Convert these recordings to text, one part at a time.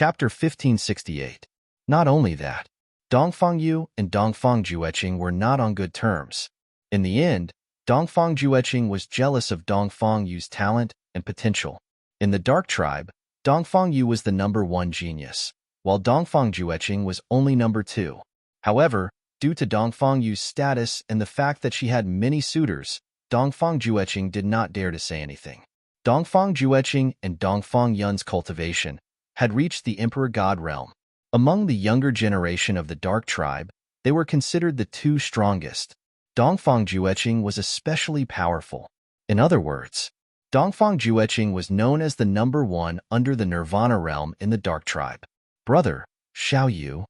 Chapter 1568. Not only that, Dongfang Yu and Dongfang Jueqing were not on good terms. In the end, Dongfang Jueqing was jealous of Dongfang Yu's talent and potential. In the Dark Tribe, Dongfang Yu was the #1 genius, while Dongfang Jueqing was only #2. However, due to Dongfang Yu's status and the fact that she had many suitors, Dongfang Jueqing did not dare to say anything. Dongfang Jueqing and Dongfang Yun's cultivation had reached the Emperor God realm. Among the younger generation of the Dark Tribe, they were considered the two strongest. Dongfang Jueqing was especially powerful. In other words, Dongfang Jueqing was known as the #1 under the Nirvana realm in the Dark Tribe. Brother, Xiao Yu.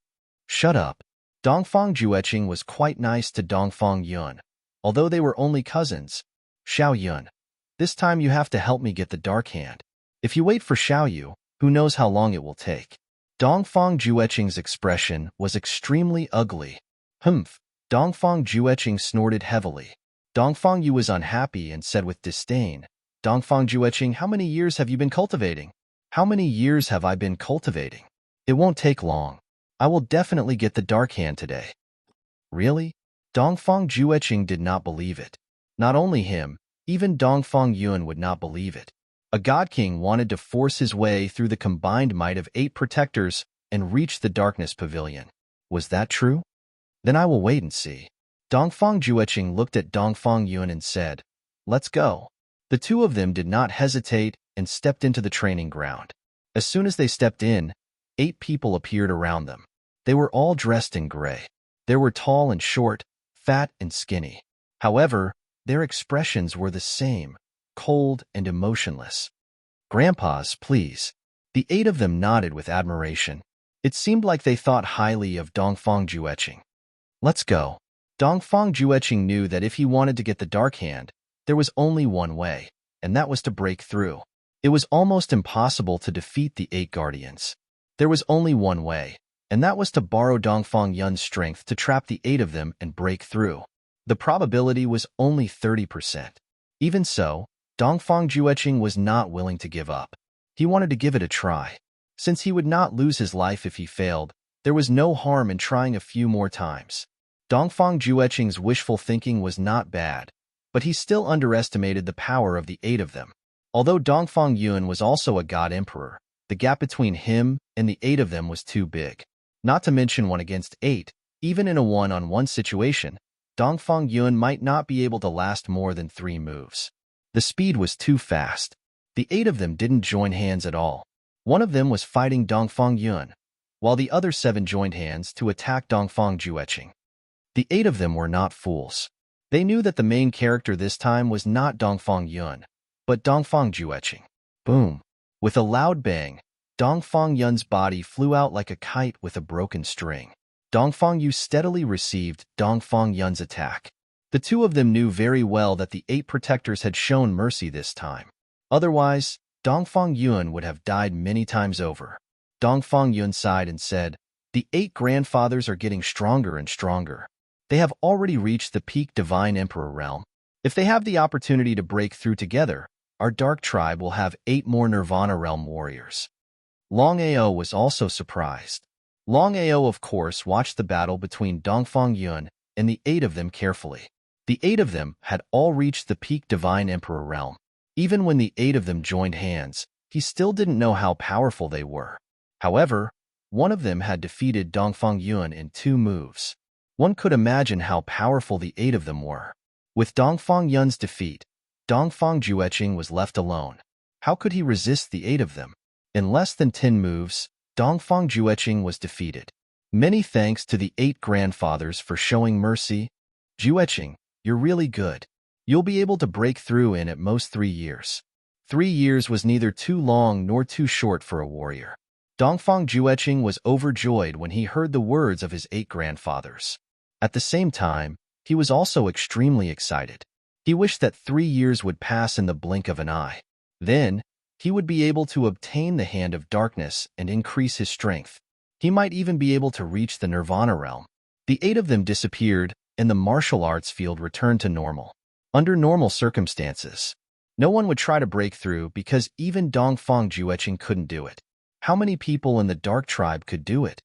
Shut up. Dongfang Jueqing was quite nice to Dongfang Yun, although they were only cousins. Xiao Yun, this time you have to help me get the Dark Hand. If you wait for Xiao Yu, who knows how long it will take. Dongfang Jueqing's expression was extremely ugly. Humph. Dongfang Jueqing snorted heavily. Dongfang Yu was unhappy and said with disdain, Dongfang Jueqing, how many years have you been cultivating? How many years have I been cultivating? It won't take long. I will definitely get the Dark Hand today. Really? Dongfang Jueqing did not believe it. Not only him, even Dongfang Yun would not believe it. A God King wanted to force his way through the combined might of 8 protectors and reach the Darkness Pavilion. Was that true? Then I will wait and see. Dongfang Jueqing looked at Dongfang Yun and said, let's go. The two of them did not hesitate and stepped into the training ground. As soon as they stepped in, 8 people appeared around them. They were all dressed in gray. They were tall and short, fat and skinny. However, their expressions were the same. Cold and emotionless. Grandpas, please. The 8 of them nodded with admiration. It seemed like they thought highly of Dongfang Jueqing. Let's go. Dongfang Jueqing knew that if he wanted to get the Dark Hand, there was only one way, and that was to break through. It was almost impossible to defeat the 8 guardians. There was only one way, and that was to borrow Dongfang Yun's strength to trap the 8 of them and break through. The probability was only 30%. Even so, Dongfang Jueqing was not willing to give up. He wanted to give it a try. Since he would not lose his life if he failed, there was no harm in trying a few more times. Dongfang Jueqing's wishful thinking was not bad, but he still underestimated the power of the 8 of them. Although Dongfang Yun was also a God Emperor, the gap between him and the 8 of them was too big. Not to mention 1 against 8, even in a one-on-one situation, Dongfang Yun might not be able to last more than 3 moves. The speed was too fast. The 8 of them didn't join hands at all. One of them was fighting Dongfang Yun, while the other 7 joined hands to attack Dongfang Jueqing. The 8 of them were not fools. They knew that the main character this time was not Dongfang Yun, but Dongfang Jueqing. Boom! With a loud bang, Dongfang Yun's body flew out like a kite with a broken string. Dongfang Yu steadily received Dongfang Yun's attack. The two of them knew very well that the 8 protectors had shown mercy this time. Otherwise, Dongfang Yun would have died many times over. Dongfang Yun sighed and said, the 8 grandfathers are getting stronger and stronger. They have already reached the peak Divine Emperor realm. If they have the opportunity to break through together, our Dark Tribe will have 8 more Nirvana realm warriors. Longao was also surprised. Longao, of course, watched the battle between Dongfang Yun and the 8 of them carefully. The 8 of them had all reached the peak Divine Emperor realm. Even when the 8 of them joined hands, he still didn't know how powerful they were. However, one of them had defeated Dongfang Yun in 2 moves. One could imagine how powerful the 8 of them were. With Dongfang Yun's defeat, Dongfang Jueqing was left alone. How could he resist the 8 of them? In less than 10 moves, Dongfang Jueqing was defeated. Many thanks to the 8 grandfathers for showing mercy. Jueqing, you're really good. You'll be able to break through in at most 3 years. 3 years was neither too long nor too short for a warrior. Dongfang Jueqing was overjoyed when he heard the words of his 8 grandfathers. At the same time, he was also extremely excited. He wished that 3 years would pass in the blink of an eye. Then, he would be able to obtain the Hand of Darkness and increase his strength. He might even be able to reach the Nirvana realm. The 8 of them disappeared, and the martial arts field returned to normal. Under normal circumstances, no one would try to break through because even Dongfang Jueqing couldn't do it. How many people in the Dark Tribe could do it?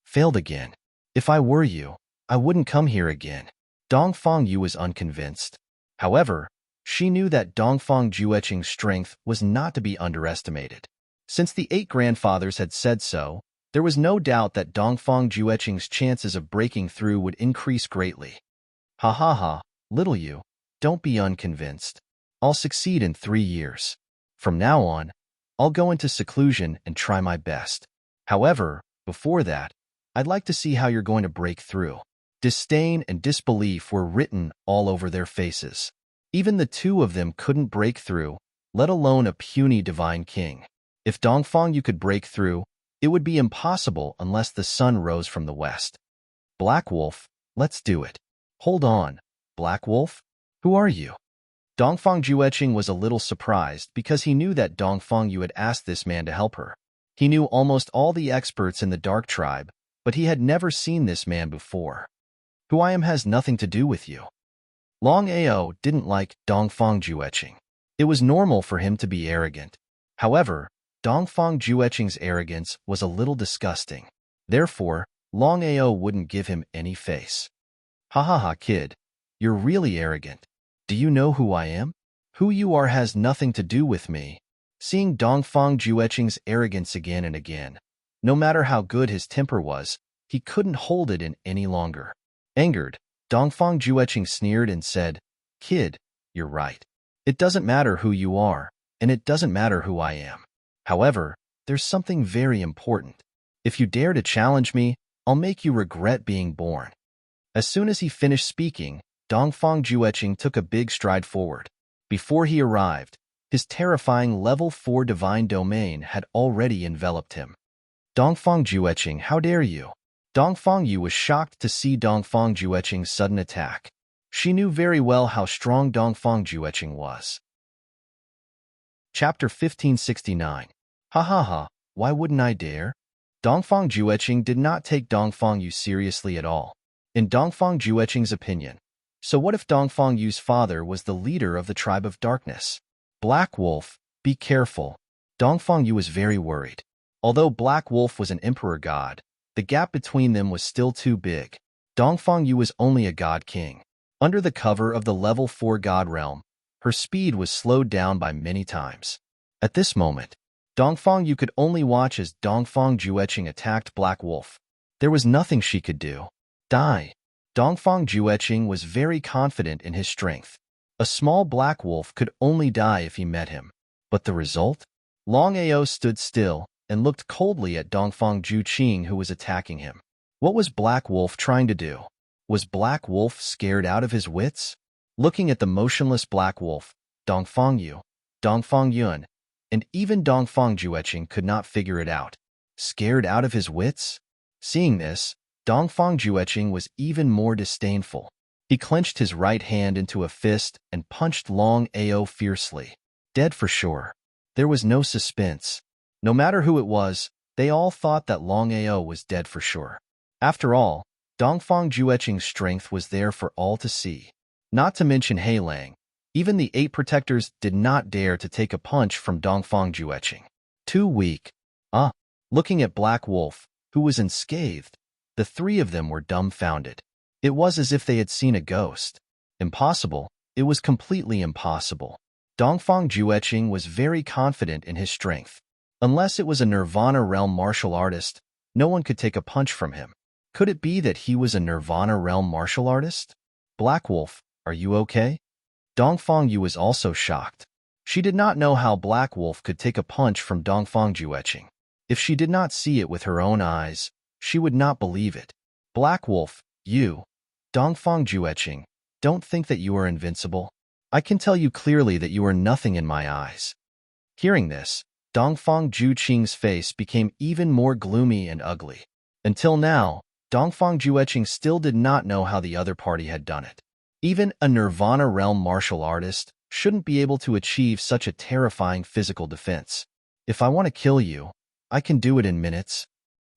Failed again. If I were you, I wouldn't come here again. Dongfang Yu was unconvinced. However, she knew that Dongfang Jueqing's strength was not to be underestimated. Since the 8 grandfathers had said so, there was no doubt that Dongfang Jueqing's chances of breaking through would increase greatly. Ha ha ha, little you, don't be unconvinced. I'll succeed in 3 years. From now on, I'll go into seclusion and try my best. However, before that, I'd like to see how you're going to break through. Disdain and disbelief were written all over their faces. Even the 2 of them couldn't break through, let alone a puny divine king. If Dongfang Yu could break through, it would be impossible unless the sun rose from the west. Black Wolf, let's do it. Hold on, Black Wolf? Who are you? Dongfang Jueqing was a little surprised because he knew that Dongfang Yu had asked this man to help her. He knew almost all the experts in the Dark Tribe, but he had never seen this man before. Who I am has nothing to do with you. Longao didn't like Dongfang Jueqing. It was normal for him to be arrogant. However, Dongfang Jueqing's arrogance was a little disgusting. Therefore, Longao wouldn't give him any face. Ha ha ha, kid. You're really arrogant. Do you know who I am? Who you are has nothing to do with me. Seeing Dongfang Jueqing's arrogance again and again, no matter how good his temper was, he couldn't hold it in any longer. Angered, Dongfang Jueqing sneered and said, Kid, you're right. It doesn't matter who you are, and it doesn't matter who I am. However, there's something very important. If you dare to challenge me, I'll make you regret being born. As soon as he finished speaking, Dongfang Jueqing took a big stride forward. Before he arrived, his terrifying level 4 divine domain had already enveloped him. Dongfang Jueqing, how dare you? Dongfang Yu was shocked to see Dongfang Jueqing's sudden attack. She knew very well how strong Dongfang Jueqing was. Chapter 1569. Ha ha ha, why wouldn't I dare? Dongfang Jueqing did not take Dongfang Yu seriously at all. In Dongfang Jueqing's opinion, so what if Dongfang Yu's father was the leader of the tribe of darkness? Black Wolf, be careful. Dongfang Yu was very worried. Although Black Wolf was an emperor god, the gap between them was still too big. Dongfang Yu was only a god king. Under the cover of the level 4 god realm, her speed was slowed down by many times. At this moment, Dongfang Yu could only watch as Dongfang Jueqing attacked Black Wolf. There was nothing she could do. Die. Dongfang Jueqing was very confident in his strength. A small Black Wolf could only die if he met him. But the result? Longao stood still and looked coldly at Dongfang Jueqing, who was attacking him. What was Black Wolf trying to do? Was Black Wolf scared out of his wits? Looking at the motionless Black Wolf, Dongfang Yu, Dongfang Yun, and even Dongfang Jueqing could not figure it out. Scared out of his wits? Seeing this, Dongfang Jueqing was even more disdainful. He clenched his right hand into a fist and punched Longao fiercely. Dead for sure. There was no suspense. No matter who it was, they all thought that Longao was dead for sure. After all, Dongfang Jueqing's strength was there for all to see. Not to mention Heilang, even the 8 protectors did not dare to take a punch from Dongfang Jueqing. Too weak. Looking at Black Wolf, who was unscathed, the 3 of them were dumbfounded. It was as if they had seen a ghost. Impossible. It was completely impossible. Dongfang Jueqing was very confident in his strength. Unless it was a Nirvana realm martial artist, no one could take a punch from him. Could it be that he was a Nirvana realm martial artist? Black Wolf, are you okay? Dongfang Yu was also shocked. She did not know how Black Wolf could take a punch from Dongfang Jueqing. If she did not see it with her own eyes, she would not believe it. Black Wolf, you, Dongfang Jueqing, don't think that you are invincible. I can tell you clearly that you are nothing in my eyes. Hearing this, Dongfang Jueqing's face became even more gloomy and ugly. Until now, Dongfang Jueqing still did not know how the other party had done it. Even a Nirvana realm martial artist shouldn't be able to achieve such a terrifying physical defense. If I want to kill you, I can do it in minutes.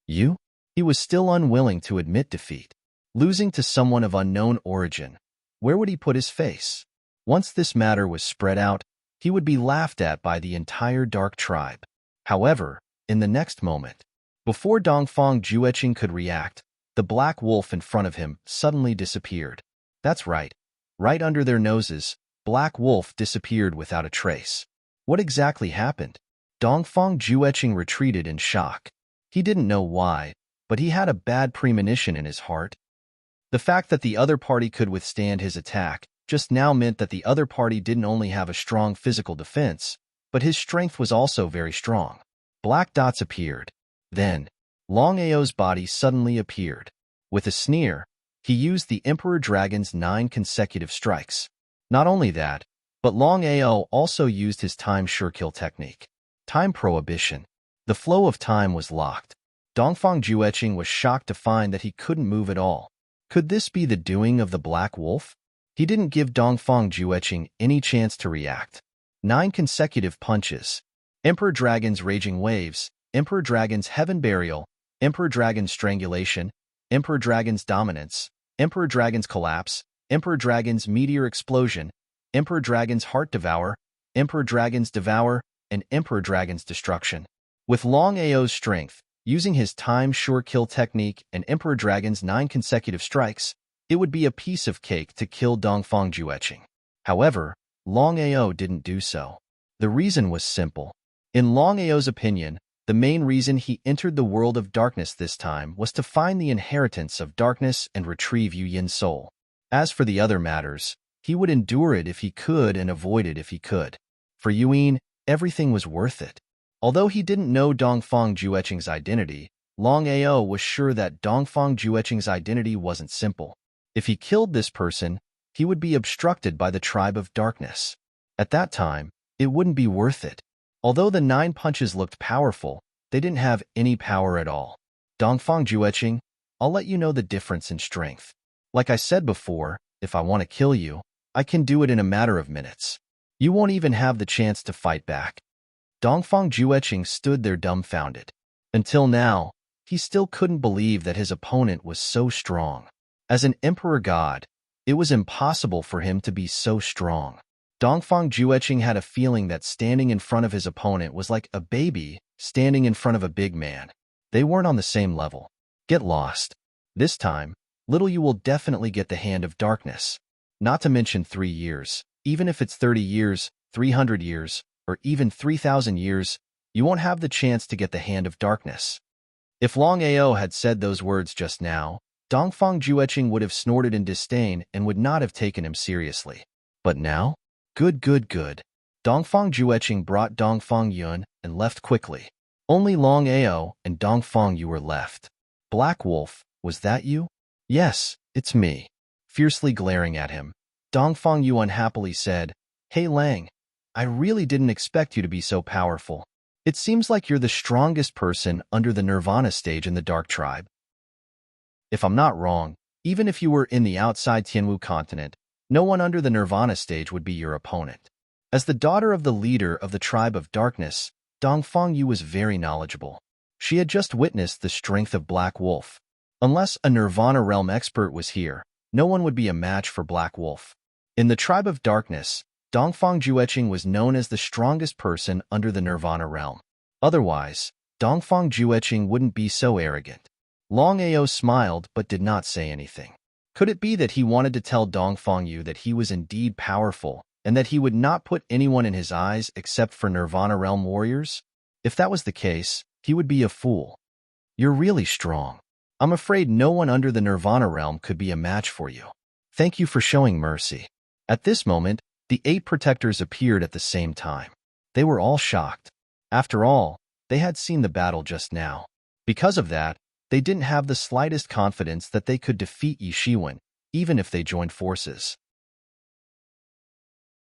You? He was still unwilling to admit defeat. Losing to someone of unknown origin, where would he put his face? Once this matter was spread out, he would be laughed at by the entire Dark Tribe. However, in the next moment. Before Dongfang Jueqing could react, the black wolf in front of him suddenly disappeared. That's right. Right under their noses, Black Wolf disappeared without a trace. What exactly happened? Dongfang Jueqing retreated in shock. He didn't know why, but he had a bad premonition in his heart. The fact that the other party could withstand his attack just now meant that the other party didn't only have a strong physical defense, but his strength was also very strong. Black dots appeared. Then, Longao's body suddenly appeared. With a sneer, he used the Emperor Dragon's 9 consecutive strikes. Not only that, but Longao also used his time sure kill technique. Time prohibition. The flow of time was locked. Dongfang Jueqing was shocked to find that he couldn't move at all. Could this be the doing of the Black Wolf? He didn't give Dongfang Jueqing any chance to react. 9 consecutive punches. Emperor Dragon's Raging Waves, Emperor Dragon's Heaven Burial, Emperor Dragon's Strangulation, Emperor Dragon's Dominance, Emperor Dragon's Collapse, Emperor Dragon's Meteor Explosion, Emperor Dragon's Heart Devour, Emperor Dragon's Devour, and Emperor Dragon's Destruction. With Longao's strength, using his time sure kill technique and Emperor Dragon's 9 consecutive strikes, it would be a piece of cake to kill Dongfang Jueqing. However, Longao didn't do so. The reason was simple. In Longao's opinion, the main reason he entered the world of darkness this time was to find the inheritance of darkness and retrieve Yu Yin's soul. As for the other matters, he would endure it if he could and avoid it if he could. For Yu Yin, everything was worth it. Although he didn't know Dongfang Jueqing's identity, Longao was sure that Dongfang Jueqing's identity wasn't simple. If he killed this person, he would be obstructed by the tribe of darkness. At that time, it wouldn't be worth it. Although the 9 punches looked powerful, they didn't have any power at all. Dongfang Jueqing, I'll let you know the difference in strength. Like I said before, if I want to kill you, I can do it in a matter of minutes. You won't even have the chance to fight back. Dongfang Jueqing stood there dumbfounded. Until now, he still couldn't believe that his opponent was so strong. As an emperor god, it was impossible for him to be so strong. Dongfang Jueqing had a feeling that standing in front of his opponent was like a baby standing in front of a big man. They weren't on the same level. Get lost. This time, little you will definitely get the hand of darkness. Not to mention 3 years. Even if it's 30 years, 300 years, or even 3,000 years, you won't have the chance to get the hand of darkness. If Longao had said those words just now, Dongfang Jueqing would have snorted in disdain and would not have taken him seriously. But now? Good. Dongfang Jueqing brought Dongfang Yun and left quickly. Only Longao and Dongfang Yu were left. Black Wolf, was that you? Yes, it's me. Fiercely glaring at him, Dongfang Yu unhappily said, Hey Lang, I really didn't expect you to be so powerful. It seems like you're the strongest person under the Nirvana stage in the Dark Tribe. If I'm not wrong, even if you were in the outside Tianwu continent, no one under the Nirvana stage would be your opponent. As the daughter of the leader of the Tribe of Darkness, Dongfang Yu was very knowledgeable. She had just witnessed the strength of Black Wolf. Unless a Nirvana realm expert was here, no one would be a match for Black Wolf. In the Tribe of Darkness, Dongfang Jueqing was known as the strongest person under the Nirvana realm. Otherwise, Dongfang Jueqing wouldn't be so arrogant. Longao smiled but did not say anything. Could it be that he wanted to tell Dongfang Yu that he was indeed powerful and that he would not put anyone in his eyes except for Nirvana realm warriors? If that was the case, he would be a fool. You're really strong. I'm afraid no one under the Nirvana realm could be a match for you. Thank you for showing mercy. At this moment, the 8 protectors appeared at the same time. They were all shocked. After all, they had seen the battle just now. Because of that, they didn't have the slightest confidence that they could defeat Yi Shiwen, even if they joined forces.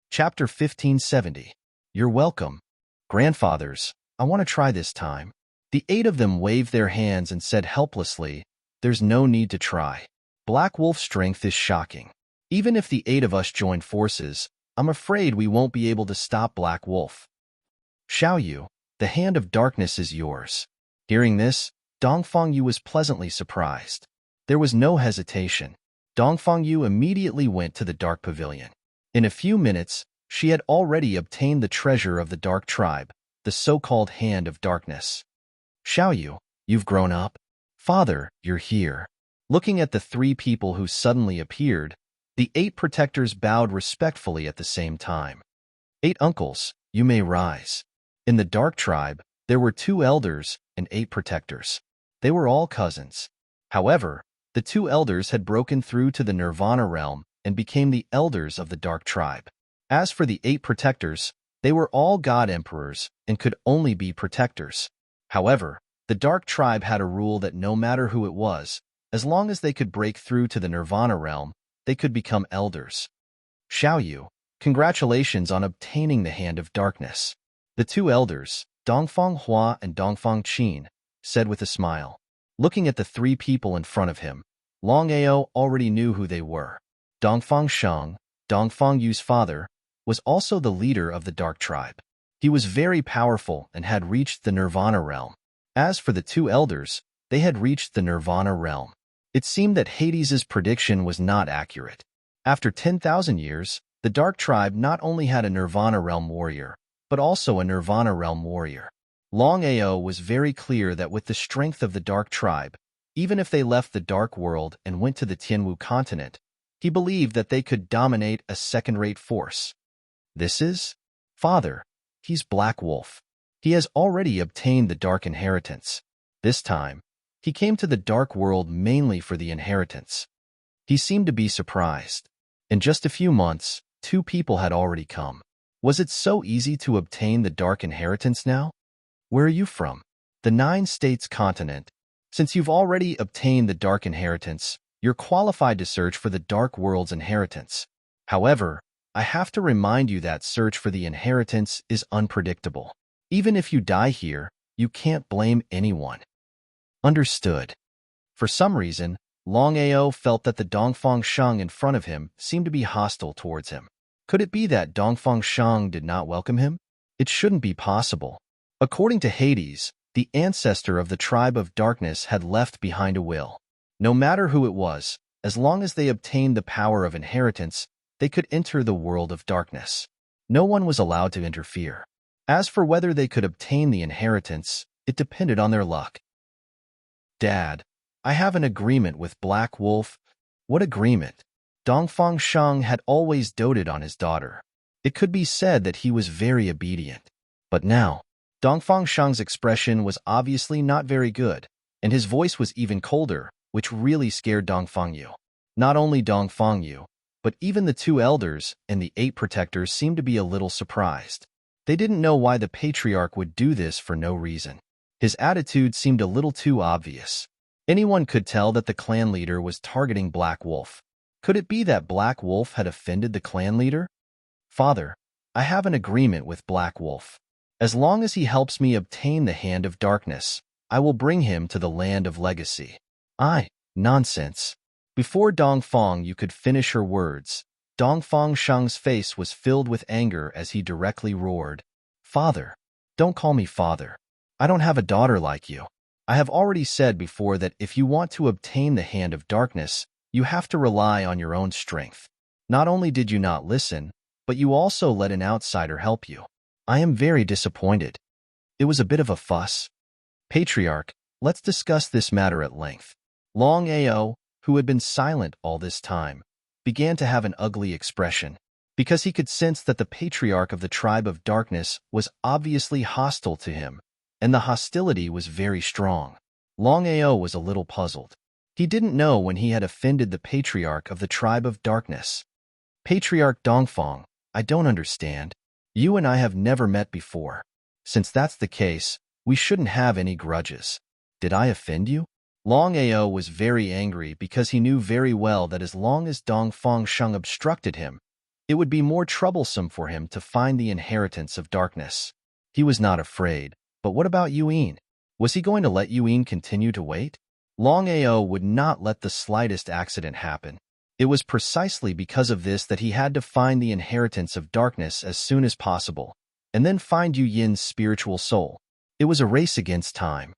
Chapter 1570. You're welcome. Grandfathers, I want to try this time. The 8 of them waved their hands and said helplessly, There's no need to try. Black Wolf's strength is shocking. Even if the 8 of us join forces, I'm afraid we won't be able to stop Black Wolf. Xiao Yu, the hand of darkness is yours. Hearing this, Dongfang Yu was pleasantly surprised. There was no hesitation. Dongfang Yu immediately went to the Dark Pavilion. In a few minutes, she had already obtained the treasure of the Dark Tribe, the so-called Hand of Darkness. Xiaoyu, you've grown up? Father, you're here. Looking at the three people who suddenly appeared, the 8 protectors bowed respectfully at the same time. 8 uncles, you may rise. In the Dark Tribe, there were 2 elders and 8 protectors. They were all cousins. However, the 2 elders had broken through to the Nirvana realm and became the elders of the Dark Tribe. As for the 8 protectors, they were all god emperors and could only be protectors. However, the Dark Tribe had a rule that no matter who it was, as long as they could break through to the Nirvana realm, they could become elders. Xiaoyu, congratulations on obtaining the Hand of Darkness. The 2 elders, Dongfang Hua and Dongfang Qin, said with a smile. Looking at the 3 people in front of him, Longao already knew who they were. Dongfang Sheng, Dongfang Yu's father, was also the leader of the Dark Tribe. He was very powerful and had reached the Nirvana realm. As for the 2 elders, they had reached the Nirvana realm. It seemed that Hades's prediction was not accurate. After 10,000 years, the Dark Tribe not only had a Nirvana realm warrior, but also a Nirvana realm warrior. Longao was very clear that with the strength of the Dark Tribe, even if they left the Dark World and went to the Tianwu continent, he believed that they could dominate a second-rate force. This is? Father, he's Black Wolf. He has already obtained the Dark Inheritance. This time, he came to the Dark World mainly for the inheritance. He seemed to be surprised. In just a few months, 2 people had already come. Was it so easy to obtain the Dark Inheritance now? Where are you from? The 9 States continent. Since you've already obtained the Dark Inheritance, you're qualified to search for the Dark World's inheritance. However, I have to remind you that search for the inheritance is unpredictable. Even if you die here, you can't blame anyone. Understood. For some reason, Longao felt that the Dongfang Sheng in front of him seemed to be hostile towards him. Could it be that Dongfang Sheng did not welcome him? It shouldn't be possible. According to Hades, the ancestor of the tribe of darkness had left behind a will. No matter who it was, as long as they obtained the power of inheritance, they could enter the world of darkness. No one was allowed to interfere. As for whether they could obtain the inheritance, it depended on their luck. Dad, I have an agreement with Black Wolf. What agreement? Dongfang Sheng had always doted on his daughter. It could be said that he was very obedient. But now, Dongfang Sheng's expression was obviously not very good, and his voice was even colder, which really scared Dongfang Yu. Not only Dongfang Yu, but even the 2 elders and the 8 protectors seemed to be a little surprised. They didn't know why the patriarch would do this for no reason. His attitude seemed a little too obvious. Anyone could tell that the clan leader was targeting Black Wolf. Could it be that Black Wolf had offended the clan leader? Father, I have an agreement with Black Wolf. As long as he helps me obtain the Hand of Darkness, I will bring him to the Land of Legacy. Nonsense. Before Dongfang Yu could finish her words, Dongfang Sheng's face was filled with anger as he directly roared, Father, don't call me father. I don't have a daughter like you. I have already said before that if you want to obtain the Hand of Darkness, you have to rely on your own strength. Not only did you not listen, but you also let an outsider help you. I am very disappointed. It was a bit of a fuss. Patriarch, let's discuss this matter at length. Longao, who had been silent all this time, began to have an ugly expression, because he could sense that the patriarch of the tribe of darkness was obviously hostile to him, and the hostility was very strong. Longao was a little puzzled. He didn't know when he had offended the patriarch of the tribe of darkness. Patriarch Dongfang, I don't understand. You and I have never met before. Since that's the case, we shouldn't have any grudges. Did I offend you? Longao was very angry because he knew very well that as long as Dongfang Sheng obstructed him, it would be more troublesome for him to find the inheritance of darkness. He was not afraid. But what about Yuan? Was he going to let Yuan continue to wait? Longao would not let the slightest accident happen. It was precisely because of this that he had to find the inheritance of darkness as soon as possible, and then find Yu Yin's spiritual soul. It was a race against time.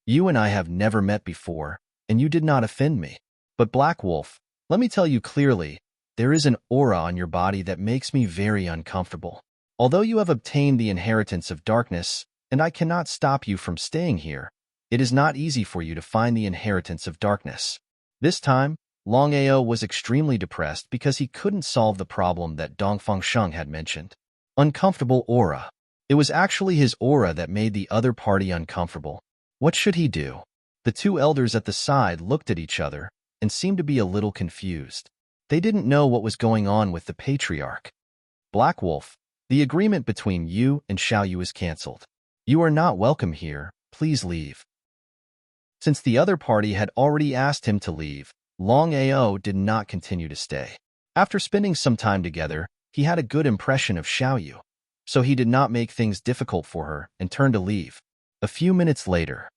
You and I have never met before, and you did not offend me. But Black Wolf, let me tell you clearly, there is an aura on your body that makes me very uncomfortable. Although you have obtained the inheritance of darkness, and I cannot stop you from staying here, It is not easy for you to find the inheritance of darkness. This time, Longao was extremely depressed because he couldn't solve the problem that Dongfang Sheng had mentioned. Uncomfortable aura. It was actually his aura that made the other party uncomfortable. What should he do? The two elders at the side looked at each other and seemed to be a little confused. They didn't know what was going on with the patriarch. Black Wolf, the agreement between you and Xiao Yu is cancelled. You are not welcome here. Please leave. Since the other party had already asked him to leave, Longao did not continue to stay. After spending some time together, he had a good impression of Xiao Yu, so he did not make things difficult for her and turned to leave. A few minutes later,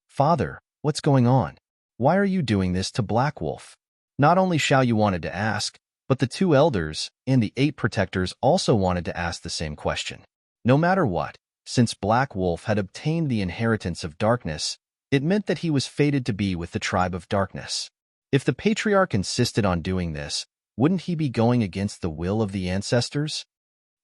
"Father, what's going on? Why are you doing this to Black Wolf?" Not only Xiao Yu wanted to ask, but the two elders and the 8 protectors also wanted to ask the same question. No matter what, since Black Wolf had obtained the inheritance of darkness, it meant that he was fated to be with the tribe of darkness. If the patriarch insisted on doing this, wouldn't he be going against the will of the ancestors?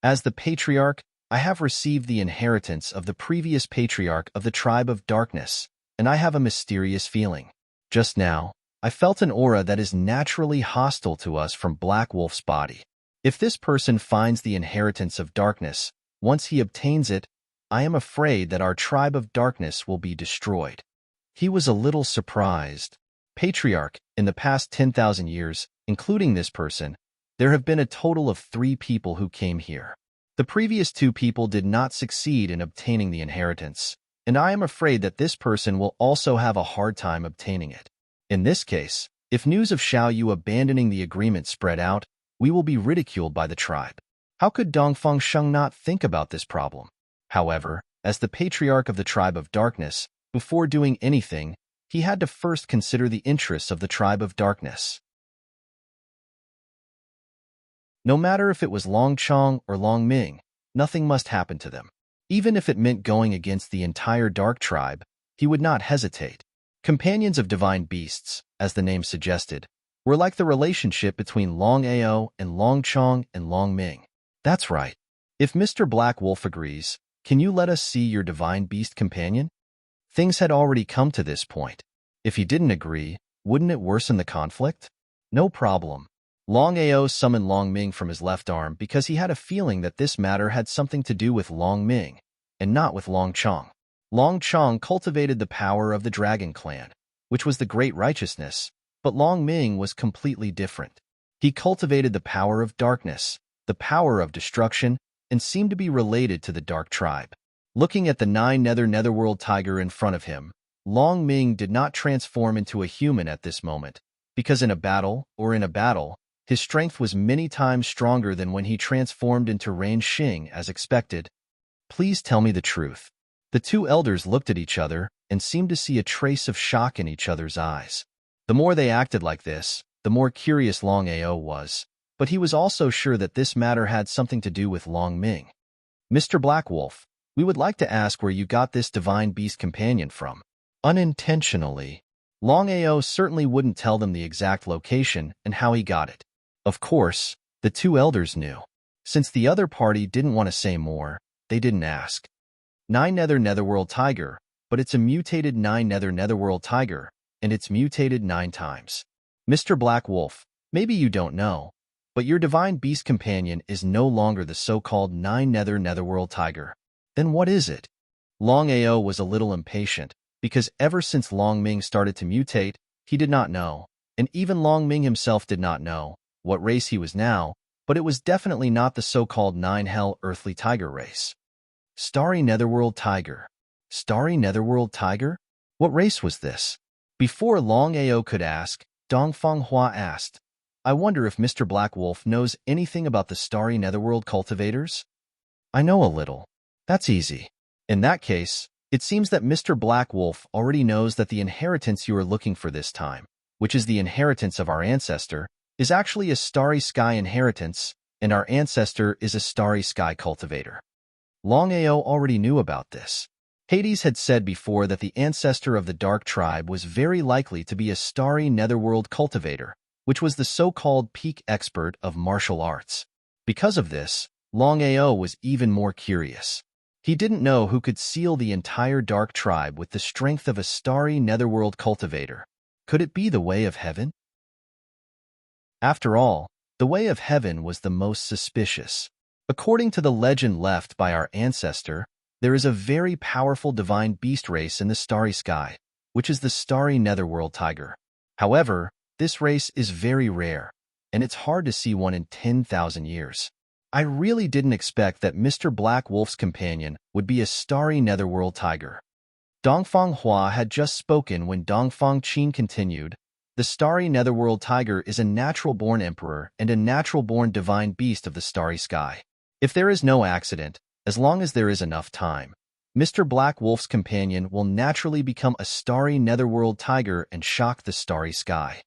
As the patriarch, I have received the inheritance of the previous patriarch of the tribe of darkness, and I have a mysterious feeling. Just now, I felt an aura that is naturally hostile to us from Black Wolf's body. If this person finds the inheritance of darkness, once he obtains it, I am afraid that our tribe of darkness will be destroyed. He was a little surprised. Patriarch, in the past 10,000 years, including this person, there have been a total of 3 people who came here. The previous 2 people did not succeed in obtaining the inheritance, and I am afraid that this person will also have a hard time obtaining it. In this case, if news of Xiao Yu abandoning the agreement spread out, we will be ridiculed by the tribe. How could Dongfang Sheng not think about this problem? However, as the patriarch of the tribe of darkness, before doing anything, he had to first consider the interests of the tribe of darkness. No matter if it was Long Chong or Long Ming, nothing must happen to them. Even if it meant going against the entire dark tribe, he would not hesitate. Companions of divine beasts, as the name suggested, were like the relationship between Long Ao and Long Chong and Long Ming. That's right. If Mr. Black Wolf agrees, can you let us see your divine beast companion? Things had already come to this point. If he didn't agree, wouldn't it worsen the conflict? No problem. Long Ao summoned Long Ming from his left arm because he had a feeling that this matter had something to do with Long Ming, and not with Long Chong. Long Chong cultivated the power of the Dragon Clan, which was the great righteousness, but Long Ming was completely different. He cultivated the power of darkness, the power of destruction, and seemed to be related to the Dark Tribe. Looking at the 9 netherworld tiger in front of him, Long Ming did not transform into a human at this moment, because in a battle, his strength was many times stronger than when he transformed into Rain Xing as expected. Please tell me the truth. The 2 elders looked at each other and seemed to see a trace of shock in each other's eyes. The more they acted like this, the more curious Long Ao was, but he was also sure that this matter had something to do with Long Ming. Mr. Black Wolf, we would like to ask where you got this divine beast companion from. Unintentionally. Long Ao certainly wouldn't tell them the exact location and how he got it. Of course, the 2 elders knew. Since the other party didn't want to say more, they didn't ask. 9 netherworld tiger, but it's a mutated 9 netherworld tiger, and it's mutated 9 times. Mr. Black Wolf, maybe you don't know, but your divine beast companion is no longer the so-called 9 netherworld tiger. Then what is it? Long Ao was a little impatient, because ever since Long Ming started to mutate, he did not know, and even Long Ming himself did not know, what race he was now, but it was definitely not the so-called 9 hell earthly tiger race. Starry netherworld tiger. Starry netherworld tiger? What race was this? Before Long Ao could ask, Dongfang Hua asked, I wonder if Mr. Black Wolf knows anything about the starry netherworld cultivators? I know a little. That's easy. In that case, it seems that Mr. Black Wolf already knows that the inheritance you are looking for this time, which is the inheritance of our ancestor, is actually a starry sky inheritance, and our ancestor is a starry sky cultivator. Long Ao already knew about this. Hades had said before that the ancestor of the Dark Tribe was very likely to be a starry netherworld cultivator, which was the so-called peak expert of martial arts. Because of this, Long Ao was even more curious. He didn't know who could seal the entire dark tribe with the strength of a starry netherworld cultivator. Could it be the way of heaven? After all, the way of heaven was the most suspicious. According to the legend left by our ancestor, there is a very powerful divine beast race in the starry sky, which is the starry netherworld tiger. However, this race is very rare, and it's hard to see one in 10,000 years. I really didn't expect that Mr. Black Wolf's companion would be a starry netherworld tiger. Dongfang Hua had just spoken when Dongfang Qin continued. The starry netherworld tiger is a natural-born emperor and a natural-born divine beast of the starry sky. If there is no accident, as long as there is enough time, Mr. Black Wolf's companion will naturally become a starry netherworld tiger and shock the starry sky.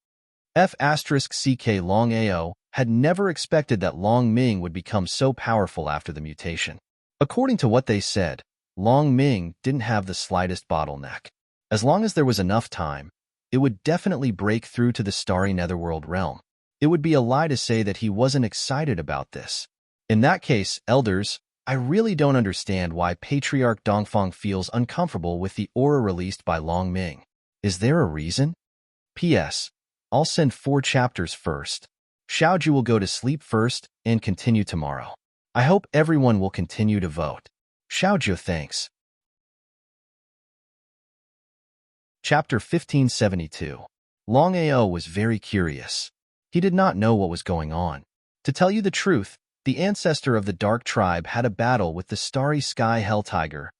F***CK Longao had never expected that Long Ming would become so powerful after the mutation. According to what they said, Long Ming didn't have the slightest bottleneck. As long as there was enough time, it would definitely break through to the starry netherworld realm. It would be a lie to say that he wasn't excited about this. In that case, elders, I really don't understand why Patriarch Dongfang feels uncomfortable with the aura released by Long Ming. Is there a reason? P.S. I'll send 4 chapters first. Xiaoju will go to sleep first and continue tomorrow. I hope everyone will continue to vote. Xiaoju, thanks. Chapter 1572. Longao was very curious. He did not know what was going on. To tell you the truth, the ancestor of the dark tribe had a battle with the starry sky hell tiger,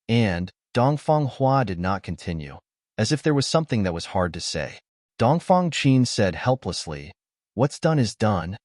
and Dongfang Hua did not continue, as if there was something that was hard to say. Dongfang Qin said helplessly, "What's done is done.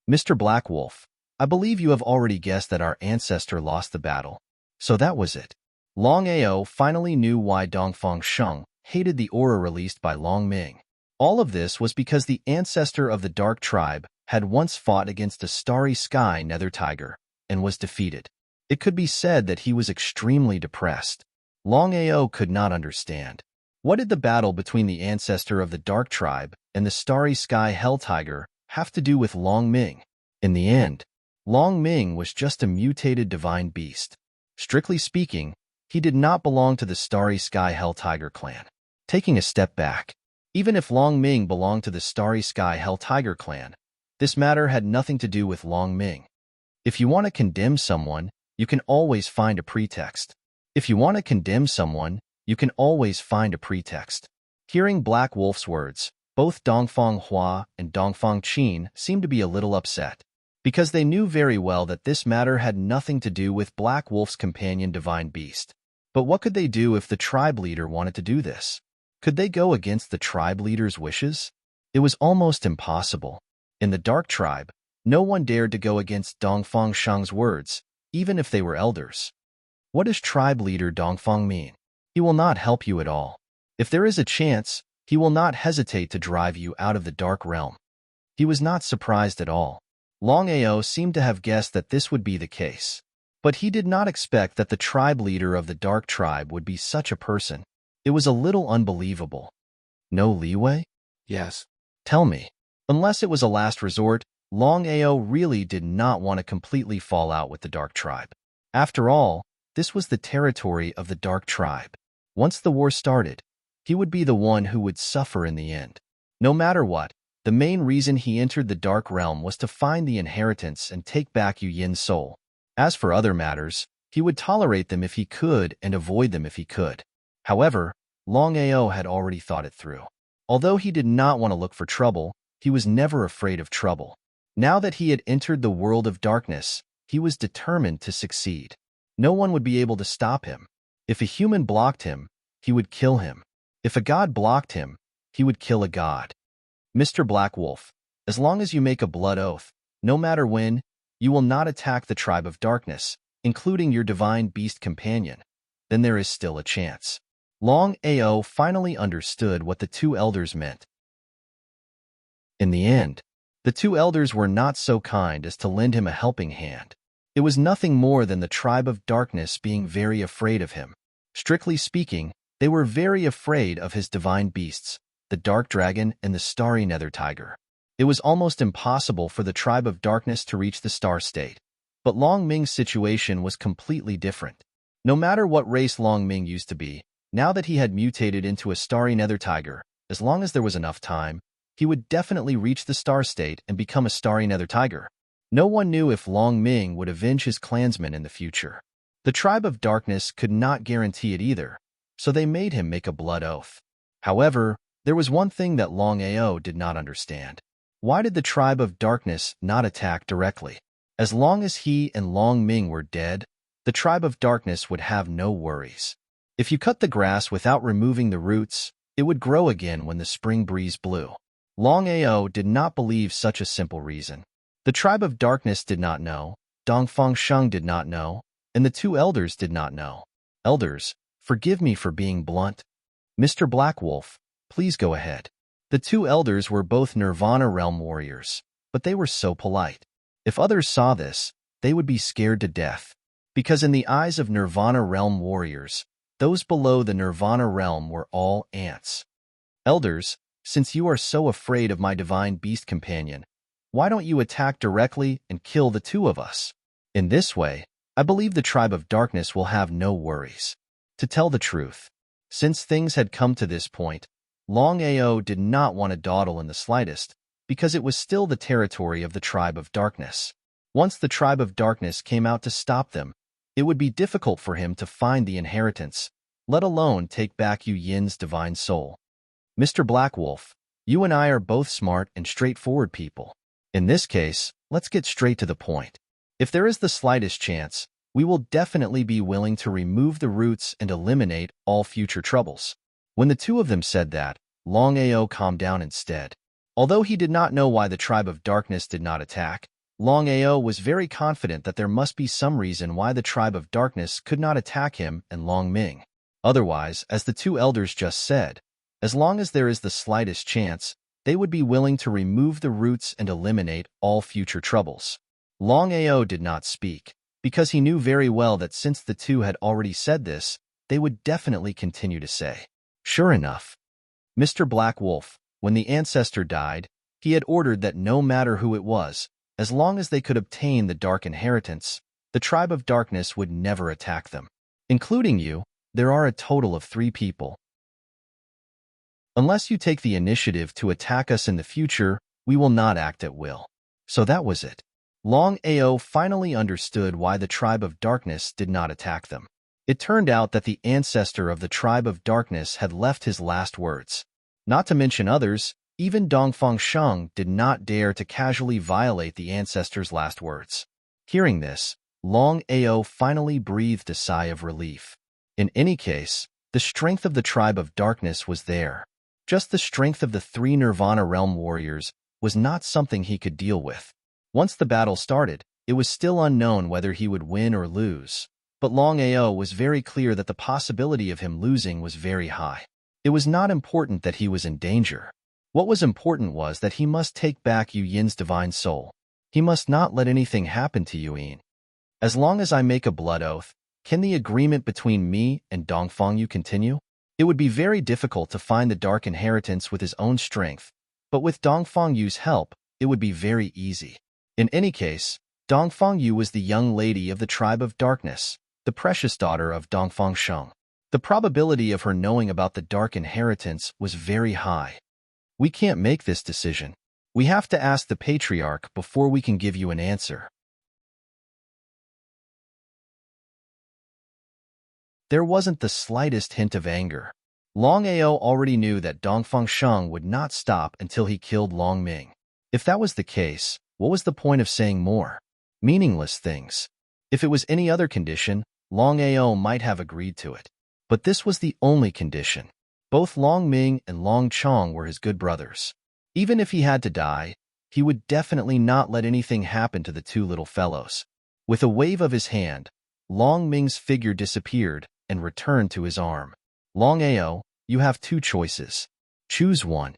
Mr. Black Wolf, I believe you have already guessed that our ancestor lost the battle. So that was it." Longao finally knew why Dongfang Sheng hated the aura released by Long Ming. All of this was because the ancestor of the dark tribe had once fought against a starry sky nether tiger and was defeated. It could be said that he was extremely depressed. Longao could not understand. What did the battle between the ancestor of the dark tribe and the starry sky hell tiger have to do with Long Ming? In the end, Long Ming was just a mutated divine beast. Strictly speaking, he did not belong to the starry sky hell tiger clan. Taking a step back, even if Long Ming belonged to the starry sky hell tiger clan, this matter had nothing to do with Long Ming. If you want to condemn someone, you can always find a pretext. If you want to condemn someone, you can always find a pretext. Hearing Black Wolf's words, both Dongfang Hua and Dongfang Qin seemed to be a little upset, because they knew very well that this matter had nothing to do with Black Wolf's companion divine beast. But what could they do if the tribe leader wanted to do this? Could they go against the tribe leader's wishes? It was almost impossible. In the dark tribe, no one dared to go against Dongfang Sheng's words, even if they were elders. What does tribe leader Dongfang mean? He will not help you at all. If there is a chance, he will not hesitate to drive you out of the dark realm. He was not surprised at all. Longao seemed to have guessed that this would be the case. But he did not expect that the tribe leader of the dark tribe would be such a person. It was a little unbelievable. No leeway? Yes. Tell me. Unless it was a last resort, Longao really did not want to completely fall out with the dark tribe. After all, this was the territory of the dark tribe. Once the war started, he would be the one who would suffer in the end. No matter what, the main reason he entered the dark realm was to find the inheritance and take back Yu Yin's soul. As for other matters, he would tolerate them if he could and avoid them if he could. However, Longao had already thought it through. Although he did not want to look for trouble, he was never afraid of trouble. Now that he had entered the world of darkness, he was determined to succeed. No one would be able to stop him. If a human blocked him, he would kill him. If a god blocked him, he would kill a god. Mr. Black Wolf, as long as you make a blood oath, no matter when, you will not attack the tribe of darkness, including your divine beast companion, then there is still a chance. Longao finally understood what the 2 elders meant. In the end, the 2 elders were not so kind as to lend him a helping hand. It was nothing more than the tribe of darkness being very afraid of him. Strictly speaking, they were very afraid of his divine beasts, the dark dragon and the starry nether tiger. It was almost impossible for the tribe of darkness to reach the star state. But Long Ming's situation was completely different. No matter what race Long Ming used to be, now that he had mutated into a starry nether tiger, as long as there was enough time, he would definitely reach the star state and become a starry nether tiger. No one knew if Long Ming would avenge his clansmen in the future. The tribe of darkness could not guarantee it either, so they made him make a blood oath. However, there was one thing that Longao did not understand. Why did the tribe of darkness not attack directly? As long as he and Long Ming were dead, the tribe of darkness would have no worries. If you cut the grass without removing the roots, it would grow again when the spring breeze blew. Longao did not believe such a simple reason. The tribe of darkness did not know, Dongfang Sheng did not know, and the two elders did not know. Elders, forgive me for being blunt. Mr. Black Wolf, please go ahead. The two elders were both Nirvana Realm warriors, but they were so polite. If others saw this, they would be scared to death. Because in the eyes of Nirvana Realm warriors, those below the Nirvana Realm were all ants. Elders, since you are so afraid of my divine beast companion, why don't you attack directly and kill the two of us? In this way, I believe the tribe of darkness will have no worries. To tell the truth, since things had come to this point, Longao did not want to dawdle in the slightest, because it was still the territory of the tribe of darkness. Once the tribe of darkness came out to stop them, it would be difficult for him to find the inheritance, let alone take back Yu Yin's divine soul. Mr. Black Wolf, you and I are both smart and straightforward people. In this case, let's get straight to the point. If there is the slightest chance, we will definitely be willing to remove the roots and eliminate all future troubles. When the two of them said that, Longao calmed down instead. Although he did not know why the tribe of darkness did not attack, Longao was very confident that there must be some reason why the tribe of darkness could not attack him and Long Ming. Otherwise, as the two elders just said, as long as there is the slightest chance, they would be willing to remove the roots and eliminate all future troubles. Longao did not speak, because he knew very well that since the two had already said this, they would definitely continue to say. Sure enough, Mr. Black Wolf, when the ancestor died, he had ordered that no matter who it was, as long as they could obtain the dark inheritance, the tribe of darkness would never attack them. Including you, there are a total of 3 people. Unless you take the initiative to attack us in the future, we will not act at will. So that was it. Longao finally understood why the tribe of darkness did not attack them. It turned out that the ancestor of the tribe of darkness had left his last words. Not to mention others, even Dongfang Sheng did not dare to casually violate the ancestor's last words. Hearing this, Longao finally breathed a sigh of relief. In any case, the strength of the tribe of darkness was there. Just the strength of the 3 Nirvana Realm warriors was not something he could deal with. Once the battle started, it was still unknown whether he would win or lose, but Longao was very clear that the possibility of him losing was very high. It was not important that he was in danger. What was important was that he must take back Yu Yin's divine soul. He must not let anything happen to Yu Yin. As long as I make a blood oath, can the agreement between me and Dongfang Yu continue? It would be very difficult to find the dark inheritance with his own strength, but with Dongfang Yu's help, it would be very easy. In any case, Dongfang Yu was the young lady of the tribe of darkness, the precious daughter of Dongfang Sheng. The probability of her knowing about the dark inheritance was very high. We can't make this decision. We have to ask the patriarch before we can give you an answer. There wasn't the slightest hint of anger. Longao already knew that Dongfang Sheng would not stop until he killed Long Ming. If that was the case, what was the point of saying more? Meaningless things. If it was any other condition, Longao might have agreed to it. But this was the only condition. Both Long Ming and Long Chong were his good brothers. Even if he had to die, he would definitely not let anything happen to the 2 little fellows. With a wave of his hand, Long Ming's figure disappeared and returned to his arm. Longao, you have 2 choices. Choose one.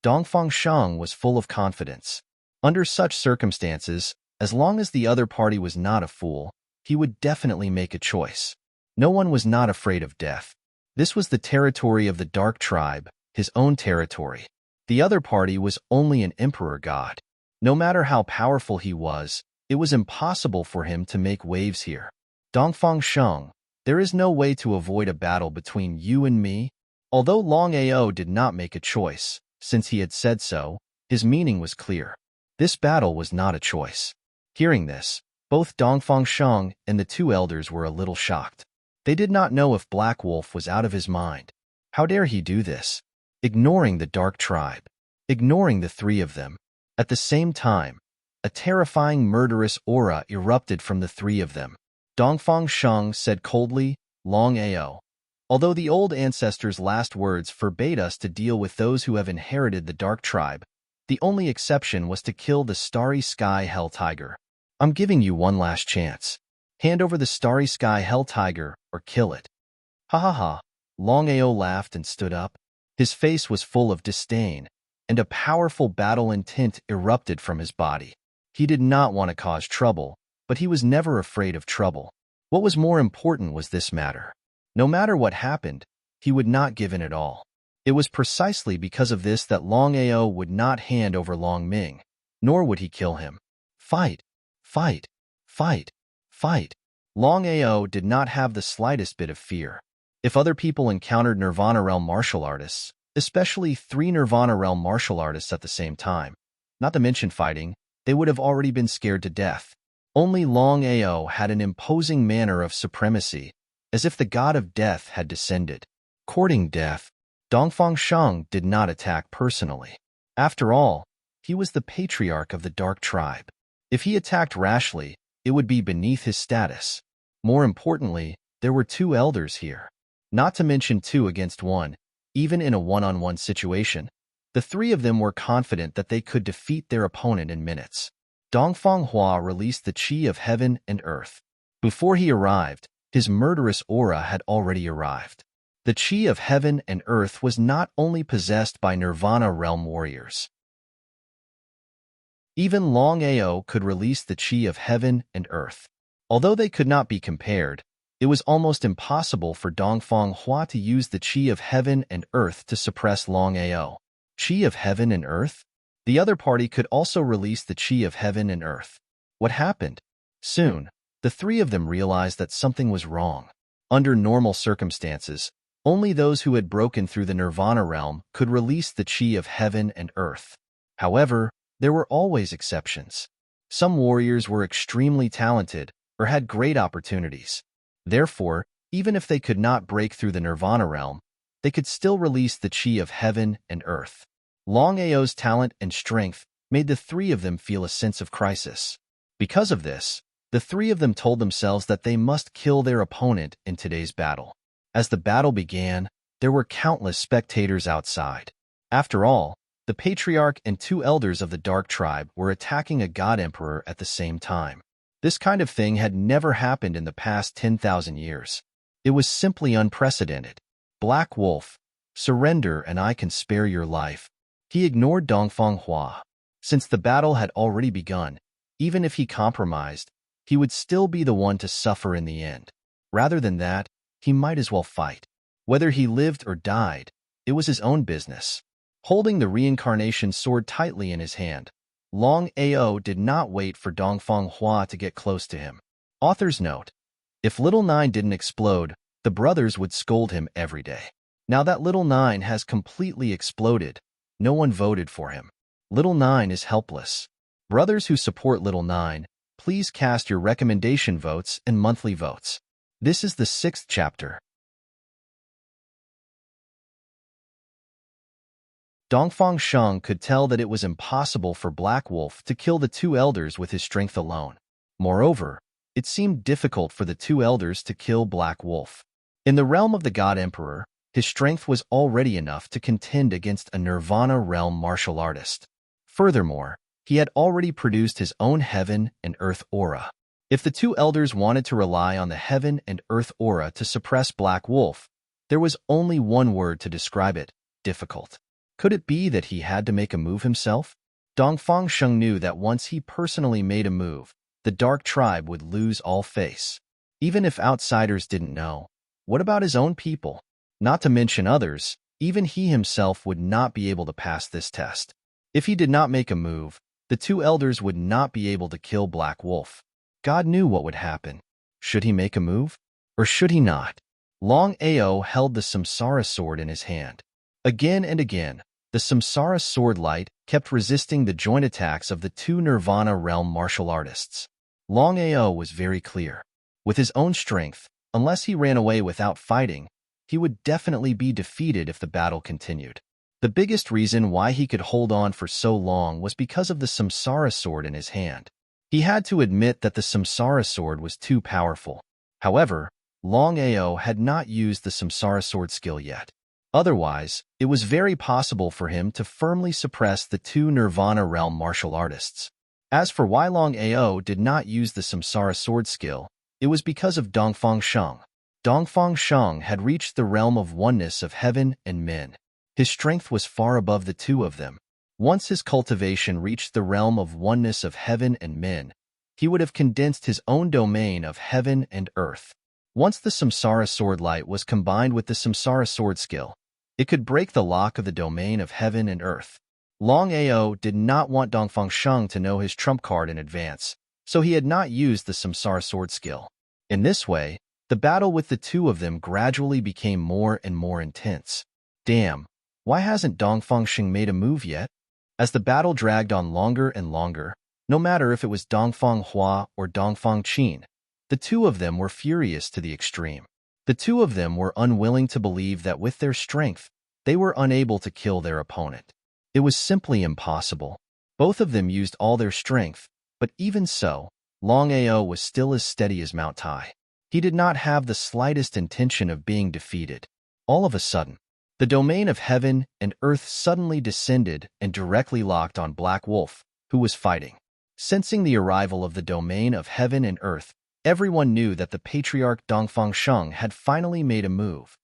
Dongfang Sheng was full of confidence. Under such circumstances, as long as the other party was not a fool, he would definitely make a choice. No one was not afraid of death. This was the territory of the Dark Tribe, his own territory. The other party was only an emperor god. No matter how powerful he was, it was impossible for him to make waves here. Dongfang Sheng, There is no way to avoid a battle between you and me. Although Longao did not make a choice, since he had said so, his meaning was clear. This battle was not a choice. Hearing this, both Dongfang Sheng and the two elders were a little shocked. They did not know if Black Wolf was out of his mind. How dare he do this? Ignoring the dark tribe. Ignoring the three of them. At the same time, a terrifying murderous aura erupted from the three of them. Dongfang Sheng said coldly, Longao. Although the old ancestors' last words forbade us to deal with those who have inherited the dark tribe, the only exception was to kill the Starry Sky Hell Tiger. I'm giving you one last chance. Hand over the Starry Sky Hell Tiger or kill it. Ha ha ha. Longao laughed and stood up. His face was full of disdain, and a powerful battle intent erupted from his body. He did not want to cause trouble, but he was never afraid of trouble. What was more important was this matter. No matter what happened, he would not give in at all. It was precisely because of this that Longao would not hand over Long Ming, nor would he kill him. Fight, fight, fight, fight. Longao did not have the slightest bit of fear. If other people encountered Nirvana Realm martial artists, especially 3 Nirvana Realm martial artists at the same time, not to mention fighting, they would have already been scared to death. Only Longao had an imposing manner of supremacy, as if the god of death had descended. Courting death, Dongfang Sheng did not attack personally. After all, he was the patriarch of the dark tribe. If he attacked rashly, it would be beneath his status. More importantly, there were 2 elders here. Not to mention 2 against 1, even in a one-on-one situation. The 3 of them were confident that they could defeat their opponent in minutes. Dongfang Hua released the Qi of heaven and earth. Before he arrived, his murderous aura had already arrived. The Qi of heaven and earth was not only possessed by Nirvana Realm warriors. Even Longao could release the Qi of heaven and earth. Although they could not be compared, it was almost impossible for Dongfang Hua to use the Qi of heaven and earth to suppress Longao. Qi of heaven and earth? The other party could also release the Qi of heaven and earth. What happened? Soon, the 3 of them realized that something was wrong. Under normal circumstances, only those who had broken through the Nirvana realm could release the Qi of heaven and earth. However, there were always exceptions. Some warriors were extremely talented or had great opportunities. Therefore, even if they could not break through the Nirvana realm, they could still release the Qi of heaven and earth. Longao's talent and strength made the 3 of them feel a sense of crisis. Because of this, the 3 of them told themselves that they must kill their opponent in today's battle. As the battle began, there were countless spectators outside. After all, the patriarch and 2 elders of the dark tribe were attacking a god emperor at the same time. This kind of thing had never happened in the past 10,000 years. It was simply unprecedented. Black Wolf, surrender and I can spare your life. He ignored Dongfang Hua. Since the battle had already begun, even if he compromised, he would still be the one to suffer in the end. Rather than that, he might as well fight. Whether he lived or died, it was his own business. Holding the reincarnation sword tightly in his hand, Longao did not wait for Dongfang Hua to get close to him. Author's note: if Little Nine didn't explode, the brothers would scold him every day. Now that Little Nine has completely exploded, no one voted for him. Little Nine is helpless. Brothers who support Little Nine, please cast your recommendation votes and monthly votes. This is the 6th chapter. Dongfang Sheng could tell that it was impossible for Black Wolf to kill the 2 elders with his strength alone. Moreover, it seemed difficult for the 2 elders to kill Black Wolf. In the realm of the God Emperor, his strength was already enough to contend against a Nirvana realm martial artist. Furthermore, he had already produced his own heaven and earth aura. If the 2 elders wanted to rely on the heaven and earth aura to suppress Black Wolf, there was only one word to describe it: difficult. Could it be that he had to make a move himself? Dongfang Sheng knew that once he personally made a move, the dark tribe would lose all face. Even if outsiders didn't know, what about his own people? Not to mention others, even he himself would not be able to pass this test. If he did not make a move, the 2 elders would not be able to kill Black Wolf. God knew what would happen. Should he make a move? Or should he not? Longao held the samsara sword in his hand. Again and again, the samsara sword light kept resisting the joint attacks of the two Nirvana realm martial artists. Longao was very clear. With his own strength, unless he ran away without fighting, he would definitely be defeated if the battle continued. The biggest reason why he could hold on for so long was because of the samsara sword in his hand. He had to admit that the samsara sword was too powerful. However, Longao had not used the samsara sword skill yet. Otherwise, it was very possible for him to firmly suppress the two Nirvana realm martial artists. As for why Longao did not use the samsara sword skill, it was because of Dongfang Sheng. Dongfang Sheng had reached the realm of oneness of heaven and men. His strength was far above the two of them. Once his cultivation reached the realm of oneness of heaven and men, he would have condensed his own domain of heaven and earth. Once the samsara sword light was combined with the samsara sword skill, it could break the lock of the domain of heaven and earth. Longao did not want Dongfang Sheng to know his trump card in advance, so he had not used the samsara sword skill. In this way, the battle with the two of them gradually became more and more intense. Damn, why hasn't Dongfang Sheng made a move yet? As the battle dragged on longer and longer, no matter if it was Dongfang Hua or Dongfang Qin, the two of them were furious to the extreme. The two of them were unwilling to believe that with their strength, they were unable to kill their opponent. It was simply impossible. Both of them used all their strength, but even so, Longao was still as steady as Mount Tai. He did not have the slightest intention of being defeated. All of a sudden, the domain of heaven and earth suddenly descended and directly locked on Black Wolf, who was fighting. Sensing the arrival of the domain of heaven and earth, everyone knew that the patriarch Dongfang Sheng had finally made a move.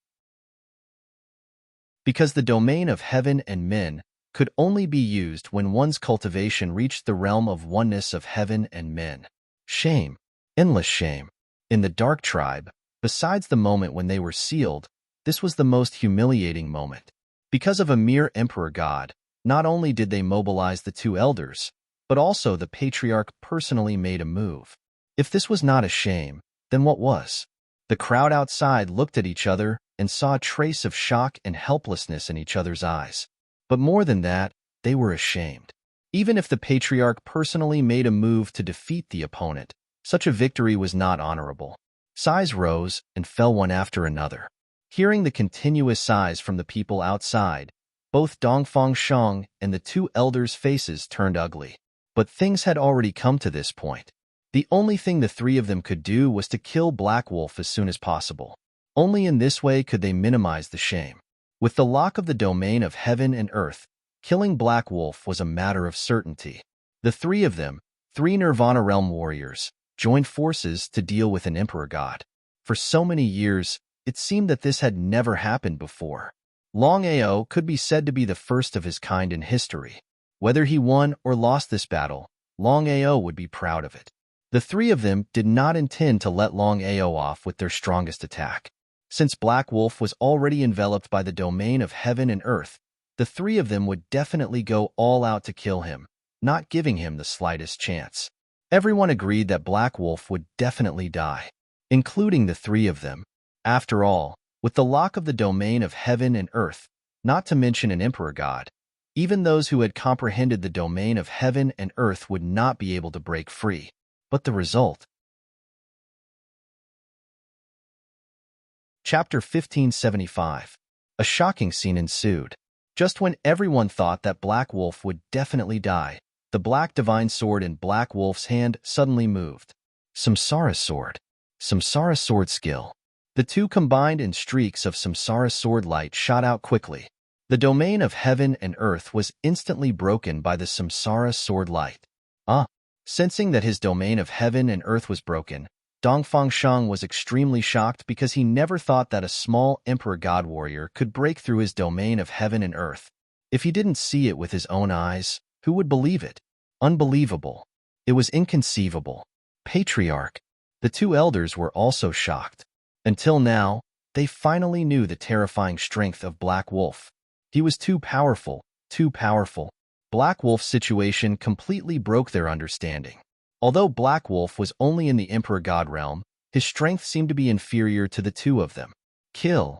Because the domain of heaven and men could only be used when one's cultivation reached the realm of oneness of heaven and men. Shame. Endless shame. In the Dark Tribe, besides the moment when they were sealed, this was the most humiliating moment. Because of a mere emperor god, not only did they mobilize the two elders, but also the patriarch personally made a move. If this was not a shame, then what was? The crowd outside looked at each other and saw a trace of shock and helplessness in each other's eyes. But more than that, they were ashamed. Even if the patriarch personally made a move to defeat the opponent, such a victory was not honorable. Sighs rose and fell one after another. Hearing the continuous sighs from the people outside, both Dongfang Sheng and the two elders' faces turned ugly. But things had already come to this point. The only thing the three of them could do was to kill Black Wolf as soon as possible. Only in this way could they minimize the shame. With the lock of the domain of heaven and earth, killing Black Wolf was a matter of certainty. The three of them, three Nirvana realm warriors, joined forces to deal with an emperor god. For so many years, it seemed that this had never happened before. Longao could be said to be the first of his kind in history. Whether he won or lost this battle, Longao would be proud of it. The three of them did not intend to let Longao off with their strongest attack. Since Black Wolf was already enveloped by the domain of heaven and earth, the three of them would definitely go all out to kill him, not giving him the slightest chance. Everyone agreed that Black Wolf would definitely die, including the three of them. After all, with the lock of the domain of heaven and earth, not to mention an emperor god, even those who had comprehended the domain of heaven and earth would not be able to break free. But the result? Chapter 1575. A shocking scene ensued. Just when everyone thought that Black Wolf would definitely die, the black divine sword in Black Wolf's hand suddenly moved. Samsara sword. Samsara sword skill. The two combined in streaks of samsara sword light shot out quickly. The domain of heaven and earth was instantly broken by the samsara sword light. Sensing that his domain of heaven and earth was broken, Dongfang Sheng was extremely shocked because he never thought that a small emperor god warrior could break through his domain of heaven and earth. If he didn't see it with his own eyes, who would believe it? Unbelievable. It was inconceivable. Patriarch. The two elders were also shocked. Until now, they finally knew the terrifying strength of Black Wolf. He was too powerful, too powerful. Black Wolf's situation completely broke their understanding. Although Black Wolf was only in the Emperor God realm, His strength seemed to be inferior to the two of them. Kill.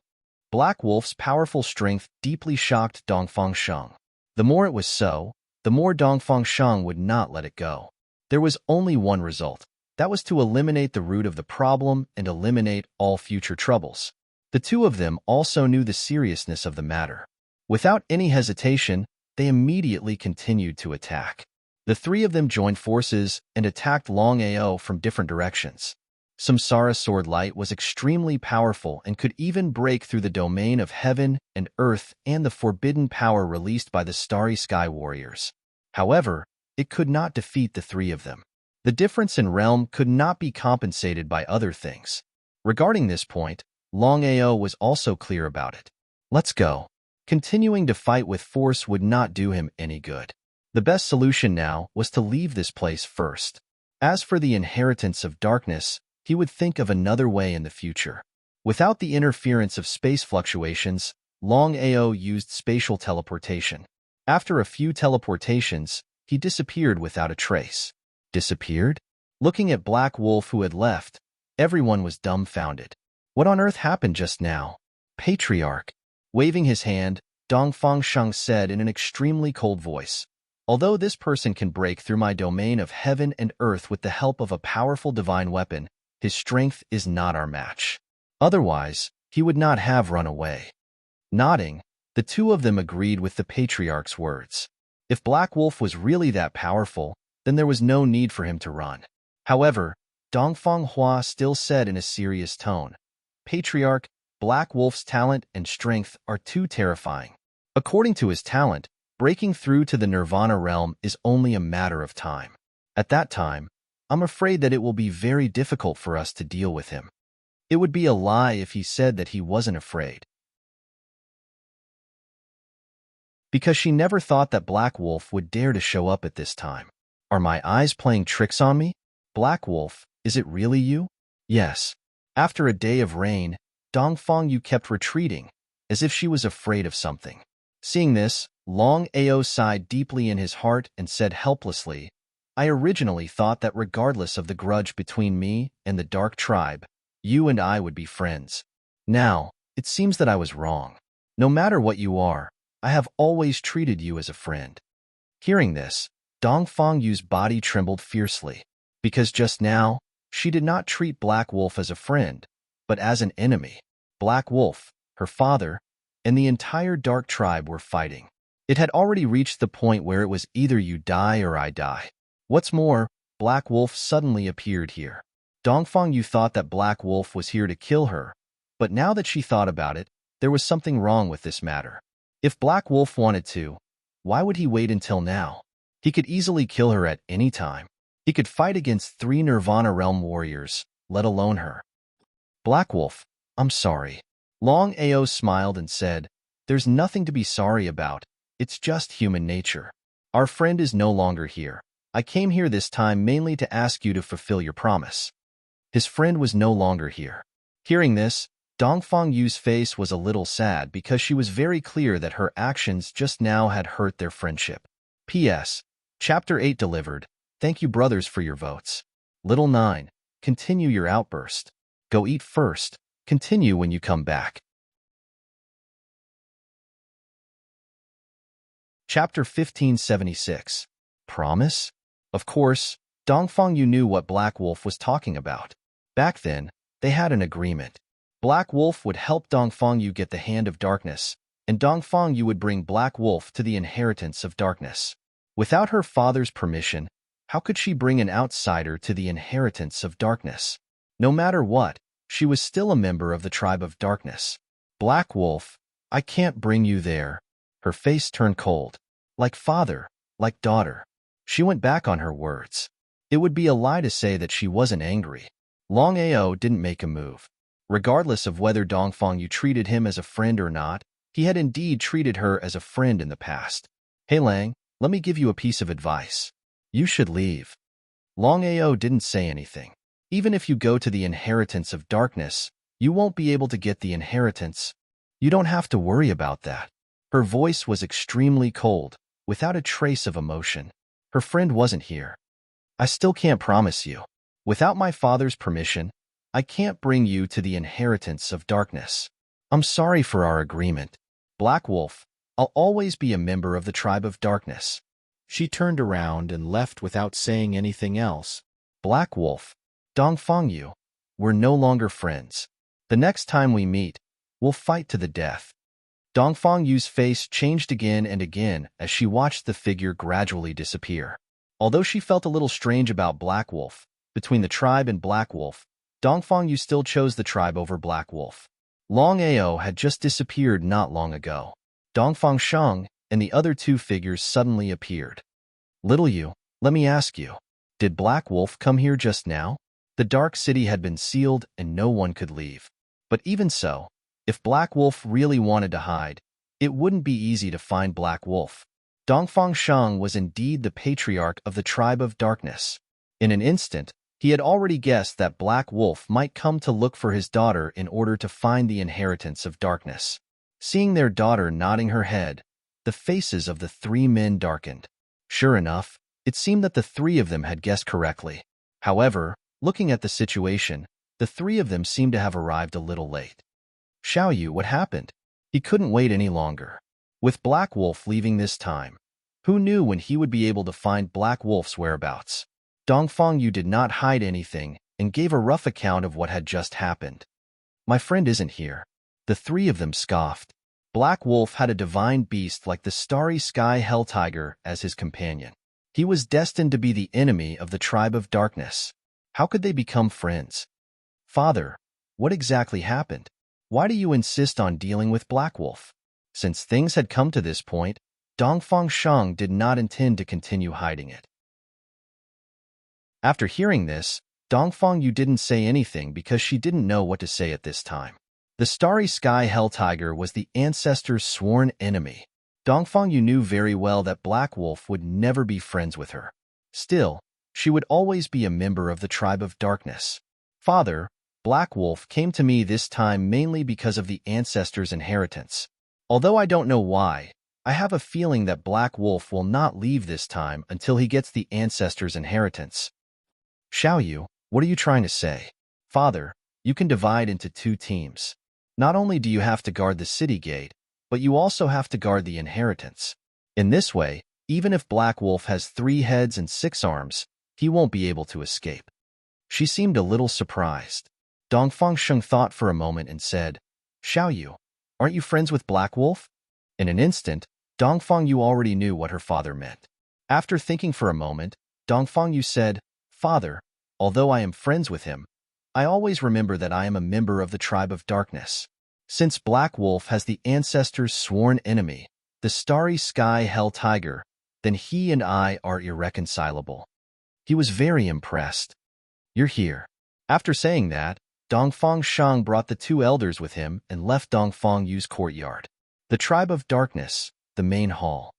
Black Wolf's powerful strength deeply shocked Dongfang Sheng. The more it was so, the more Dongfang Sheng would not let it go. There was only one result. That was to eliminate the root of the problem and eliminate all future troubles. The two of them also knew the seriousness of the matter. Without any hesitation, they immediately continued to attack. The three of them joined forces and attacked Longao from different directions. Samsara Sword Light was extremely powerful and could even break through the domain of heaven and earth and the forbidden power released by the Starry Sky Warriors. However, it could not defeat the three of them. The difference in realm could not be compensated by other things. Regarding this point, Longao was also clear about it. Let's go. Continuing to fight with force would not do him any good. The best solution now was to leave this place first. As for the inheritance of darkness, he would think of another way in the future. Without the interference of space fluctuations, Longao used spatial teleportation. After a few teleportations, he disappeared without a trace. Disappeared? Looking at Black Wolf who had left, everyone was dumbfounded. What on earth happened just now? Patriarch. Waving his hand, Dongfang Sheng said in an extremely cold voice, "Although this person can break through my domain of heaven and earth with the help of a powerful divine weapon, his strength is not our match. Otherwise, he would not have run away." Nodding, the two of them agreed with the patriarch's words. If Black Wolf was really that powerful, then there was no need for him to run. However, Dongfang Hua still said in a serious tone, "Patriarch, Black Wolf's talent and strength are too terrifying. According to his talent, breaking through to the Nirvana realm is only a matter of time. At that time, I'm afraid that it will be very difficult for us to deal with him." It would be a lie if he said that he wasn't afraid, because she never thought that Black Wolf would dare to show up at this time. Are my eyes playing tricks on me? Black Wolf, is it really you? Yes. After a day of rain, Dongfang Yu kept retreating, as if she was afraid of something. Seeing this, Longao sighed deeply in his heart and said helplessly, "I originally thought that regardless of the grudge between me and the Dark Tribe, you and I would be friends. Now, it seems that I was wrong. No matter what you are, I have always treated you as a friend." Hearing this, Dongfang Yu's body trembled fiercely, because just now, she did not treat Black Wolf as a friend, but as an enemy. Black Wolf, her father, and the entire Dark Tribe were fighting. It had already reached the point where it was either you die or I die. What's more, Black Wolf suddenly appeared here. Dongfang Yu thought that Black Wolf was here to kill her, but now that she thought about it, there was something wrong with this matter. If Black Wolf wanted to, why would he wait until now? He could easily kill her at any time. He could fight against 3 Nirvana Realm warriors, let alone her. Black Wolf, I'm sorry. Longao smiled and said, "There's nothing to be sorry about. It's just human nature. Our friend is no longer here. I came here this time mainly to ask you to fulfill your promise." His friend was no longer here. Hearing this, Dongfang Yu's face was a little sad because she was very clear that her actions just now had hurt their friendship. P.S. Chapter 8 delivered. Thank you brothers for your votes. Little 9. Continue your outburst. Go eat first. Continue when you come back. Chapter 1576. Promise? Of course, Dongfang Yu knew what Black Wolf was talking about. Back then, they had an agreement. Black Wolf would help Dongfang Yu get the Hand of Darkness, and Dongfang Yu would bring Black Wolf to the inheritance of darkness. Without her father's permission, how could she bring an outsider to the inheritance of darkness? No matter what, she was still a member of the tribe of darkness. Black Wolf, I can't bring you there. Her face turned cold. Like father, like daughter. She went back on her words. It would be a lie to say that she wasn't angry. Longao didn't make a move. Regardless of whether Dongfang Yu treated him as a friend or not, he had indeed treated her as a friend in the past. Hey Lang, let me give you a piece of advice. You should leave. Longao didn't say anything. Even if you go to the inheritance of darkness, you won't be able to get the inheritance. You don't have to worry about that. Her voice was extremely cold, without a trace of emotion. Her friend wasn't here. I still can't promise you. Without my father's permission, I can't bring you to the inheritance of darkness. I'm sorry for our agreement. Black Wolf, I'll always be a member of the tribe of darkness. She turned around and left without saying anything else. Black Wolf, Dongfang Yu, we're no longer friends. The next time we meet, we'll fight to the death. Dongfang Yu's face changed again and again as she watched the figure gradually disappear. Although she felt a little strange about Black Wolf, between the tribe and Black Wolf, Dongfang Yu still chose the tribe over Black Wolf. Longao had just disappeared not long ago. Dongfang Sheng and the other two figures suddenly appeared. Little Yu, let me ask you, did Black Wolf come here just now? The dark city had been sealed and no one could leave. But even so, if Black Wolf really wanted to hide, it wouldn't be easy to find Black Wolf. Dongfang Sheng was indeed the patriarch of the tribe of darkness. In an instant, he had already guessed that Black Wolf might come to look for his daughter in order to find the inheritance of darkness. Seeing their daughter nodding her head, the faces of the three men darkened. Sure enough, it seemed that the three of them had guessed correctly. However, looking at the situation, the three of them seemed to have arrived a little late. Xiaoyu, what happened? He couldn't wait any longer. With Black Wolf leaving this time, who knew when he would be able to find Black Wolf's whereabouts? Dongfang Yu did not hide anything and gave a rough account of what had just happened. My friend isn't here. The three of them scoffed. Black Wolf had a divine beast like the starry sky hell tiger as his companion. He was destined to be the enemy of the tribe of darkness. How could they become friends? Father, what exactly happened? Why do you insist on dealing with Black Wolf? Since things had come to this point, Dongfang Sheng did not intend to continue hiding it. After hearing this, Dongfang Yu didn't say anything because she didn't know what to say at this time. The starry sky hell tiger was the ancestor's sworn enemy. Dongfang Yu knew very well that Black Wolf would never be friends with her. Still, she would always be a member of the tribe of darkness. Father, Black Wolf came to me this time mainly because of the ancestor's inheritance. Although I don't know why, I have a feeling that Black Wolf will not leave this time until he gets the ancestor's inheritance. Xiaoyu, what are you trying to say? Father, you can divide into two teams. Not only do you have to guard the city gate, but you also have to guard the inheritance. In this way, even if Black Wolf has 3 heads and 6 arms, he won't be able to escape. She seemed a little surprised. Dongfang Sheng thought for a moment and said, Xiaoyu, aren't you friends with Black Wolf? In an instant, Dongfang Yu already knew what her father meant. After thinking for a moment, Dongfang Yu said, Father, although I am friends with him, I always remember that I am a member of the tribe of darkness. Since Black Wolf has the ancestor's sworn enemy, the starry sky hell tiger, then he and I are irreconcilable. He was very impressed. You're here. After saying that, Dongfang Sheng brought the 2 elders with him and left Dongfang Yu's courtyard. The tribe of darkness, the main hall.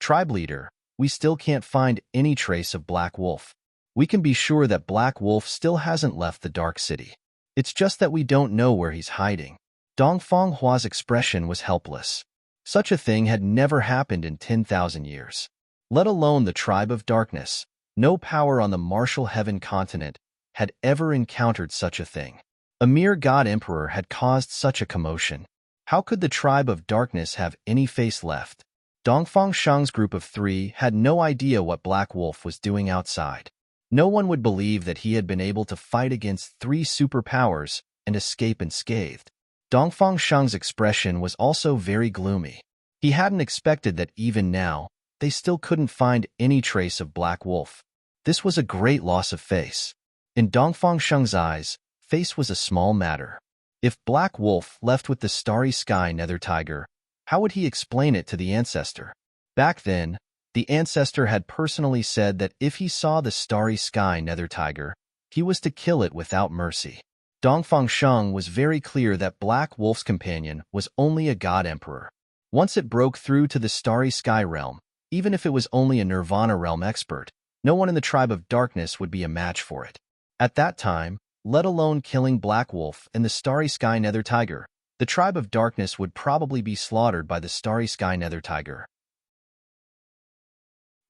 Tribe leader, we still can't find any trace of Black Wolf. We can be sure that Black Wolf still hasn't left the dark city. It's just that we don't know where he's hiding. Dongfang Hua's expression was helpless. Such a thing had never happened in 10,000 years. Let alone the tribe of darkness, no power on the martial heaven continent had ever encountered such a thing. A mere god emperor had caused such a commotion. How could the tribe of darkness have any face left? Dongfang Sheng's group of 3 had no idea what Black Wolf was doing outside. No one would believe that he had been able to fight against 3 superpowers and escape unscathed. Dongfang Sheng's expression was also very gloomy. He hadn't expected that even now, they still couldn't find any trace of Black Wolf. This was a great loss of face. In Dongfang Sheng's eyes, face was a small matter. If Black Wolf left with the starry sky nether tiger, how would he explain it to the ancestor? Back then, the ancestor had personally said that if he saw the starry sky nether tiger, he was to kill it without mercy. Dongfang Sheng was very clear that Black Wolf's companion was only a god emperor. Once it broke through to the starry sky realm, even if it was only a nirvana realm expert, no one in the tribe of darkness would be a match for it. At that time, let alone killing Black Wolf and the starry sky nether tiger, the tribe of darkness would probably be slaughtered by the starry sky nether tiger.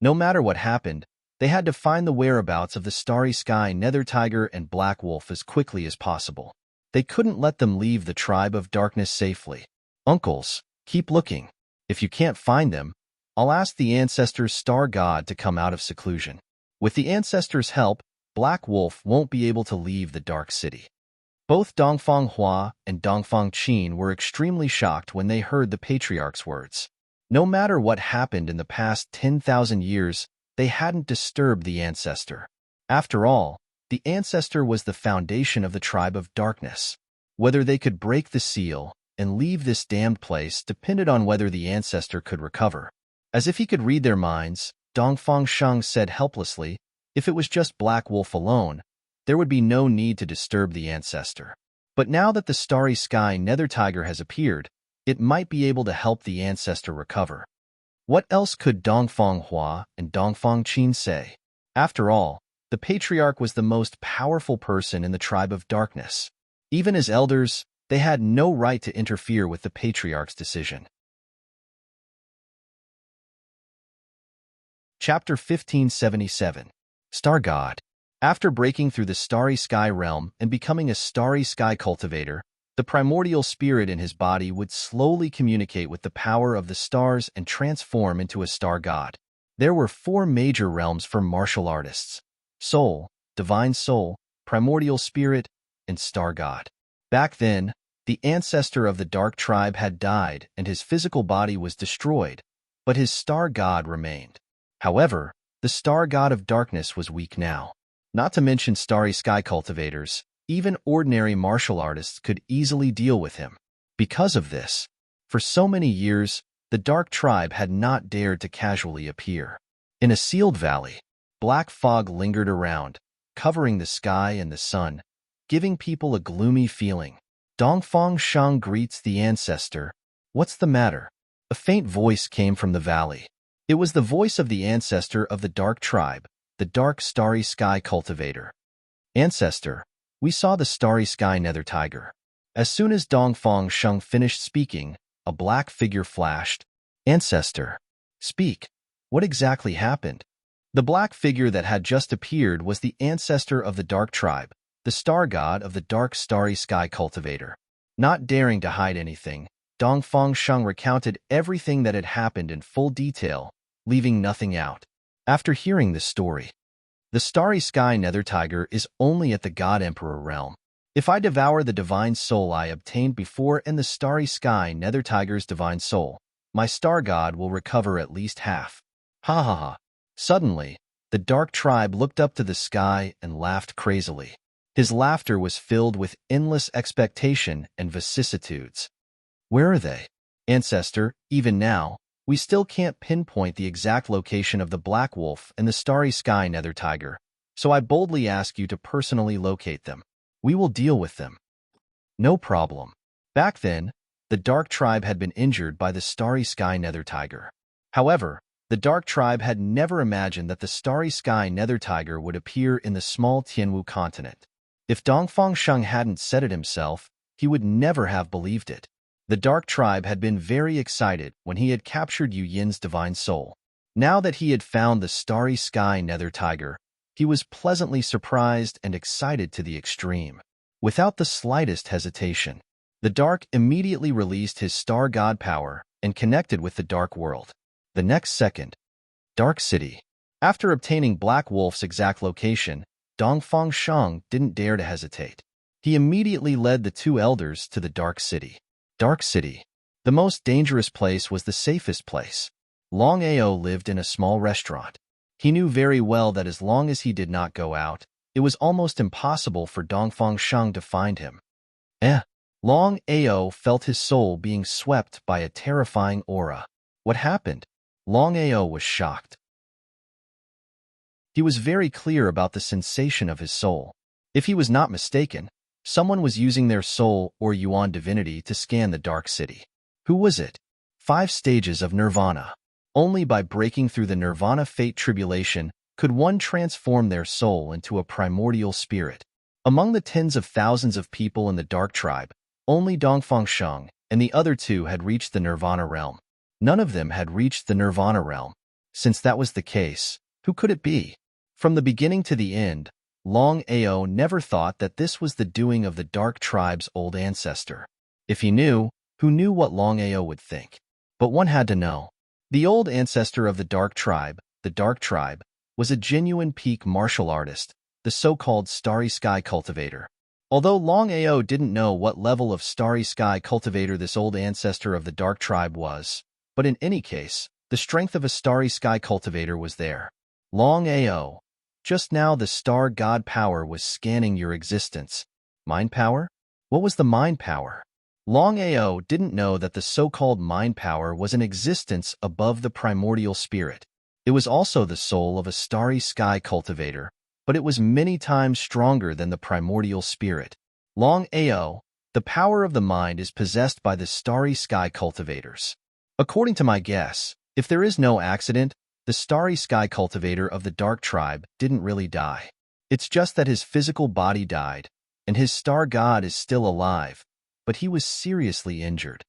No matter what happened, They had to find the whereabouts of the starry sky nether tiger and black wolf as quickly as possible. They couldn't let them leave the tribe of darkness safely. Uncles, keep looking. If you can't find them, I'll ask the ancestors' star god to come out of seclusion. With the ancestors' help, Black Wolf won't be able to leave the Dark City. Both Dongfang Hua and Dongfang Qin were extremely shocked when they heard the patriarch's words. No matter what happened in the past 10,000 years, they hadn't disturbed the ancestor. After all, the ancestor was the foundation of the tribe of darkness. Whether they could break the seal and leave this damned place depended on whether the ancestor could recover. As if he could read their minds, Dongfang Sheng said helplessly, if it was just Black Wolf alone, there would be no need to disturb the ancestor. But now that the starry sky nether tiger has appeared, it might be able to help the ancestor recover. What else could Dongfang Hua and Dongfang Qin say? After all, the patriarch was the most powerful person in the tribe of darkness. Even as elders, they had no right to interfere with the patriarch's decision. Chapter 1577. Star God. After breaking through the starry sky realm and becoming a starry sky cultivator, the primordial spirit in his body would slowly communicate with the power of the stars and transform into a star god. There were 4 major realms for martial artists: soul, divine soul, primordial spirit, and star god. Back then, the ancestor of the dark tribe had died and his physical body was destroyed, but his star god remained. However, the star god of darkness was weak now. Not to mention starry sky cultivators, even ordinary martial artists could easily deal with him. Because of this, for so many years, the dark tribe had not dared to casually appear. In a sealed valley, black fog lingered around, covering the sky and the sun, giving people a gloomy feeling. Dongfang Sheng greets the ancestor. What's the matter? A faint voice came from the valley. It was the voice of the ancestor of the dark tribe, the dark starry sky cultivator. Ancestor, we saw the starry sky nether tiger. As soon as Dongfang Sheng finished speaking, a black figure flashed. Ancestor, speak. What exactly happened? The black figure that had just appeared was the ancestor of the dark tribe, the star god of the dark starry sky cultivator. Not daring to hide anything, Dongfang Sheng recounted everything that had happened in full detail, leaving nothing out. After hearing this story, the starry sky nether tiger is only at the God Emperor realm. If I devour the divine soul I obtained before and the starry sky nether tiger's divine soul, my star god will recover at least half. Ha ha ha. Suddenly, the dark tribe looked up to the sky and laughed crazily. His laughter was filled with endless expectation and vicissitudes. Where are they? Ancestor, even now, we still can't pinpoint the exact location of the Black Wolf and the starry sky nether tiger, so I boldly ask you to personally locate them. We will deal with them. No problem. Back then, the dark tribe had been injured by the starry sky nether tiger. However, the dark tribe had never imagined that the starry sky nether tiger would appear in the small Tianwu continent. If Dongfang Sheng hadn't said it himself, he would never have believed it. The dark tribe had been very excited when he had captured Yu Yin's divine soul. Now that he had found the starry sky nether tiger, he was pleasantly surprised and excited to the extreme. Without the slightest hesitation, the dark immediately released his star god power and connected with the dark world. The next second, Dark City. After obtaining Black Wolf's exact location, Dongfang Sheng didn't dare to hesitate. He immediately led the 2 elders to the Dark City. Dark City. The most dangerous place was the safest place. Longao lived in a small restaurant. He knew very well that as long as he did not go out, it was almost impossible for Dongfang Sheng to find him. Longao felt his soul being swept by a terrifying aura. What happened? Longao was shocked. He was very clear about the sensation of his soul. If he was not mistaken, someone was using their soul or Yuan divinity to scan the Dark City. Who was it? 5 stages of nirvana. Only by breaking through the nirvana fate tribulation could one transform their soul into a primordial spirit. Among the tens of thousands of people in the Dark Tribe, only Dongfang Sheng and the other 2 had reached the nirvana realm. None of them had reached the nirvana realm. Since that was the case, who could it be? From the beginning to the end, Longao never thought that this was the doing of the Dark Tribe's old ancestor. If he knew, who knew what Longao would think? But one had to know. The old ancestor of the Dark Tribe, was a genuine peak martial artist, the so-called Starry Sky Cultivator. Although Longao didn't know what level of Starry Sky Cultivator this old ancestor of the Dark Tribe was, but in any case, the strength of a Starry Sky Cultivator was there. Longao. Just now the Star God power was scanning your existence. Mind power? What was the mind power? Longao didn't know that the so-called mind power was an existence above the primordial spirit. It was also the soul of a Starry Sky Cultivator, but it was many times stronger than the primordial spirit. Longao, the power of the mind is possessed by the Starry Sky Cultivators. According to my guess, if there is no accident, the Starry Sky Cultivator of the Dark Tribe didn't really die. It's just that his physical body died, and his star god is still alive, but he was seriously injured.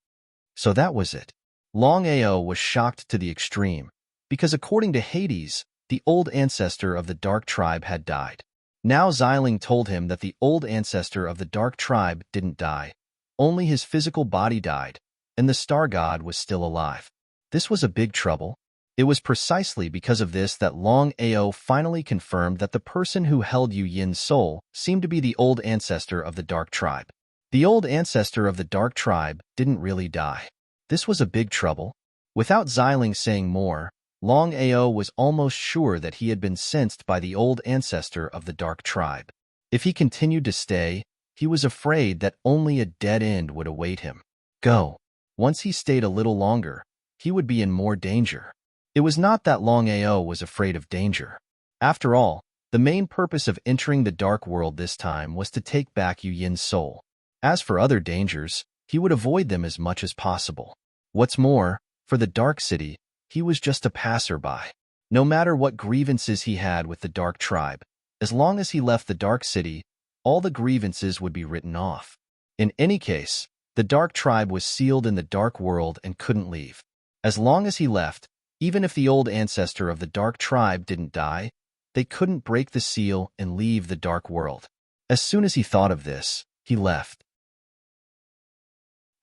So that was it. Longao was shocked to the extreme, because according to Hades, the old ancestor of the Dark Tribe had died. Now Xiling told him that the old ancestor of the Dark Tribe didn't die, only his physical body died, and the star god was still alive. This was a big trouble. It was precisely because of this that Longao finally confirmed that the person who held Yu Yin's soul seemed to be the old ancestor of the Dark Tribe. The old ancestor of the Dark Tribe didn't really die. This was a big trouble. Without Xiling saying more, Longao was almost sure that he had been sensed by the old ancestor of the Dark Tribe. If he continued to stay, he was afraid that only a dead end would await him. Go. Once he stayed a little longer, he would be in more danger. It was not that Longao was afraid of danger. After all, the main purpose of entering the Dark World this time was to take back Yu Yin's soul. As for other dangers, he would avoid them as much as possible. What's more, for the Dark City, he was just a passerby. No matter what grievances he had with the Dark Tribe, as long as he left the Dark City, all the grievances would be written off. In any case, the Dark Tribe was sealed in the Dark World and couldn't leave. As long as he left, even if the old ancestor of the Dark Tribe didn't die, they couldn't break the seal and leave the Dark World. As soon as he thought of this, he left.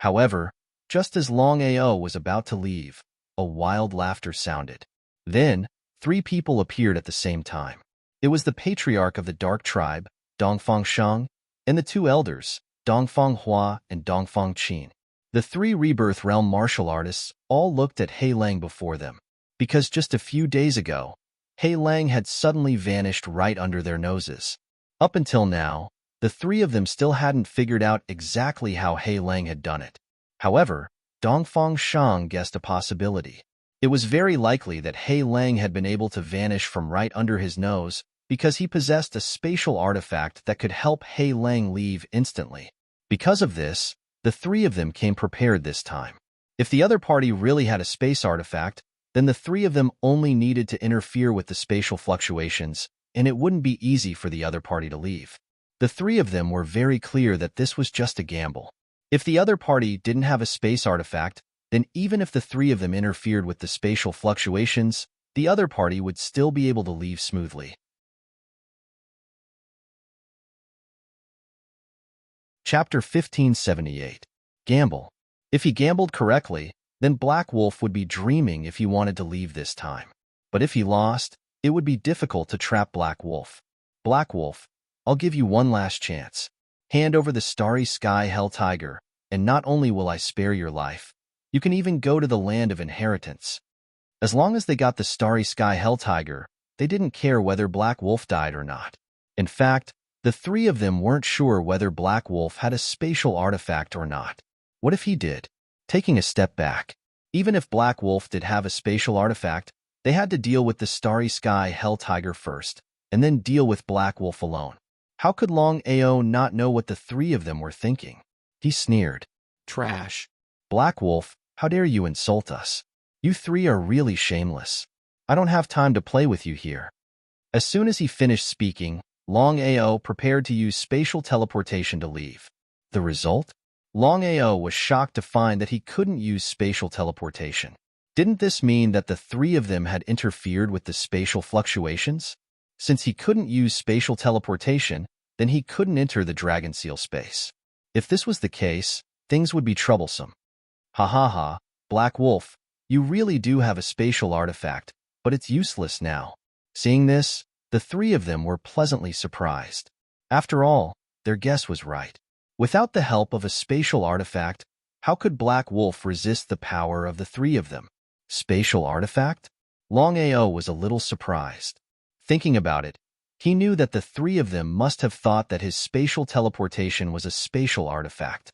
However, just as Longao was about to leave, a wild laughter sounded. Then, 3 people appeared at the same time. It was the patriarch of the Dark Tribe, Dongfang Shang, and the 2 elders, Dongfang Hua and Dongfang Qin. The 3 Rebirth Realm martial artists all looked at He Lang before them, because just a few days ago, He Lang had suddenly vanished right under their noses. Up until now, the 3 of them still hadn't figured out exactly how He Lang had done it. However, Dongfang Shang guessed a possibility. It was very likely that He Lang had been able to vanish from right under his nose because he possessed a spatial artifact that could help He Lang leave instantly. Because of this, the 3 of them came prepared this time. If the other party really had a space artifact, then the 3 of them only needed to interfere with the spatial fluctuations, and it wouldn't be easy for the other party to leave. The 3 of them were very clear that this was just a gamble. If the other party didn't have a space artifact, then even if the 3 of them interfered with the spatial fluctuations, the other party would still be able to leave smoothly. Chapter 1578. Gamble. If he gambled correctly, then Black Wolf would be dreaming if he wanted to leave this time. But if he lost, it would be difficult to trap Black Wolf. Black Wolf, I'll give you one last chance. Hand over the Starry Sky Hell Tiger, and not only will I spare your life, you can even go to the land of inheritance. As long as they got the Starry Sky Hell Tiger, they didn't care whether Black Wolf died or not. In fact, the 3 of them weren't sure whether Black Wolf had a spatial artifact or not. What if he did? Taking a step back, even if Black Wolf did have a spatial artifact, they had to deal with the Starry Sky Hell Tiger first, and then deal with Black Wolf alone. How could Longao not know what the 3 of them were thinking? He sneered. Trash. Black Wolf, how dare you insult us? You 3 are really shameless. I don't have time to play with you here. As soon as he finished speaking, Longao prepared to use spatial teleportation to leave. The result? Longao was shocked to find that he couldn't use spatial teleportation. Didn't this mean that the 3 of them had interfered with the spatial fluctuations? Since he couldn't use spatial teleportation, then he couldn't enter the dragon seal space. If this was the case, things would be troublesome. Ha ha ha, Black Wolf, you really do have a spatial artifact, but it's useless now. Seeing this, the three of them were pleasantly surprised. After all, their guess was right. Without the help of a spatial artifact, how could Black Wolf resist the power of the three of them? Spatial artifact? Longao was a little surprised. Thinking about it, he knew that the three of them must have thought that his spatial teleportation was a spatial artifact.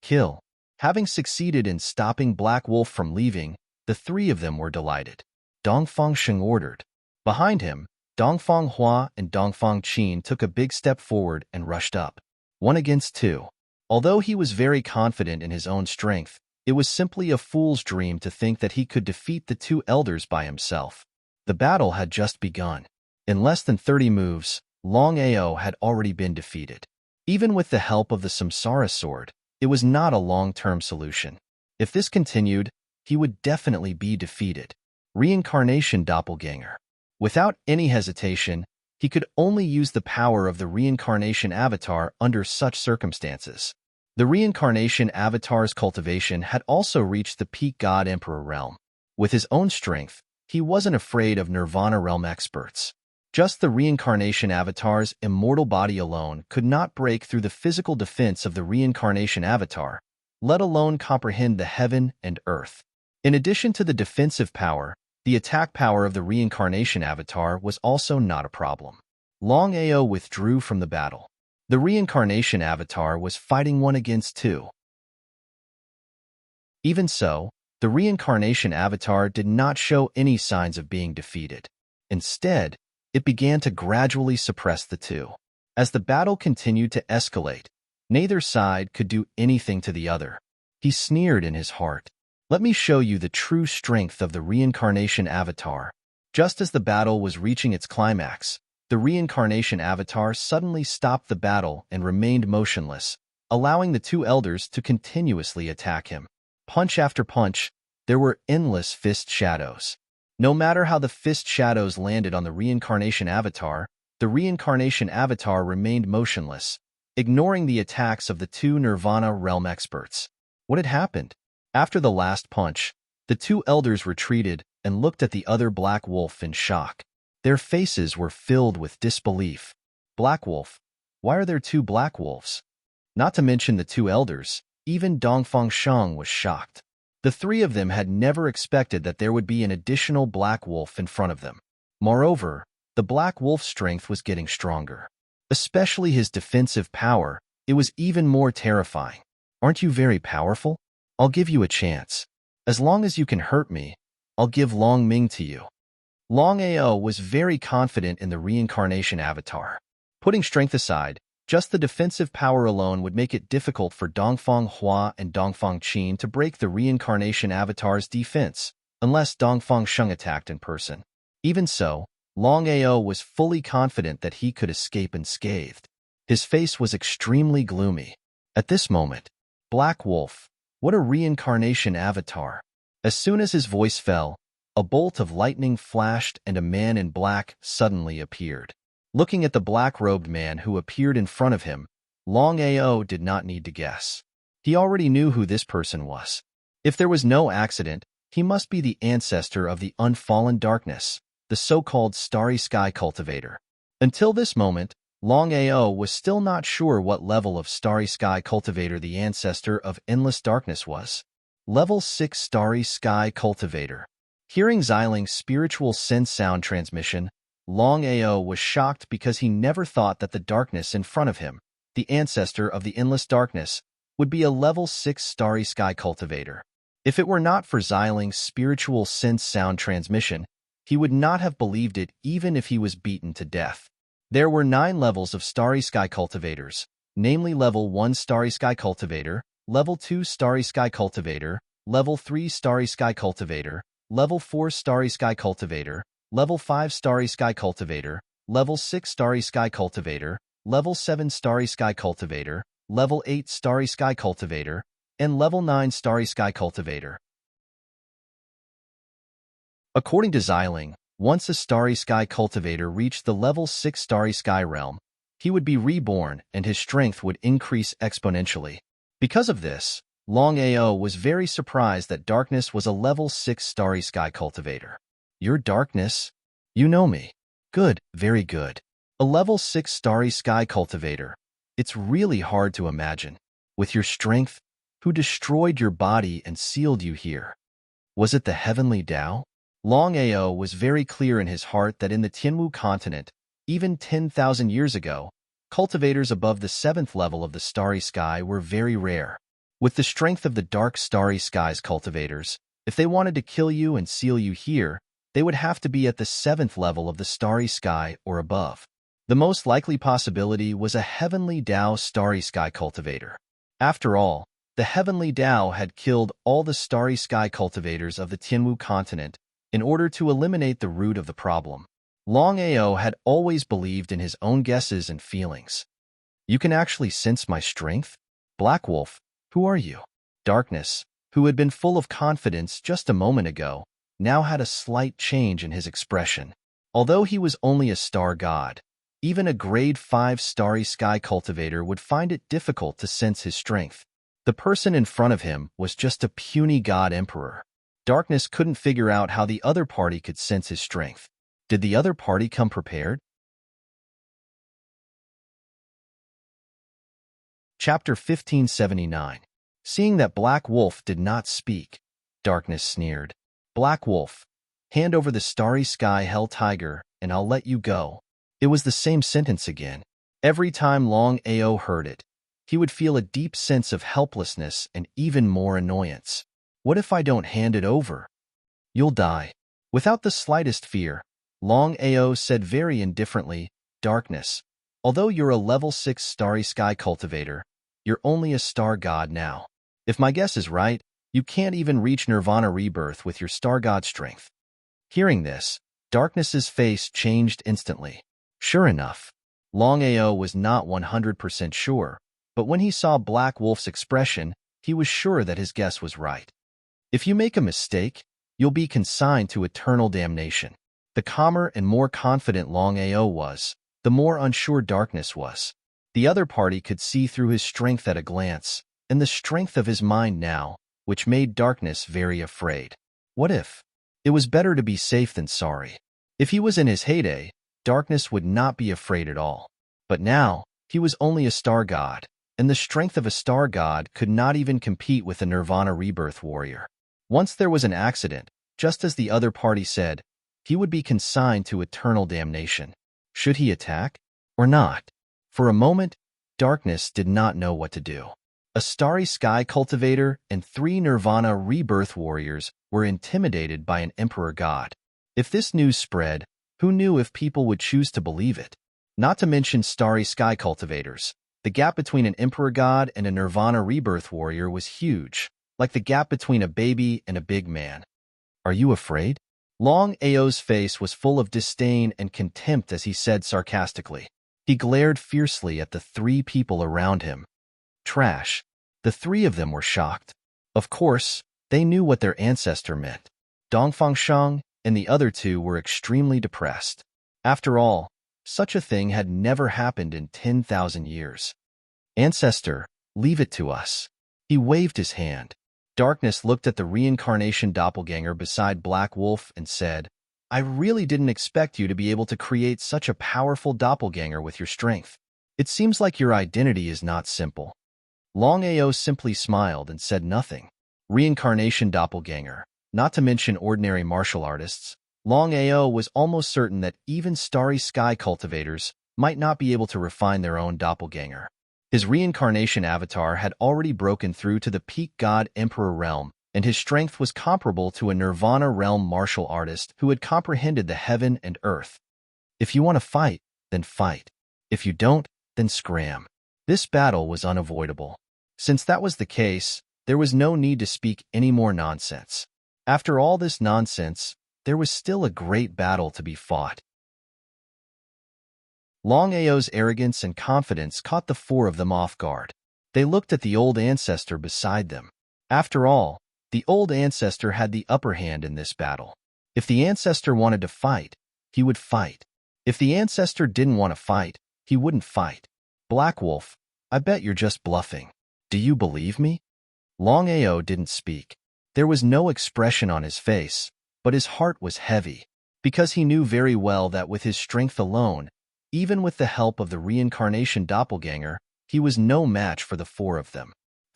Kill. Having succeeded in stopping Black Wolf from leaving, the three of them were delighted. Dongfang Sheng ordered. Behind him, Dongfang Hua and Dongfang Qin took a big step forward and rushed up. 1 against 2. Although he was very confident in his own strength, it was simply a fool's dream to think that he could defeat the two elders by himself. The battle had just begun. In less than 30 moves, Longao had already been defeated. Even with the help of the Samsara sword, it was not a long-term solution. If this continued, he would definitely be defeated. Reincarnation doppelganger. Without any hesitation, he could only use the power of the reincarnation avatar under such circumstances. The reincarnation avatar's cultivation had also reached the peak God Emperor realm. With his own strength, he wasn't afraid of Nirvana realm experts. Just the reincarnation avatar's immortal body alone could not break through the physical defense of the reincarnation avatar, let alone comprehend the heaven and earth. In addition to the defensive power, the attack power of the reincarnation avatar was also not a problem. Longao withdrew from the battle. The reincarnation avatar was fighting 1 against 2. Even so, the reincarnation avatar did not show any signs of being defeated. Instead, it began to gradually suppress the two. As the battle continued to escalate, neither side could do anything to the other. He sneered in his heart. Let me show you the true strength of the reincarnation avatar. Just as the battle was reaching its climax, the reincarnation avatar suddenly stopped the battle and remained motionless, allowing the two elders to continuously attack him. Punch after punch, there were endless fist shadows. No matter how the fist shadows landed on the reincarnation avatar, the reincarnation avatar remained motionless, ignoring the attacks of the two Nirvana realm experts. What had happened? After the last punch, the two elders retreated and looked at the other Black Wolf in shock. Their faces were filled with disbelief. Black Wolf? Why are there two Black Wolves? Not to mention the two elders, even Dongfang Sheng was shocked. The three of them had never expected that there would be an additional Black Wolf in front of them. Moreover, the Black Wolf's strength was getting stronger. Especially his defensive power, it was even more terrifying. Aren't you very powerful? I'll give you a chance. As long as you can hurt me, I'll give Long Ming to you. Longao was very confident in the reincarnation avatar. Putting strength aside, just the defensive power alone would make it difficult for Dongfang Hua and Dongfang Qin to break the reincarnation avatar's defense, unless Dongfang Sheng attacked in person. Even so, Longao was fully confident that he could escape unscathed. His face was extremely gloomy. At this moment, Black Wolf, what a reincarnation avatar. As soon as his voice fell, a bolt of lightning flashed and a man in black suddenly appeared. Looking at the black-robed man who appeared in front of him, Longao did not need to guess. He already knew who this person was. If there was no accident, he must be the ancestor of the unfallen darkness, the so-called Starry Sky Cultivator. Until this moment, Longao was still not sure what level of Starry Sky Cultivator the ancestor of Endless Darkness was. Level 6 Starry Sky Cultivator. Hearing Xilin's spiritual sense sound transmission, Longao was shocked because he never thought that the darkness in front of him, the ancestor of the Endless Darkness, would be a level 6 Starry Sky Cultivator. If it were not for Xilin's spiritual sense sound transmission, he would not have believed it even if he was beaten to death. There were 9 levels of Starry Sky Cultivators, namely Level 1 Starry Sky Cultivator, Level 2 Starry Sky Cultivator, Level 3 Starry Sky Cultivator, Level 4 Starry Sky Cultivator, Level 5 Starry Sky Cultivator, Level 6 Starry Sky Cultivator, Level 7 Starry Sky Cultivator, Level 8 Starry Sky Cultivator, and Level 9 Starry Sky Cultivator. According to Xiling, Once a starry sky cultivator reached the level 6 starry sky realm, he would be reborn and his strength would increase exponentially. Because of this, Longao was very surprised that Darkness was a level 6 starry sky cultivator. You're Darkness? You know me. Good, very good. A level 6 starry sky cultivator. It's really hard to imagine. With your strength, who destroyed your body and sealed you here? Was it the heavenly Tao? Longao was very clear in his heart that in the Tianwu continent, even 10,000 years ago, cultivators above the 7th level of the starry sky were very rare. With the strength of the dark starry skies cultivators, if they wanted to kill you and seal you here, they would have to be at the 7th level of the starry sky or above. The most likely possibility was a heavenly Tao starry sky cultivator. After all, the heavenly Tao had killed all the starry sky cultivators of the Tianwu continent in order to eliminate the root of the problem. Longao had always believed in his own guesses and feelings. You can actually sense my strength? Black Wolf, who are you? Darkness, who had been full of confidence just a moment ago, now had a slight change in his expression. Although he was only a star god, even a grade 5 starry sky cultivator would find it difficult to sense his strength. The person in front of him was just a puny god emperor. Darkness couldn't figure out how the other party could sense his strength. Did the other party come prepared? Chapter 1579. Seeing that Black Wolf did not speak, Darkness sneered. Black Wolf, hand over the starry sky hell tiger, and I'll let you go. It was the same sentence again. Every time Longao heard it, he would feel a deep sense of helplessness and even more annoyance. What if I don't hand it over? You'll die. Without the slightest fear, Longao said very indifferently, Darkness, although you're a level 6 starry sky cultivator, you're only a star god now. If my guess is right, you can't even reach Nirvana rebirth with your star god strength. Hearing this, Darkness's face changed instantly. Sure enough, Longao was not 100% sure, but when he saw Black Wolf's expression, he was sure that his guess was right. If you make a mistake, you'll be consigned to eternal damnation. The calmer and more confident Longao was, the more unsure Darkness was. The other party could see through his strength at a glance, and the strength of his mind now, which made Darkness very afraid. What if? It was better to be safe than sorry. If he was in his heyday, Darkness would not be afraid at all. But now, he was only a star god, and the strength of a star god could not even compete with a Nirvana rebirth warrior. Once there was an accident, just as the other party said, he would be consigned to eternal damnation. Should he attack? Or not? For a moment, Darkness did not know what to do. A starry sky cultivator and 3 Nirvana rebirth warriors were intimidated by an emperor god. If this news spread, who knew if people would choose to believe it? Not to mention starry sky cultivators. The gap between an emperor god and a Nirvana rebirth warrior was huge, like the gap between a baby and a big man. Are you afraid? Longao's face was full of disdain and contempt as he said sarcastically. He glared fiercely at the 3 people around him. Trash. The 3 of them were shocked. Of course, they knew what their ancestor meant. Dongfang Shang and the other 2 were extremely depressed. After all, such a thing had never happened in 10,000 years. Ancestor, leave it to us. He waved his hand. Darkness looked at the reincarnation doppelganger beside Black Wolf and said, I really didn't expect you to be able to create such a powerful doppelganger with your strength. It seems like your identity is not simple. Longao simply smiled and said nothing. Reincarnation doppelganger, not to mention ordinary martial artists, Longao was almost certain that even starry sky cultivators might not be able to refine their own doppelganger. His reincarnation avatar had already broken through to the peak god emperor realm, and his strength was comparable to a Nirvana realm martial artist who had comprehended the heaven and earth. If you want to fight, then fight. If you don't, then scram. This battle was unavoidable. Since that was the case, there was no need to speak any more nonsense. After all this nonsense, there was still a great battle to be fought. Longao's arrogance and confidence caught the 4 of them off guard. They looked at the old ancestor beside them. After all, the old ancestor had the upper hand in this battle. If the ancestor wanted to fight, he would fight. If the ancestor didn't want to fight, he wouldn't fight. Black Wolf, I bet you're just bluffing. Do you believe me? Longao didn't speak. There was no expression on his face, but his heart was heavy, because he knew very well that with his strength alone, even with the help of the reincarnation doppelganger, he was no match for the four of them.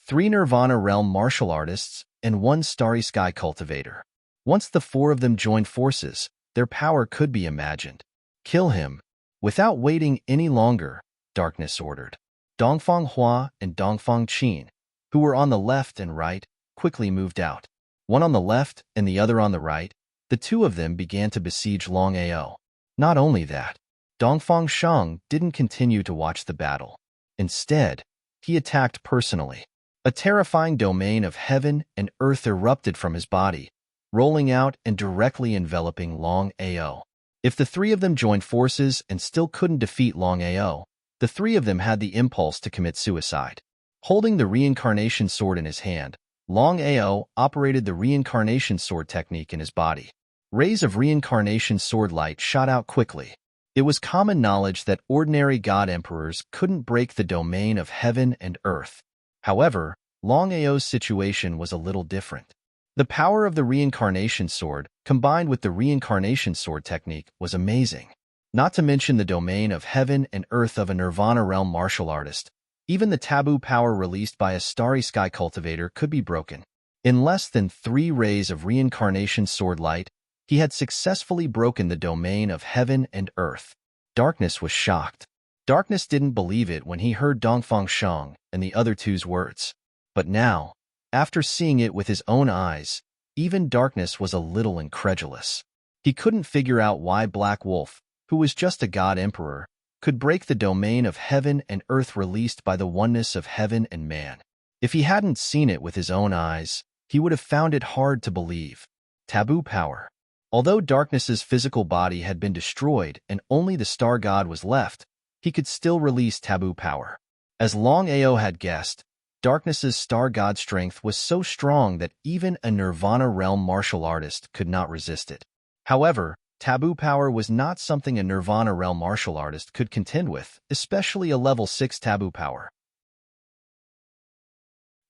3 Nirvana realm martial artists and 1 starry sky cultivator. Once the four of them joined forces, their power could be imagined. Kill him. Without waiting any longer, Darkness ordered. Dongfang Hua and Dongfang Qin, who were on the left and right, quickly moved out. One on the left and the other on the right, the two of them began to besiege Longao. Not only that, Dongfang Shang didn't continue to watch the battle. Instead, he attacked personally. A terrifying domain of heaven and earth erupted from his body, rolling out and directly enveloping Longao. If the three of them joined forces and still couldn't defeat Longao, the three of them had the impulse to commit suicide. Holding the reincarnation sword in his hand, Longao operated the reincarnation sword technique in his body. Rays of reincarnation sword light shot out quickly. It was common knowledge that ordinary god emperors couldn't break the domain of heaven and earth. However, Longao's situation was a little different. The power of the reincarnation sword, combined with the reincarnation sword technique, was amazing. Not to mention the domain of heaven and earth of a Nirvana realm martial artist. Even the taboo power released by a starry sky cultivator could be broken. In less than 3 rays of reincarnation sword light, he had successfully broken the domain of heaven and earth. Darkness was shocked. Darkness didn't believe it when he heard Dongfang Shang and the other two's words. But now, after seeing it with his own eyes, even Darkness was a little incredulous. He couldn't figure out why Black Wolf, who was just a god emperor, could break the domain of heaven and earth released by the oneness of heaven and man. If he hadn't seen it with his own eyes, he would have found it hard to believe. Taboo power. Although Darkness's physical body had been destroyed and only the star god was left, he could still release taboo power. As Longao had guessed, Darkness's star god strength was so strong that even a Nirvana realm martial artist could not resist it. However, taboo power was not something a Nirvana realm martial artist could contend with, especially a level 6 taboo power.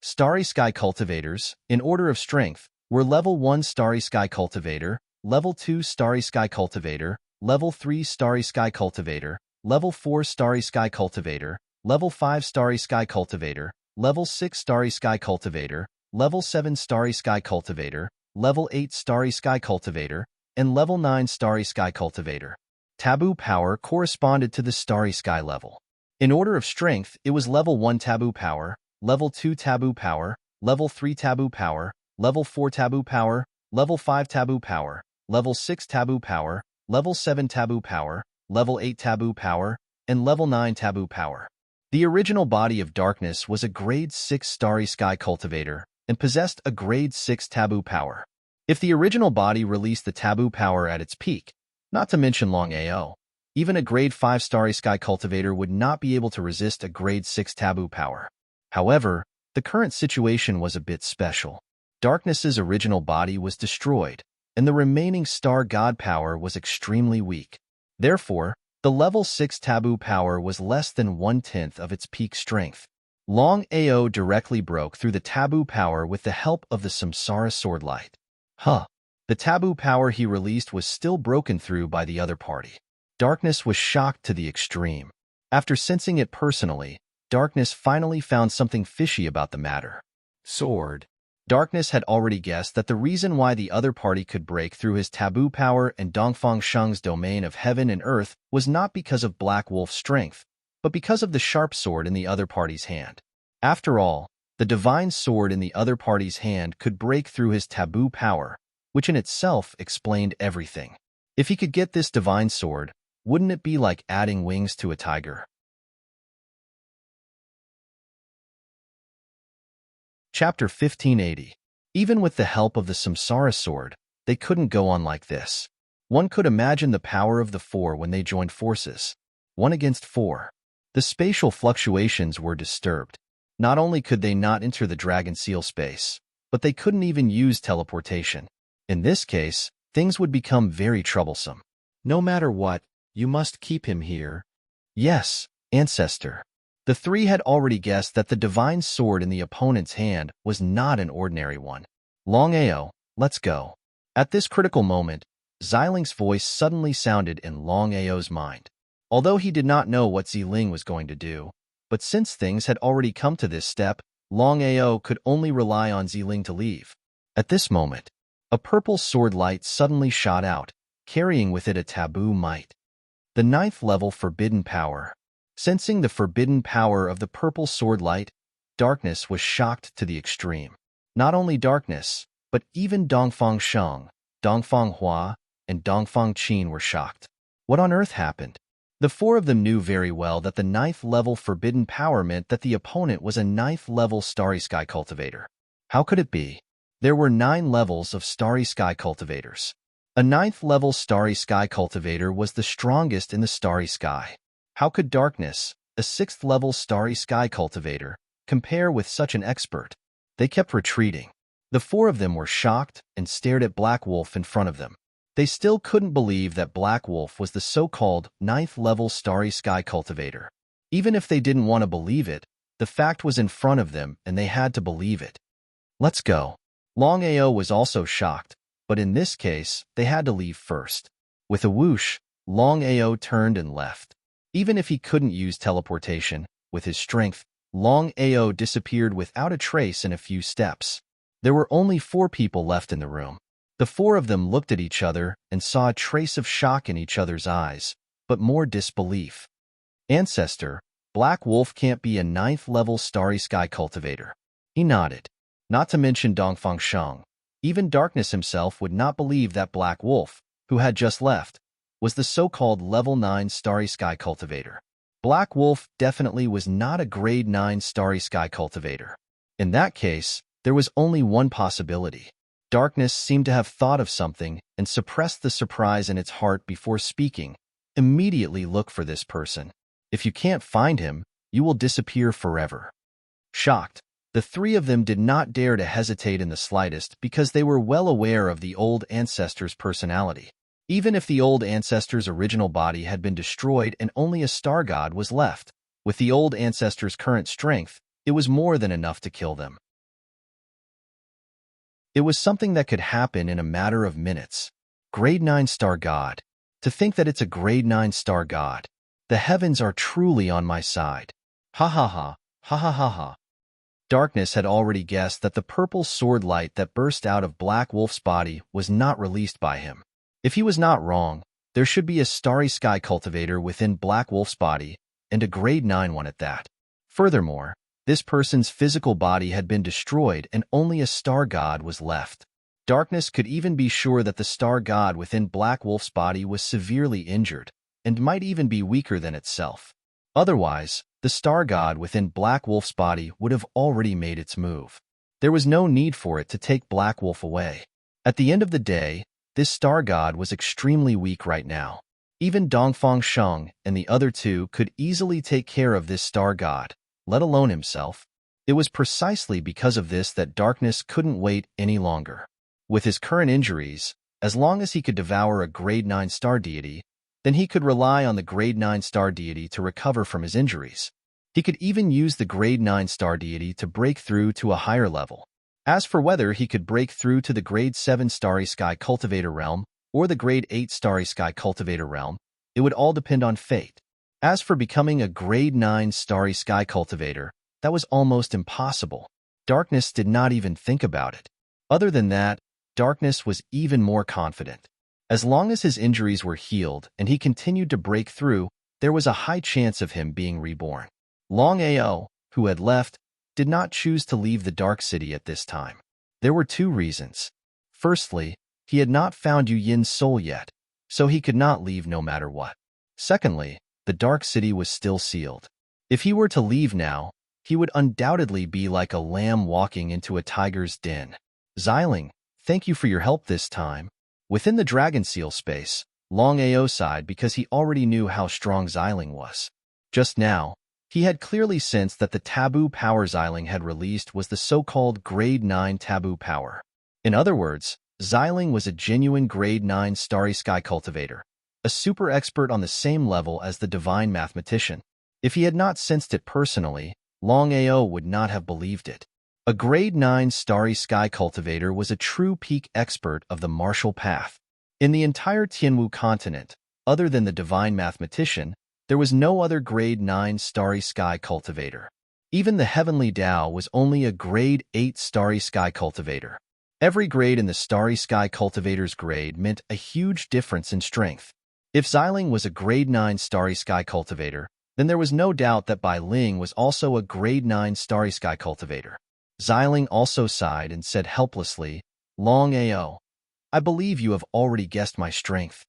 Starry Sky Cultivators, in order of strength, were Level 1 Starry Sky Cultivator, Level 2 Starry Sky Cultivator, Level 3 Starry Sky Cultivator, Level 4 Starry Sky Cultivator, Level 5 Starry Sky Cultivator, Level 6 Starry Sky Cultivator, Level 7 Starry Sky Cultivator, Level 8 Starry Sky Cultivator, and Level 9 Starry Sky Cultivator. Taboo power corresponded to the Starry Sky level. In order of strength, it was Level 1 Taboo Power, Level 2 Taboo Power, Level 3 Taboo Power, Level 4 Taboo Power, Level 5 Taboo Power, Level 6 Taboo Power, Level 7 Taboo Power, Level 8 Taboo Power, and Level 9 Taboo Power. The original body of Darkness was a Grade 6 Starry Sky Cultivator and possessed a Grade 6 Taboo Power. If the original body released the taboo power at its peak, not to mention Longao, even a Grade 5 Starry Sky Cultivator would not be able to resist a Grade 6 taboo power. However, the current situation was a bit special. Darkness's original body was destroyed, and the remaining star god power was extremely weak. Therefore, the level 6 taboo power was less than 1/10 of its peak strength. Longao directly broke through the taboo power with the help of the Samsara sword light. The taboo power he released was still broken through by the other party. Darkness was shocked to the extreme. After sensing it personally, Darkness finally found something fishy about the matter. Sword. Darkness had already guessed that the reason why the other party could break through his taboo power and Dongfang Shang's domain of heaven and earth was not because of Black Wolf's strength, but because of the sharp sword in the other party's hand. After all, the divine sword in the other party's hand could break through his taboo power, which in itself explained everything. If he could get this divine sword, wouldn't it be like adding wings to a tiger? Chapter 1580. Even with the help of the Samsara sword, they couldn't go on like this. One could imagine the power of the four when they joined forces. 1 against 4. The spatial fluctuations were disturbed. Not only could they not enter the Dragon Seal space, but they couldn't even use teleportation. In this case, things would become very troublesome. No matter what, you must keep him here. Yes, ancestor. The three had already guessed that the divine sword in the opponent's hand was not an ordinary one. Longao, let's go. At this critical moment, Xiling's voice suddenly sounded in Longao's mind. Although he did not know what Xiling was going to do, but since things had already come to this step, Longao could only rely on Xiling to leave. At this moment, a purple sword light suddenly shot out, carrying with it a taboo might. The 9th level forbidden power. Sensing the forbidden power of the purple sword light, darkness was shocked to the extreme. Not only darkness, but even Dongfang Sheng, Dongfang Hua, and Dongfang Qin were shocked. What on earth happened? The four of them knew very well that the 9th level forbidden power meant that the opponent was a 9th level Starry Sky cultivator. How could it be? There were 9 levels of Starry Sky cultivators. A 9th level Starry Sky cultivator was the strongest in the Starry Sky. How could darkness, a 6th level Starry Sky cultivator, compare with such an expert? They kept retreating. The four of them were shocked and stared at Black Wolf in front of them. They still couldn't believe that Black Wolf was the so-called 9th level Starry Sky cultivator. Even if they didn't want to believe it, the fact was in front of them and they had to believe it. Let's go. Longao was also shocked, but in this case, they had to leave first. With a whoosh, Longao turned and left. Even if he couldn't use teleportation, with his strength, Longao disappeared without a trace in a few steps. There were only 4 people left in the room. The 4 of them looked at each other and saw a trace of shock in each other's eyes, but more disbelief. Ancestor, Black Wolf can't be a 9th level Starry Sky cultivator. He nodded. Not to mention Dongfang Sheng. Even Darkness himself would not believe that Black Wolf, who had just left, was the so-called level 9 Starry Sky cultivator. Black Wolf definitely was not a grade 9 Starry Sky cultivator. In that case, there was only one possibility. Darkness seemed to have thought of something and suppressed the surprise in its heart before speaking. Immediately look for this person. If you can't find him, you will disappear forever. Shocked, the 3 of them did not dare to hesitate in the slightest because they were well aware of the old ancestor's personality. Even if the old ancestor's original body had been destroyed and only a star god was left, with the old ancestor's current strength, it was more than enough to kill them. It was something that could happen in a matter of minutes. Grade 9 star god. To think that it's a grade 9 star god. The heavens are truly on my side. Ha ha ha, ha ha ha ha. Darkness had already guessed that the purple sword light that burst out of Black Wolf's body was not released by him. If he was not wrong, there should be a Starry Sky cultivator within Black Wolf's body, and a grade 9 one at that. Furthermore, this person's physical body had been destroyed and only a star god was left. Darkness could even be sure that the star god within Black Wolf's body was severely injured, and might even be weaker than itself. Otherwise, the star god within Black Wolf's body would have already made its move. There was no need for it to take Black Wolf away. At the end of the day, this star god was extremely weak right now. Even Dongfang Sheng and the other 2 could easily take care of this star god, let alone himself. It was precisely because of this that Darkness couldn't wait any longer. With his current injuries, as long as he could devour a grade 9 star deity, then he could rely on the grade 9 star deity to recover from his injuries. He could even use the grade 9 star deity to break through to a higher level. As for whether he could break through to the grade 7 Starry Sky Cultivator realm or the grade 8 Starry Sky Cultivator realm, it would all depend on fate. As for becoming a grade 9 Starry Sky Cultivator, that was almost impossible. Darkness did not even think about it. Other than that, Darkness was even more confident. As long as his injuries were healed and he continued to break through, there was a high chance of him being reborn. Longao, who had left, did not choose to leave the Dark City at this time. There were 2 reasons. Firstly, he had not found Yu Yin's soul yet, so he could not leave no matter what. Secondly, the Dark City was still sealed. If he were to leave now, he would undoubtedly be like a lamb walking into a tiger's den. Xiling, thank you for your help this time. Within the Dragon Seal space, Longao sighed because he already knew how strong Xiling was. Just now, he had clearly sensed that the taboo power Xiling had released was the so-called grade 9 taboo power. In other words, Xiling was a genuine grade 9 starry sky cultivator, a super expert on the same level as the divine mathematician. If he had not sensed it personally, Longao would not have believed it. A grade 9 starry sky cultivator was a true peak expert of the martial path. In the entire Tianwu continent, other than the divine mathematician, there was no other grade 9 starry sky cultivator. Even the heavenly Tao was only a grade 8 starry sky cultivator. Every grade in the starry sky cultivator's grade meant a huge difference in strength. If Xiling was a grade 9 starry sky cultivator, then there was no doubt that Bai Ling was also a grade 9 starry sky cultivator. Xiling also sighed and said helplessly, Longao, I believe you have already guessed my strength.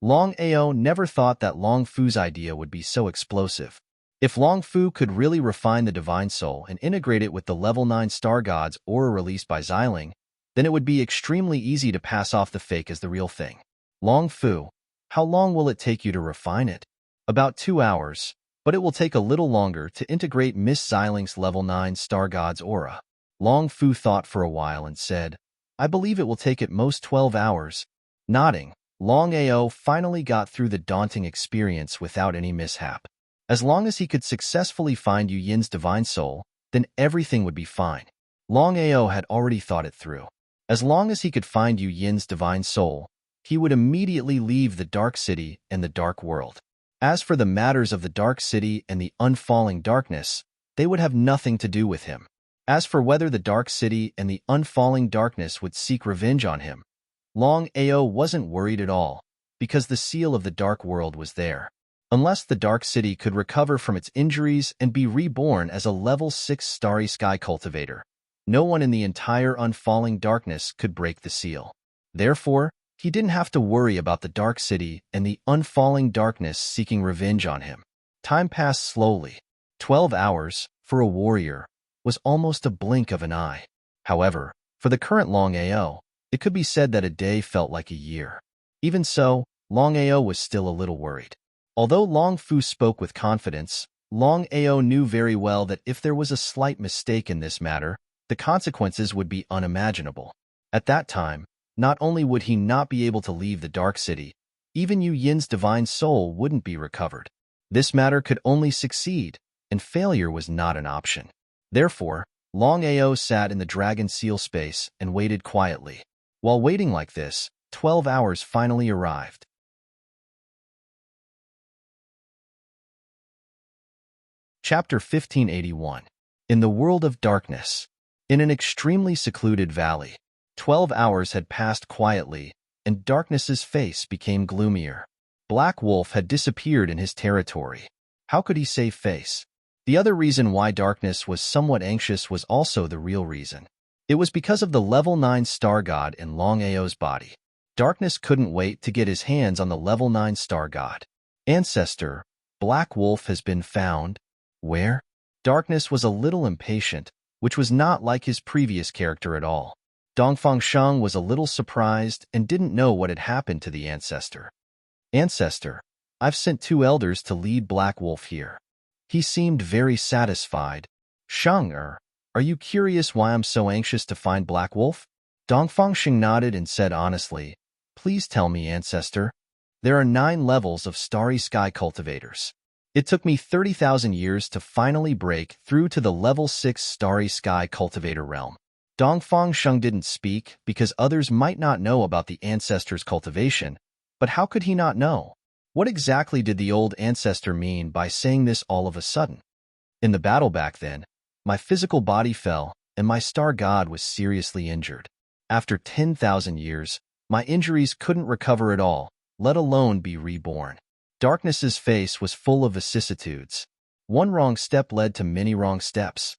Longao never thought that Long Fu's idea would be so explosive. If Long Fu could really refine the divine soul and integrate it with the level 9 star god's aura released by Xiling, then it would be extremely easy to pass off the fake as the real thing. Long Fu, how long will it take you to refine it? About 2 hours, but it will take a little longer to integrate Miss Xiling's level 9 star god's aura. Long Fu thought for a while and said, I believe it will take at most 12 hours. Nodding, Longao finally got through the daunting experience without any mishap. As long as he could successfully find Yu Yin's divine soul, then everything would be fine. Longao had already thought it through. As long as he could find Yu Yin's divine soul, he would immediately leave the Dark City and the Dark World. As for the matters of the Dark City and the unfalling darkness, they would have nothing to do with him. As for whether the Dark City and the unfalling darkness would seek revenge on him, Longao wasn't worried at all, because the seal of the Dark World was there. Unless the Dark City could recover from its injuries and be reborn as a level 6 starry sky cultivator, no one in the entire unfalling darkness could break the seal. Therefore, he didn't have to worry about the Dark City and the unfalling darkness seeking revenge on him. Time passed slowly. 12 hours, for a warrior, was almost a blink of an eye. However, for the current Longao, it could be said that a day felt like a year. Even so, Longao was still a little worried. Although Long Fu spoke with confidence, Longao knew very well that if there was a slight mistake in this matter, the consequences would be unimaginable. At that time, not only would he not be able to leave the Dark City, even Yu Yin's divine soul wouldn't be recovered. This matter could only succeed, and failure was not an option. Therefore, Longao sat in the dragon seal space and waited quietly. While waiting like this, 12 hours finally arrived. Chapter 1581. In the World of Darkness. In an extremely secluded valley, 12 hours had passed quietly, and Darkness's face became gloomier. Black Wolf had disappeared in his territory. How could he save face? The other reason why Darkness was somewhat anxious was also the real reason. It was because of the level 9 star god in Longao's body. Darkness couldn't wait to get his hands on the level 9 star god. Ancestor, Black Wolf has been found. Where? Darkness was a little impatient, which was not like his previous character at all. Dongfang Sheng was a little surprised and didn't know what had happened to the ancestor. Ancestor, I've sent 2 elders to lead Black Wolf here. He seemed very satisfied. Sheng, are you curious why I'm so anxious to find Black Wolf? Dongfang Sheng nodded and said honestly, Please tell me, ancestor. There are 9 levels of starry sky cultivators. It took me 30,000 years to finally break through to the level 6 starry sky cultivator realm. Dongfang Sheng didn't speak because others might not know about the ancestor's cultivation, but how could he not know? What exactly did the old ancestor mean by saying this all of a sudden? In the battle back then, my physical body fell and my star god was seriously injured. After 10,000 years, my injuries couldn't recover at all, let alone be reborn. Darkness's face was full of vicissitudes. One wrong step led to many wrong steps.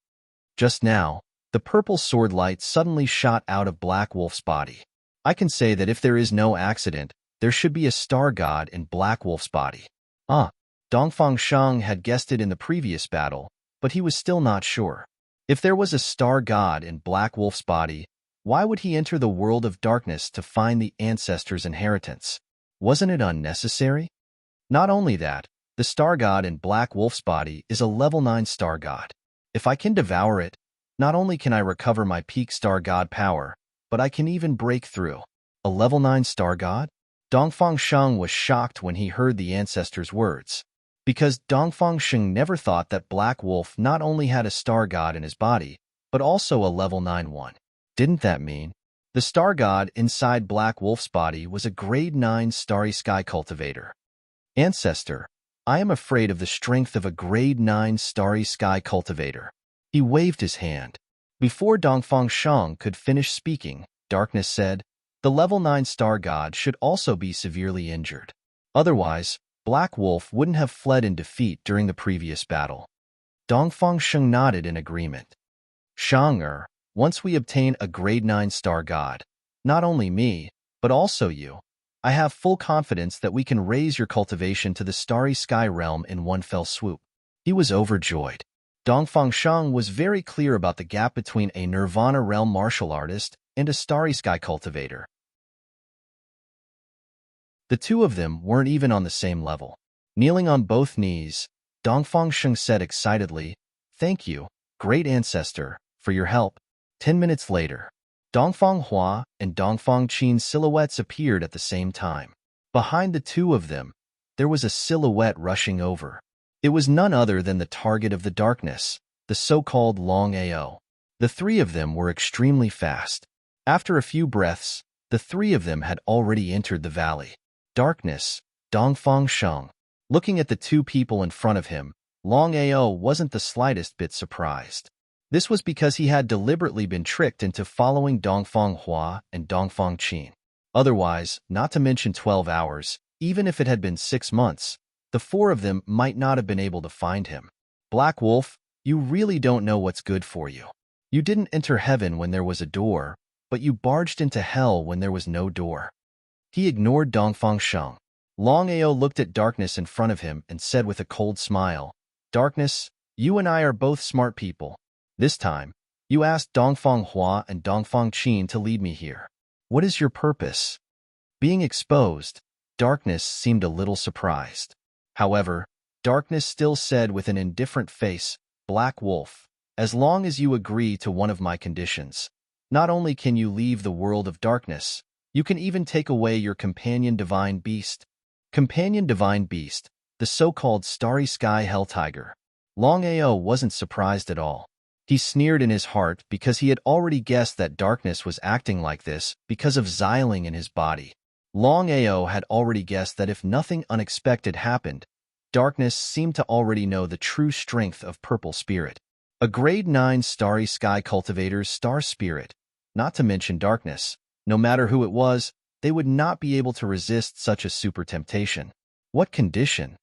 Just now, the purple sword light suddenly shot out of Black Wolf's body. I can say that if there is no accident, there should be a star god in Black Wolf's body. Dongfang Sheng had guessed it in the previous battle, but he was still not sure. If there was a star god in Black Wolf's body, why would he enter the world of darkness to find the ancestor's inheritance? Wasn't it unnecessary? Not only that, the star god in Black Wolf's body is a level 9 star god. If I can devour it, Not only can I recover my peak star god power, but I can even break through. A level 9 star god? Dongfang Sheng was shocked when he heard the ancestor's words, because Dongfang Sheng never thought that Black Wolf not only had a star god in his body, but also a level 9 one. Didn't that mean the star god inside Black Wolf's body was a grade 9 starry sky cultivator? Ancestor, I am afraid of the strength of a grade 9 starry sky cultivator. He waved his hand. Before Dongfang Sheng could finish speaking, Darkness said, the level 9 star god should also be severely injured. Otherwise, Black Wolf wouldn't have fled in defeat during the previous battle. Dongfang Sheng nodded in agreement. Shang, once we obtain a grade 9 star god, not only me, but also you, I have full confidence that we can raise your cultivation to the starry sky realm in one fell swoop. He was overjoyed. Dongfang Sheng was very clear about the gap between a Nirvana realm martial artist and a starry sky cultivator. The two of them weren't even on the same level. Kneeling on both knees, Dongfang Sheng said excitedly, "Thank you, great ancestor, for your help." 10 minutes later, Dongfang Hua and Dongfang Qin's silhouettes appeared at the same time. Behind the two of them, there was a silhouette rushing over. It was none other than the target of the darkness, the so-called Longao. The three of them were extremely fast. After a few breaths, the three of them had already entered the valley. Darkness, Dongfang Sheng. Looking at the two people in front of him, Longao wasn't the slightest bit surprised. This was because he had deliberately been tricked into following Dongfang Hua and Dongfang Qin. Otherwise, not to mention 12 hours, even if it had been 6 months, the four of them might not have been able to find him. Black Wolf, you really don't know what's good for you. You didn't enter heaven when there was a door, but you barged into hell when there was no door. He ignored Dongfang Sheng. Longao looked at Darkness in front of him and said with a cold smile, "Darkness, you and I are both smart people. This time, you asked Dongfang Hua and Dongfang Qin to lead me here. What is your purpose?" Being exposed, Darkness seemed a little surprised. However, Darkness still said with an indifferent face, "Black Wolf, as long as you agree to one of my conditions, not only can you leave the world of darkness, you can even take away your companion divine beast." Companion divine beast, the so-called starry sky hell tiger. Longao wasn't surprised at all. He sneered in his heart because he had already guessed that Darkness was acting like this because of Xiling in his body. Longao had already guessed that if nothing unexpected happened, Darkness seemed to already know the true strength of Purple Spirit. A grade 9 starry sky cultivator's star spirit, not to mention Darkness, no matter who it was, they would not be able to resist such a super temptation. What condition?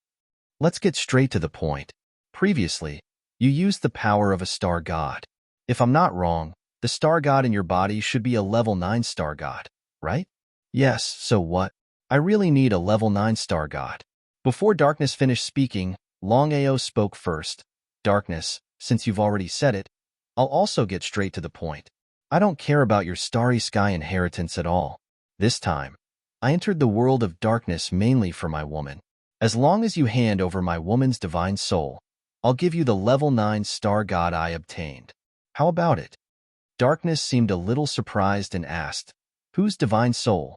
Let's get straight to the point. Previously, you used the power of a star god. If I'm not wrong, the star god in your body should be a level 9 star god, right? Yes, so what? I really need a level 9 star god. Before Darkness finished speaking, Longao spoke first. Darkness, since you've already said it, I'll also get straight to the point. I don't care about your starry sky inheritance at all. This time, I entered the world of darkness mainly for my woman. As long as you hand over my woman's divine soul, I'll give you the level 9 star god I obtained. How about it? Darkness seemed a little surprised and asked, "Whose divine soul?"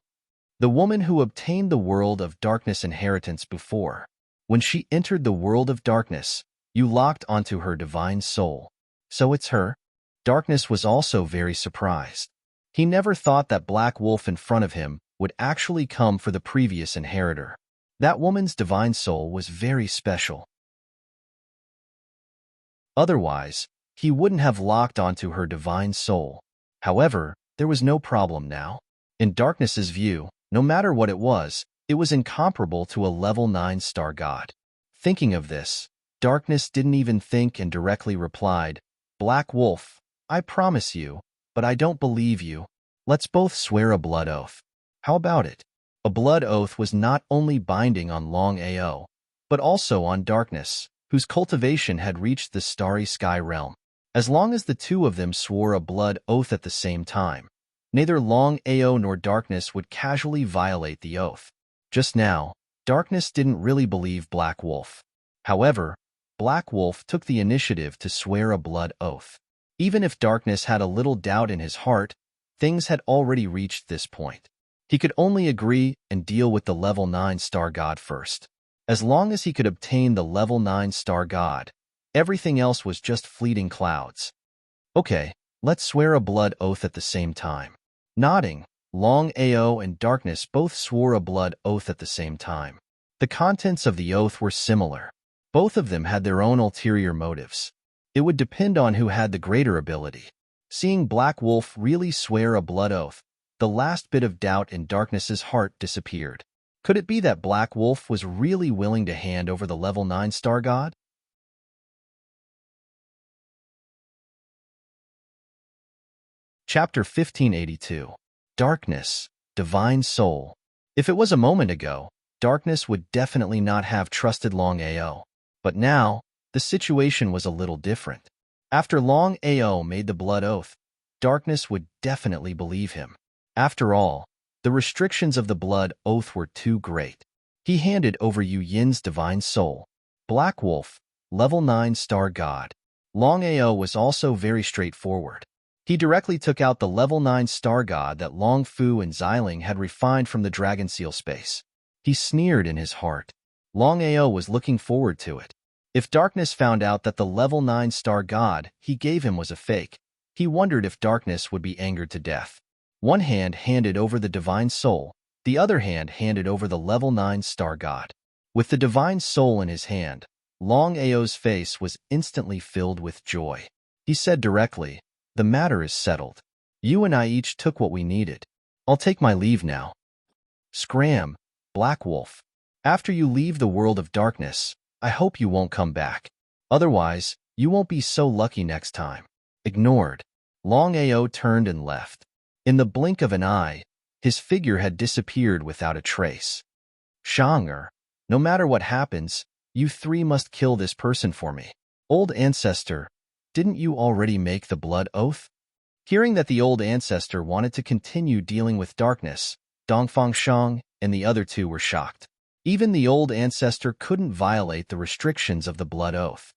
"The woman who obtained the world of darkness inheritance before. When she entered the world of darkness, you locked onto her divine soul. So it's her?" Darkness was also very surprised. He never thought that Black Wolf in front of him would actually come for the previous inheritor. That woman's divine soul was very special. Otherwise, he wouldn't have locked onto her divine soul. However, there was no problem now. In Darkness's view, no matter what it was incomparable to a level 9 star god. Thinking of this, Darkness didn't even think and directly replied, "Black Wolf, I promise you, but I don't believe you. Let's both swear a blood oath." How about it? A blood oath was not only binding on Longao, but also on Darkness, whose cultivation had reached the starry sky realm. As long as the two of them swore a blood oath at the same time, neither Longao nor Darkness would casually violate the oath. Just now, Darkness didn't really believe Black Wolf. However, Black Wolf took the initiative to swear a blood oath. Even if Darkness had a little doubt in his heart, things had already reached this point. He could only agree and deal with the level 9 star god first. As long as he could obtain the level 9 star god, everything else was just fleeting clouds. Okay, let's swear a blood oath at the same time. Nodding, Longao and Darkness both swore a blood oath at the same time. The contents of the oath were similar. Both of them had their own ulterior motives. It would depend on who had the greater ability. Seeing Black Wolf really swear a blood oath, the last bit of doubt in Darkness's heart disappeared. Could it be that Black Wolf was really willing to hand over the level 9 star god? Chapter 1582. Darkness, Divine Soul. If it was a moment ago, Darkness would definitely not have trusted Longao. But now, the situation was a little different. After Longao made the blood oath, Darkness would definitely believe him. After all, the restrictions of the blood oath were too great. He handed over Yu Yin's divine soul. Black Wolf, level 9 star god. Longao was also very straightforward. He directly took out the level 9 star god that Long Fu and Xiling had refined from the dragon seal space. He sneered in his heart. Longao was looking forward to it. If Darkness found out that the level 9 star god he gave him was a fake, he wondered if Darkness would be angered to death. One hand handed over the divine soul, the other hand handed over the level 9 star god. With the divine soul in his hand, Longao's face was instantly filled with joy. He said directly, "The matter is settled. You and I each took what we needed. I'll take my leave now." Scram, Black Wolf. After you leave the world of darkness, I hope you won't come back. Otherwise, you won't be so lucky next time. Ignored. Longao turned and left. In the blink of an eye, his figure had disappeared without a trace. Shanger, no matter what happens, you three must kill this person for me. Old ancestor, didn't you already make the blood oath? Hearing that the old ancestor wanted to continue dealing with darkness, Dongfang Shang and the other two were shocked. Even the old ancestor couldn't violate the restrictions of the blood oath.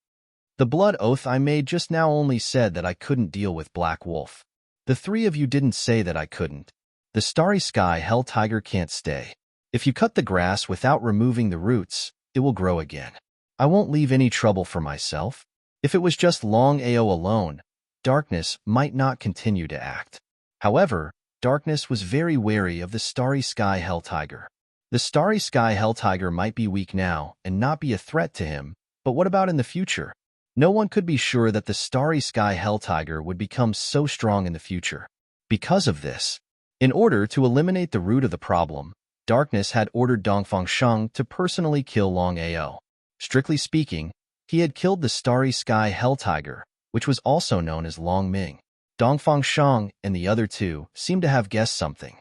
The blood oath I made just now only said that I couldn't deal with Black Wolf. The three of you didn't say that I couldn't. The starry sky hell tiger can't stay. If you cut the grass without removing the roots, it will grow again. I won't leave any trouble for myself. If it was just Longao alone, Darkness might not continue to act. However, Darkness was very wary of the starry sky hell tiger. The starry sky hell tiger might be weak now and not be a threat to him, but what about in the future? No one could be sure that the starry sky hell tiger would become so strong in the future. Because of this, in order to eliminate the root of the problem, Darkness had ordered Dongfang Shang to personally kill Longao. Strictly speaking, he had killed the starry sky hell tiger, which was also known as Long Ming. Dongfang Shang and the other two seemed to have guessed something.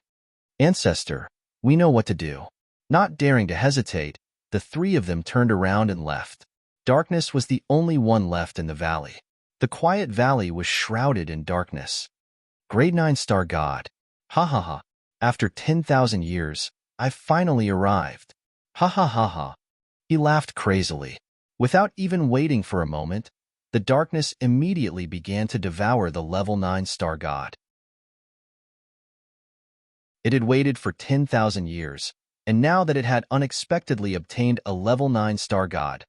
Ancestor, we know what to do. Not daring to hesitate, the three of them turned around and left. Darkness was the only one left in the valley. The quiet valley was shrouded in darkness. Grade 9 star god. Ha ha ha. After 10,000 years, I've finally arrived. Ha ha ha ha. He laughed crazily. Without even waiting for a moment, the darkness immediately began to devour the level 9 star god. It had waited for 10,000 years, and now that it had unexpectedly obtained a level 9 star god,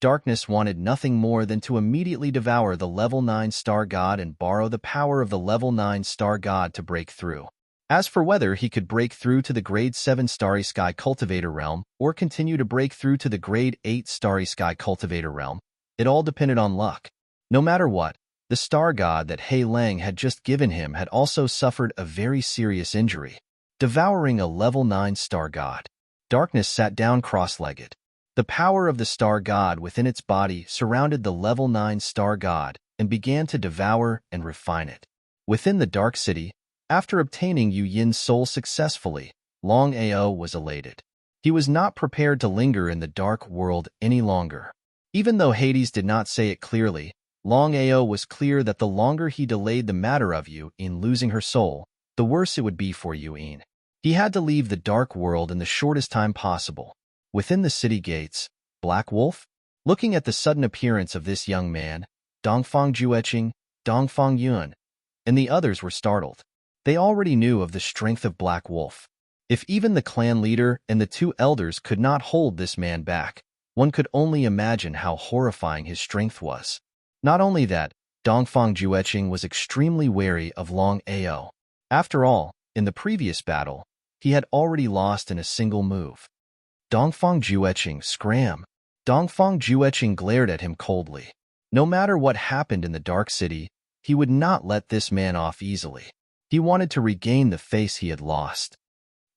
Darkness wanted nothing more than to immediately devour the level 9 star god and borrow the power of the level 9 star god to break through. As for whether he could break through to the grade 7 Starry Sky Cultivator realm or continue to break through to the grade 8 Starry Sky Cultivator realm, it all depended on luck. No matter what, the star god that Hei Lang had just given him had also suffered a very serious injury, devouring a level 9 star god. Darkness sat down cross-legged. The power of the star god within its body surrounded the level 9 star god and began to devour and refine it. Within the Dark City, after obtaining Yu Yin's soul successfully, Longao was elated. He was not prepared to linger in the dark world any longer. Even though Hades did not say it clearly, Longao was clear that the longer he delayed the matter of Yu Yin losing her soul, the worse it would be for Yu Yin. He had to leave the dark world in the shortest time possible. Within the city gates, Black Wolf? Looking at the sudden appearance of this young man, Dongfang Jueqing, Dongfang Yuan, and the others were startled. They already knew of the strength of Black Wolf. If even the clan leader and the two elders could not hold this man back, one could only imagine how horrifying his strength was. Not only that, Dongfang Jueqing was extremely wary of Longao. After all, in the previous battle, he had already lost in a single move. Dongfang Jueqing scram. Dongfang Jueqing glared at him coldly. No matter what happened in the Dark City, he would not let this man off easily. He wanted to regain the face he had lost.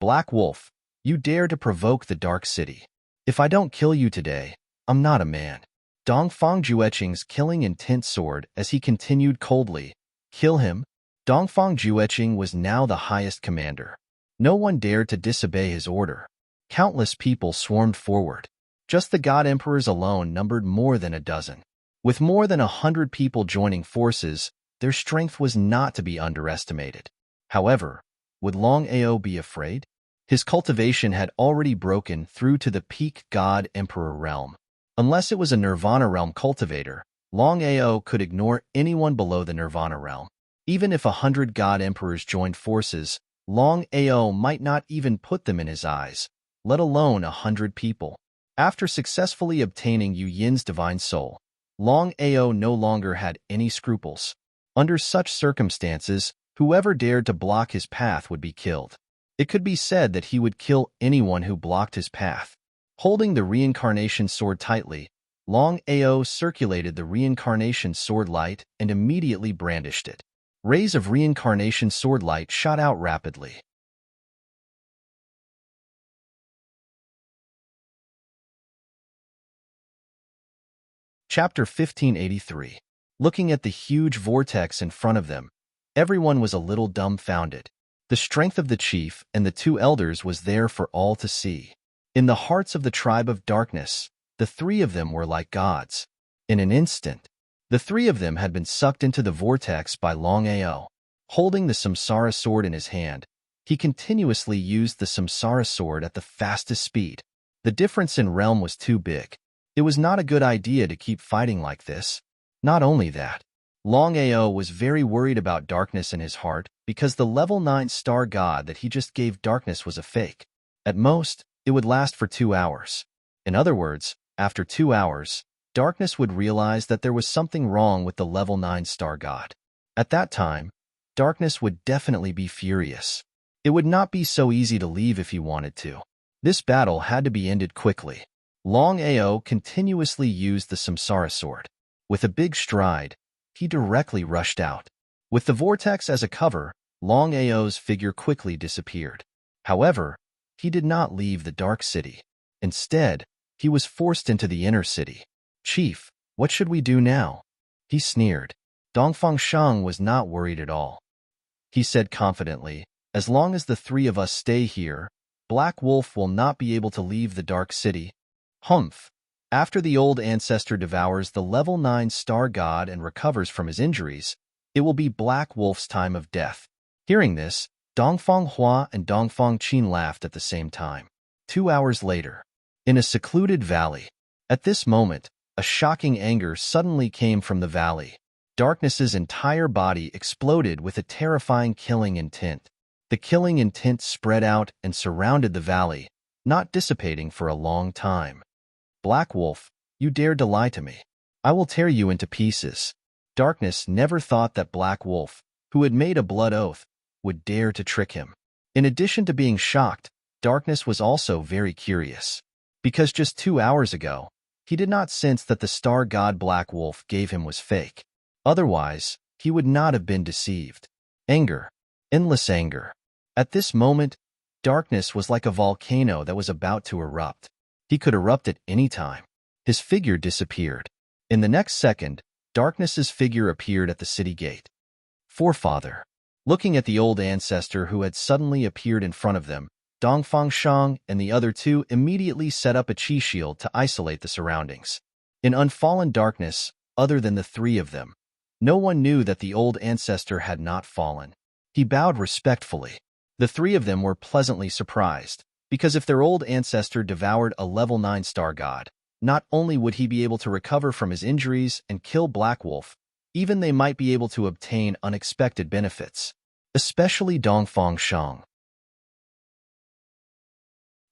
Black Wolf, you dare to provoke the Dark City. If I don't kill you today, I'm not a man. Dongfang Jueqing's killing intent soared as he continued coldly. Kill him? Dongfang Jueqing was now the highest commander. No one dared to disobey his order. Countless people swarmed forward. Just the God Emperors alone numbered more than a dozen. With more than 100 people joining forces, their strength was not to be underestimated. However, would Longao be afraid? His cultivation had already broken through to the peak God Emperor realm. Unless it was a Nirvana realm cultivator, Longao could ignore anyone below the Nirvana realm. Even if 100 God Emperors joined forces, Longao might not even put them in his eyes, let alone 100 people. After successfully obtaining Yu Yin's divine soul, Longao no longer had any scruples. Under such circumstances, whoever dared to block his path would be killed. It could be said that he would kill anyone who blocked his path. Holding the reincarnation sword tightly, Longao circulated the reincarnation sword light and immediately brandished it. Rays of reincarnation sword light shot out rapidly. Chapter 1583. Looking at the huge vortex in front of them, everyone was a little dumbfounded. The strength of the chief and the two elders was there for all to see. In the hearts of the tribe of darkness, the three of them were like gods. In an instant, the three of them had been sucked into the vortex by Longao. Holding the Samsara sword in his hand, he continuously used the Samsara sword at the fastest speed. The difference in realm was too big. It was not a good idea to keep fighting like this. Not only that, Longao was very worried about darkness in his heart because the level 9 star god that he just gave darkness was a fake. At most, it would last for 2 hours. In other words, after 2 hours, darkness would realize that there was something wrong with the level 9 star god. At that time, darkness would definitely be furious. It would not be so easy to leave if he wanted to. This battle had to be ended quickly. Longao continuously used the Samsara sword. With a big stride, he directly rushed out. With the vortex as a cover, Longao's figure quickly disappeared. However, he did not leave the Dark City. Instead, he was forced into the inner city. Chief, what should we do now? He sneered. Dongfang Shang was not worried at all. He said confidently, as long as the three of us stay here, Black Wolf will not be able to leave the Dark City. Humph. After the old ancestor devours the level 9 star god and recovers from his injuries, it will be Black Wolf's time of death. Hearing this, Dongfang Hua and Dongfang Qin laughed at the same time. 2 hours later, in a secluded valley. At this moment, a shocking anger suddenly came from the valley. Darkness's entire body exploded with a terrifying killing intent. The killing intent spread out and surrounded the valley, not dissipating for a long time. Black Wolf, you dared to lie to me. I will tear you into pieces. Darkness never thought that Black Wolf, who had made a blood oath, would dare to trick him. In addition to being shocked, Darkness was also very curious. Because just 2 hours ago, he did not sense that the star god Black Wolf gave him was fake. Otherwise, he would not have been deceived. Anger. Endless anger. At this moment, Darkness was like a volcano that was about to erupt. He could erupt at any time. His figure disappeared. In the next second, Darkness's figure appeared at the city gate. Forefather. Looking at the old ancestor who had suddenly appeared in front of them, Dongfang Shang and the other two immediately set up a chi shield to isolate the surroundings. In unfallen darkness, other than the three of them, no one knew that the old ancestor had not fallen. He bowed respectfully. The three of them were pleasantly surprised, because if their old ancestor devoured a level 9 star god, not only would he be able to recover from his injuries and kill Black Wolf, Even they might be able to obtain unexpected benefits, especially Dongfang Shang.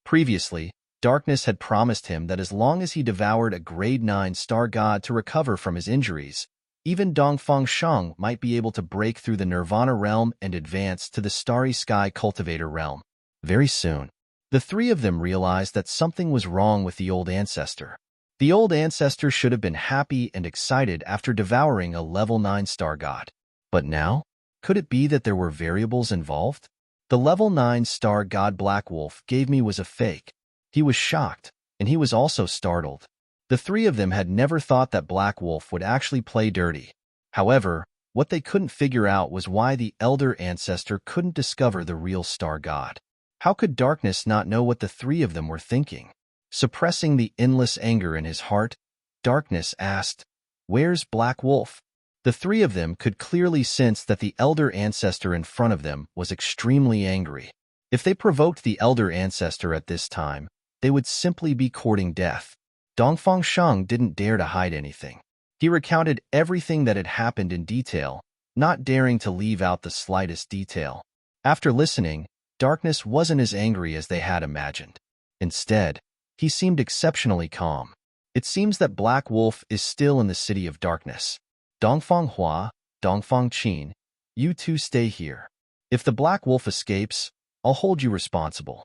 Previously, Darkness had promised him that as long as he devoured a grade 9 star god to recover from his injuries, even Dongfang Shang might be able to break through the Nirvana realm and advance to the Starry Sky Cultivator realm. Very soon, the three of them realized that something was wrong with the old ancestor. The old ancestor should have been happy and excited after devouring a level 9 star god. But now, could it be that there were variables involved? The level 9 star god Black Wolf gave me was a fake. He was shocked, and he was also startled. The three of them had never thought that Black Wolf would actually play dirty. However, what they couldn't figure out was why the elder ancestor couldn't discover the real star god. How could Darkness not know what the three of them were thinking? Suppressing the endless anger in his heart, Darkness asked, "Where's Black Wolf?" The three of them could clearly sense that the elder ancestor in front of them was extremely angry. If they provoked the elder ancestor at this time, they would simply be courting death. Dongfang Shang didn't dare to hide anything. He recounted everything that had happened in detail, not daring to leave out the slightest detail. After listening, Darkness wasn't as angry as they had imagined. Instead, he seemed exceptionally calm. It seems that Black Wolf is still in the City of Darkness. Dongfang Hua, Dongfang Qin, you two stay here. If the Black Wolf escapes, I'll hold you responsible.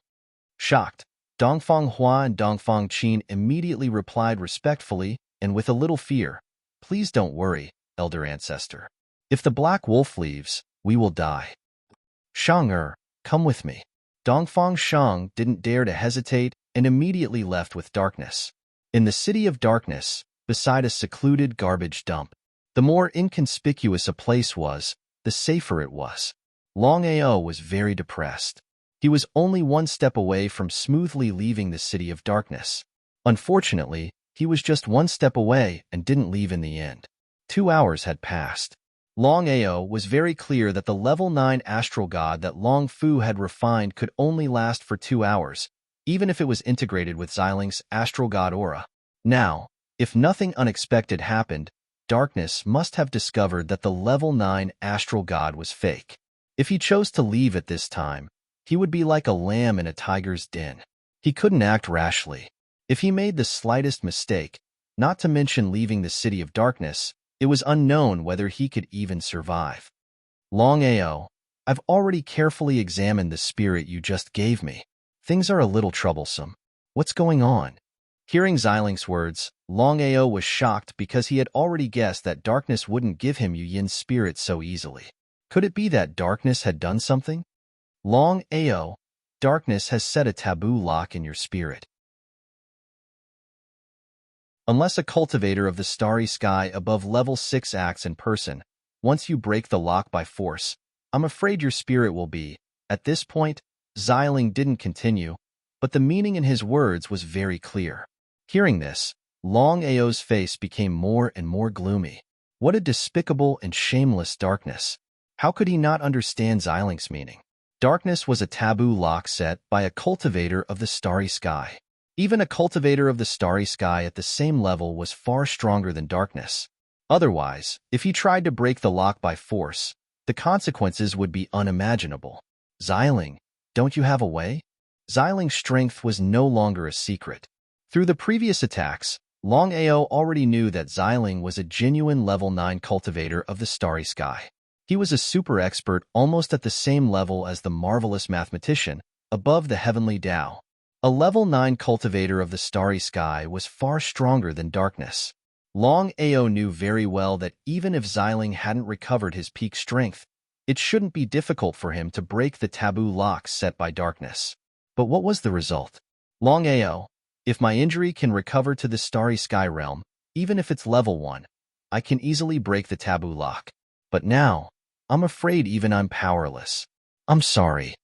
Shocked, Dongfang Hua and Dongfang Qin immediately replied respectfully and with a little fear, "Please don't worry, Elder Ancestor. If the Black Wolf leaves, we will die. Shang, come with me." Dongfang Shang didn't dare to hesitate and immediately left with Darkness. In the City of Darkness, beside a secluded garbage dump, the more inconspicuous a place was, the safer it was. Longao was very depressed. He was only one step away from smoothly leaving the City of Darkness. Unfortunately, he was just one step away and didn't leave in the end. 2 hours had passed. Longao was very clear that the level 9 astral god that Long Fu had refined could only last for 2 hours, even if it was integrated with Xilinx's astral god aura. Now, if nothing unexpected happened, Darkness must have discovered that the level 9 astral god was fake. If he chose to leave at this time, he would be like a lamb in a tiger's den. He couldn't act rashly. If he made the slightest mistake, not to mention leaving the City of Darkness, it was unknown whether he could even survive. Longao, I've already carefully examined the spirit you just gave me. Things are a little troublesome. What's going on? Hearing Xilinx's words, Longao was shocked because he had already guessed that Darkness wouldn't give him Yu Yin's spirit so easily. Could it be that Darkness had done something? Longao, Darkness has set a taboo lock in your spirit. Unless a cultivator of the starry sky above level 6 acts in person, once you break the lock by force, I'm afraid your spirit will be. At this point, Xiling didn't continue, but the meaning in his words was very clear. Hearing this, Longao's face became more and more gloomy. What a despicable and shameless Darkness. How could he not understand Xilinx's meaning? Darkness was a taboo lock set by a cultivator of the starry sky. Even a cultivator of the starry sky at the same level was far stronger than Darkness. Otherwise, if he tried to break the lock by force, the consequences would be unimaginable. Xiling, don't you have a way? Xiling's strength was no longer a secret. Through the previous attacks, Longao already knew that Xiling was a genuine level 9 cultivator of the starry sky. He was a super expert almost at the same level as the marvelous mathematician, above the heavenly Tao. A level 9 cultivator of the starry sky was far stronger than Darkness. Longao knew very well that even if Xiling hadn't recovered his peak strength, it shouldn't be difficult for him to break the taboo locks set by Darkness. But what was the result? Longao, if my injury can recover to the starry sky realm, even if it's level 1, I can easily break the taboo lock. But now, I'm afraid even I'm powerless. I'm sorry.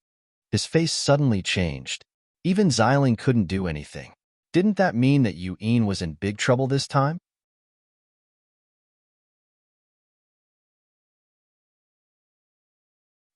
His face suddenly changed. Even Xiling couldn't do anything. Didn't that mean that Yu Yin was in big trouble this time?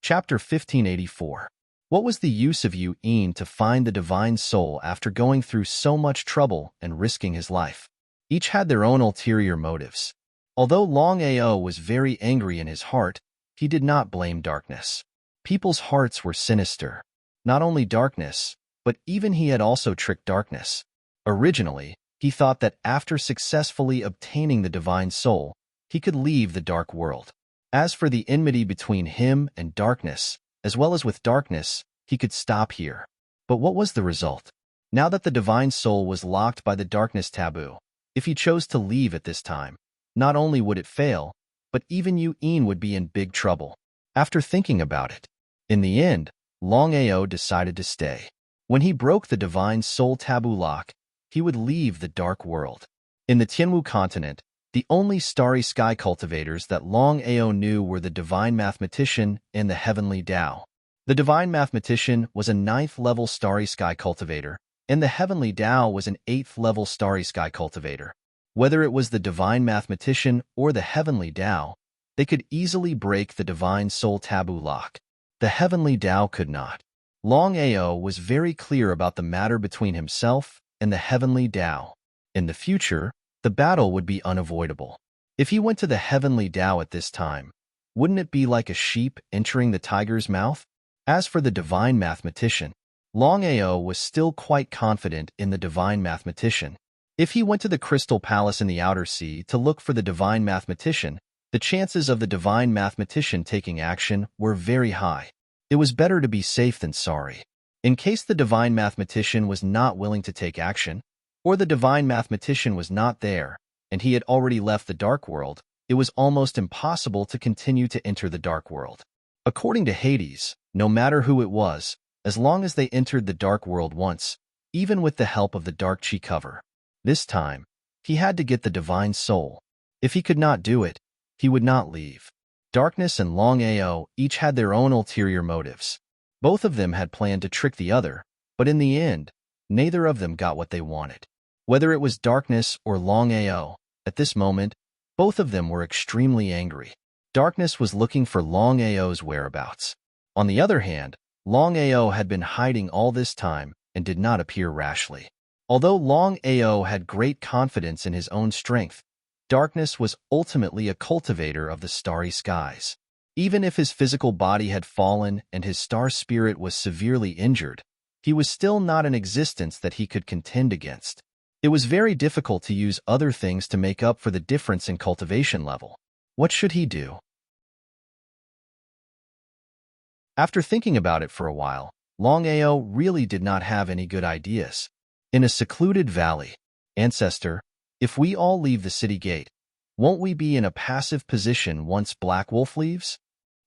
Chapter 1584. What was the use of Yu Yin to find the divine soul after going through so much trouble and risking his life? Each had their own ulterior motives. Although Longao was very angry in his heart, he did not blame darkness. People's hearts were sinister. Not only darkness, but even he had also tricked darkness. Originally, he thought that after successfully obtaining the divine soul, he could leave the dark world. As for the enmity between him and darkness, as well as with darkness, he could stop here. But what was the result? Now that the divine soul was locked by the darkness taboo, if he chose to leave at this time, not only would it fail, but even Yu-In would be in big trouble. After thinking about it, in the end, Longao decided to stay. When he broke the divine soul taboo lock, he would leave the dark world. In the Tianwu continent, the only starry sky cultivators that Longao knew were the divine mathematician and the heavenly Tao. The divine mathematician was a 9th-level starry sky cultivator, and the heavenly Tao was an 8th-level starry sky cultivator. Whether it was the divine mathematician or the heavenly Tao, they could easily break the divine soul taboo lock. The heavenly Tao could not. Longao was very clear about the matter between himself and the heavenly Tao. In the future, the battle would be unavoidable. If he went to the heavenly Tao at this time, wouldn't it be like a sheep entering the tiger's mouth? As for the divine mathematician, Longao was still quite confident in the divine mathematician. If he went to the Crystal Palace in the Outer Sea to look for the divine mathematician, the chances of the divine mathematician taking action were very high. It was better to be safe than sorry. In case the divine mathematician was not willing to take action, or the divine mathematician was not there, and he had already left the dark world, it was almost impossible to continue to enter the dark world. According to Hades, no matter who it was, as long as they entered the dark world once, even with the help of the dark chi cover, this time, he had to get the divine soul. If he could not do it, he would not leave. Darkness and Longao each had their own ulterior motives. Both of them had planned to trick the other, but in the end, neither of them got what they wanted. Whether it was Darkness or Longao, at this moment, both of them were extremely angry. Darkness was looking for Longao's whereabouts. On the other hand, Longao had been hiding all this time and did not appear rashly. Although Longao had great confidence in his own strength, Darkness was ultimately a cultivator of the starry skies. Even if his physical body had fallen and his star spirit was severely injured, he was still not an existence that he could contend against. It was very difficult to use other things to make up for the difference in cultivation level. What should he do? After thinking about it for a while, Longao really did not have any good ideas. In a secluded valley, Ancestor, if we all leave the city gate, won't we be in a passive position once Black Wolf leaves?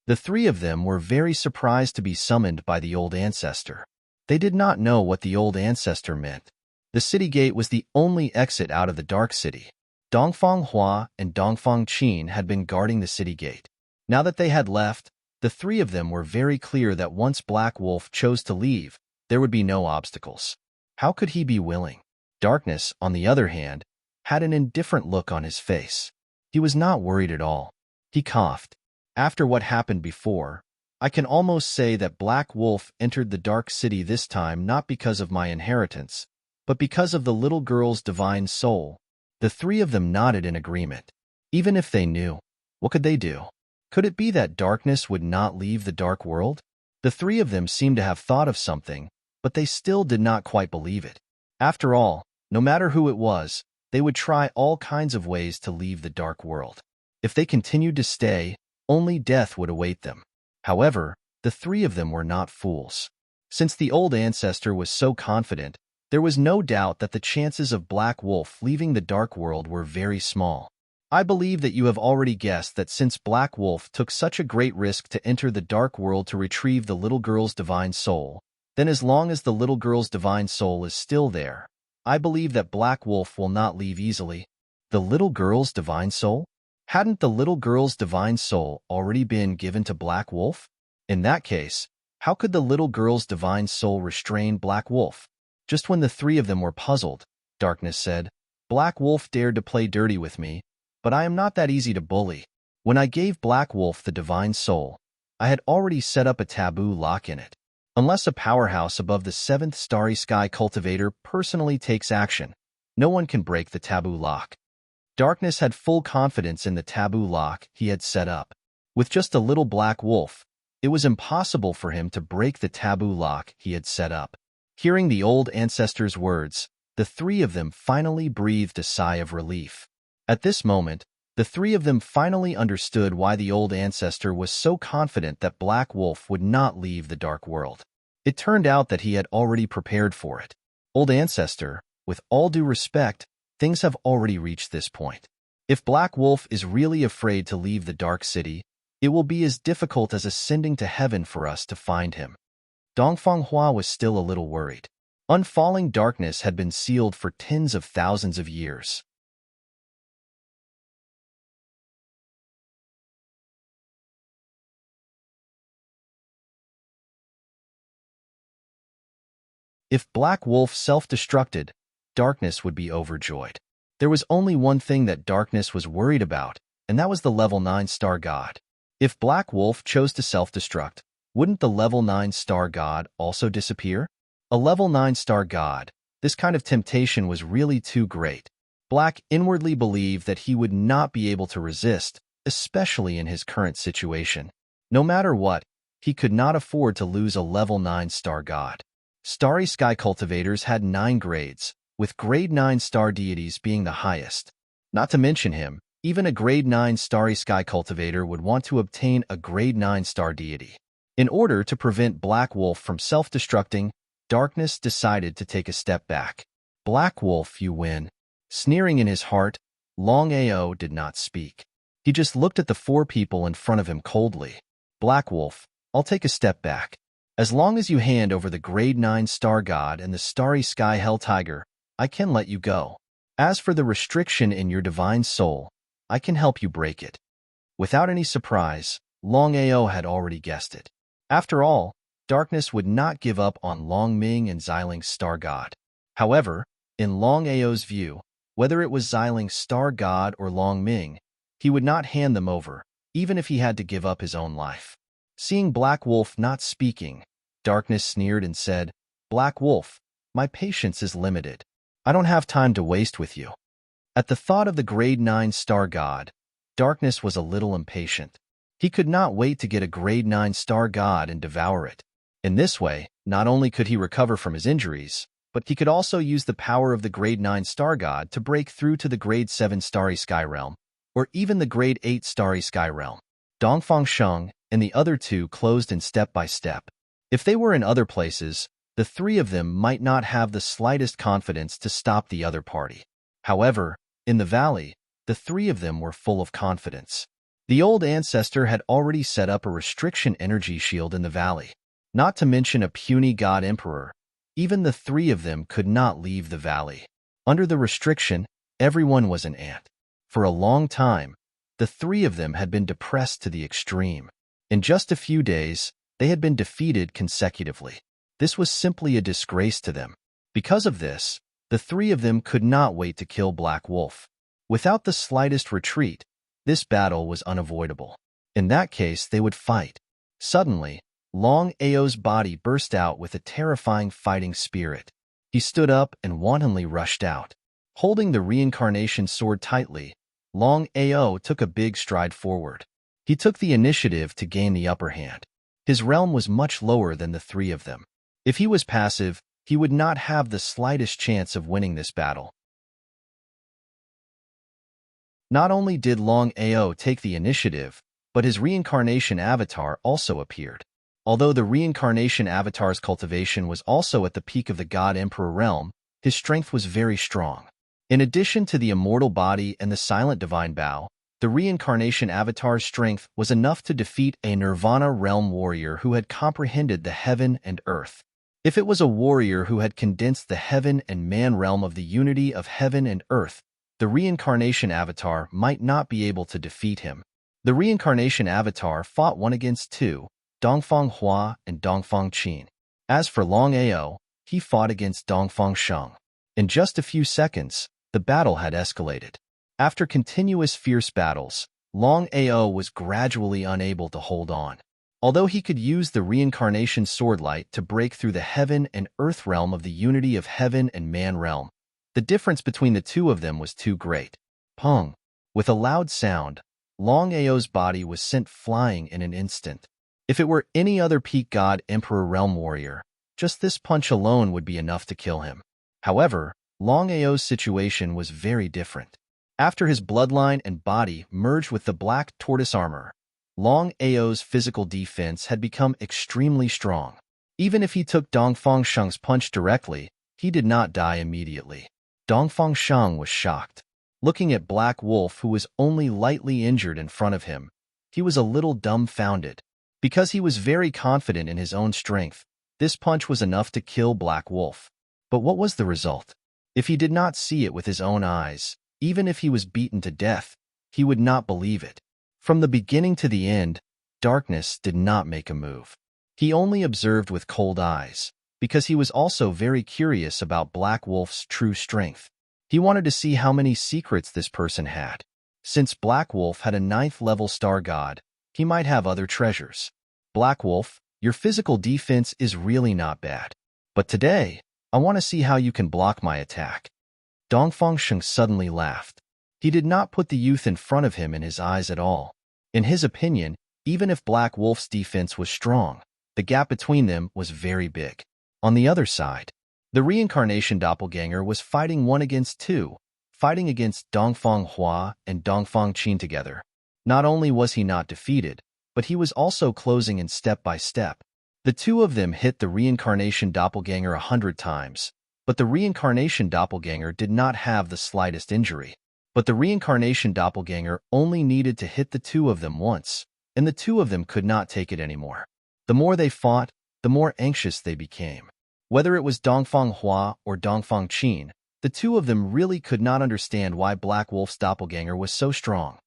The three of them were very surprised to be summoned by the old ancestor. They did not know what the old ancestor meant. The city gate was the only exit out of the dark city. Dongfang Hua and Dongfang Qin had been guarding the city gate. Now that they had left, the three of them were very clear that once Black Wolf chose to leave, there would be no obstacles. How could he be willing? Darkness, on the other hand, had an indifferent look on his face. He was not worried at all. He coughed. After what happened before, I can almost say that Black Wolf entered the dark city this time not because of my inheritance, but because of the little girl's divine soul. The three of them nodded in agreement. Even if they knew, what could they do? Could it be that Darkness would not leave the dark world? The three of them seemed to have thought of something, but they still did not quite believe it. After all, no matter who it was, they would try all kinds of ways to leave the dark world. If they continued to stay, only death would await them. However, the three of them were not fools. Since the old ancestor was so confident, there was no doubt that the chances of Black Wolf leaving the dark world were very small. I believe that you have already guessed that since Black Wolf took such a great risk to enter the dark world to retrieve the little girl's divine soul, then as long as the little girl's divine soul is still there, I believe that Black Wolf will not leave easily. The little girl's divine soul? Hadn't the little girl's divine soul already been given to Black Wolf? In that case, how could the little girl's divine soul restrain Black Wolf? Just when the three of them were puzzled, Darkness said, Black Wolf dared to play dirty with me, but I am not that easy to bully. When I gave Black Wolf the divine soul, I had already set up a taboo lock in it. Unless a powerhouse above the 7th starry sky cultivator personally takes action, no one can break the taboo lock. Darkness had full confidence in the taboo lock he had set up. With just a little black wolf, it was impossible for him to break the taboo lock he had set up. Hearing the old ancestor's words, the three of them finally breathed a sigh of relief. At this moment, the three of them finally understood why the old ancestor was so confident that Black Wolf would not leave the dark world. It turned out that he had already prepared for it. Old ancestor, with all due respect, things have already reached this point. If Black Wolf is really afraid to leave the dark city, it will be as difficult as ascending to heaven for us to find him. Dongfang Hua was still a little worried. Unfalling darkness had been sealed for tens of thousands of years. If Black Wolf self-destructed, darkness would be overjoyed. There was only one thing that darkness was worried about, and that was the level 9 star god. If Black Wolf chose to self-destruct, wouldn't the level 9 star god also disappear? A level 9 star god, this kind of temptation was really too great. Black inwardly believed that he would not be able to resist, especially in his current situation. No matter what, he could not afford to lose a level 9 star god. Starry Sky Cultivators had 9 grades, with grade 9 star deities being the highest. Not to mention him, even a grade 9 Starry Sky Cultivator would want to obtain a grade 9 star deity. In order to prevent Black Wolf from self-destructing, Darkness decided to take a step back. Black Wolf, you win. Sneering in his heart, Longao did not speak. He just looked at the 4 people in front of him coldly. Black Wolf, I'll take a step back. As long as you hand over the grade 9 star god and the Starry Sky Hell Tiger, I can let you go. As for the restriction in your divine soul, I can help you break it. Without any surprise, Longao had already guessed it. After all, Darkness would not give up on Long Ming and Xiling's star god. However, in Longao's view, whether it was Xiling's star god or Long Ming, he would not hand them over, even if he had to give up his own life. Seeing Black Wolf not speaking, Darkness sneered and said, Black Wolf, my patience is limited. I don't have time to waste with you. At the thought of the grade 9 star god, Darkness was a little impatient. He could not wait to get a grade 9 star god and devour it. In this way, not only could he recover from his injuries, but he could also use the power of the grade 9 star god to break through to the grade 7 starry sky realm, or even the grade 8 starry sky realm. Dongfang Sheng and the other 2 closed in step by step. If they were in other places, the 3 of them might not have the slightest confidence to stop the other party. However, in the valley, the 3 of them were full of confidence. The old ancestor had already set up a restriction energy shield in the valley. Not to mention a puny god emperor, even the 3 of them could not leave the valley. Under the restriction, everyone was an ant. For a long time, the 3 of them had been depressed to the extreme. In just a few days, they had been defeated consecutively. This was simply a disgrace to them. Because of this, the 3 of them could not wait to kill Black Wolf. Without the slightest retreat, this battle was unavoidable. In that case, they would fight. Suddenly, Long Ao's body burst out with a terrifying fighting spirit. He stood up and wantonly rushed out. Holding the reincarnation sword tightly, Long Ao took a big stride forward. He took the initiative to gain the upper hand. His realm was much lower than the 3 of them. If he was passive, he would not have the slightest chance of winning this battle. Not only did Long Ao take the initiative, but his reincarnation avatar also appeared. Although the reincarnation avatar's cultivation was also at the peak of the God Emperor realm, his strength was very strong. In addition to the immortal body and the silent divine bow, the reincarnation avatar's strength was enough to defeat a Nirvana realm warrior who had comprehended the heaven and earth. If it was a warrior who had condensed the heaven and man realm of the unity of heaven and earth, the reincarnation avatar might not be able to defeat him. The reincarnation avatar fought 1 against 2, Dongfang Hua and Dongfang Qin. As for Long Ao, he fought against Dongfang Sheng. In just a few seconds, the battle had escalated. After continuous fierce battles, Long Ao was gradually unable to hold on. Although he could use the reincarnation swordlight to break through the heaven and earth realm of the unity of heaven and man realm, the difference between the 2 of them was too great. Pung. With a loud sound, Longao's body was sent flying in an instant. If it were any other peak god emperor realm warrior, just this punch alone would be enough to kill him. However, Longao's situation was very different. After his bloodline and body merged with the black tortoise armor, Longao's physical defense had become extremely strong. Even if he took Dongfang Sheng's punch directly, he did not die immediately. Dongfang Sheng was shocked. Looking at Black Wolf, who was only lightly injured in front of him, he was a little dumbfounded. Because he was very confident in his own strength, this punch was enough to kill Black Wolf. But what was the result? If he did not see it with his own eyes, even if he was beaten to death, he would not believe it. From the beginning to the end, darkness did not make a move. He only observed with cold eyes, because he was also very curious about Black Wolf's true strength. He wanted to see how many secrets this person had. Since Black Wolf had a 9th level star god, he might have other treasures. Black Wolf, your physical defense is really not bad. But today, I want to see how you can block my attack. Dongfang Sheng suddenly laughed. He did not put the youth in front of him in his eyes at all. In his opinion, even if Black Wolf's defense was strong, the gap between them was very big. On the other side, the reincarnation doppelganger was fighting 1 against 2, fighting against Dongfang Hua and Dongfang Qin together. Not only was he not defeated, but he was also closing in step by step. The two of them hit the reincarnation doppelganger 100 times, but the reincarnation doppelganger did not have the slightest injury. But the reincarnation doppelganger only needed to hit the two of them once, and the two of them could not take it anymore. The more they fought, the more anxious they became. Whether it was Dongfang Hua or Dongfang Qin, the two of them really could not understand why Black Wolf's doppelganger was so strong.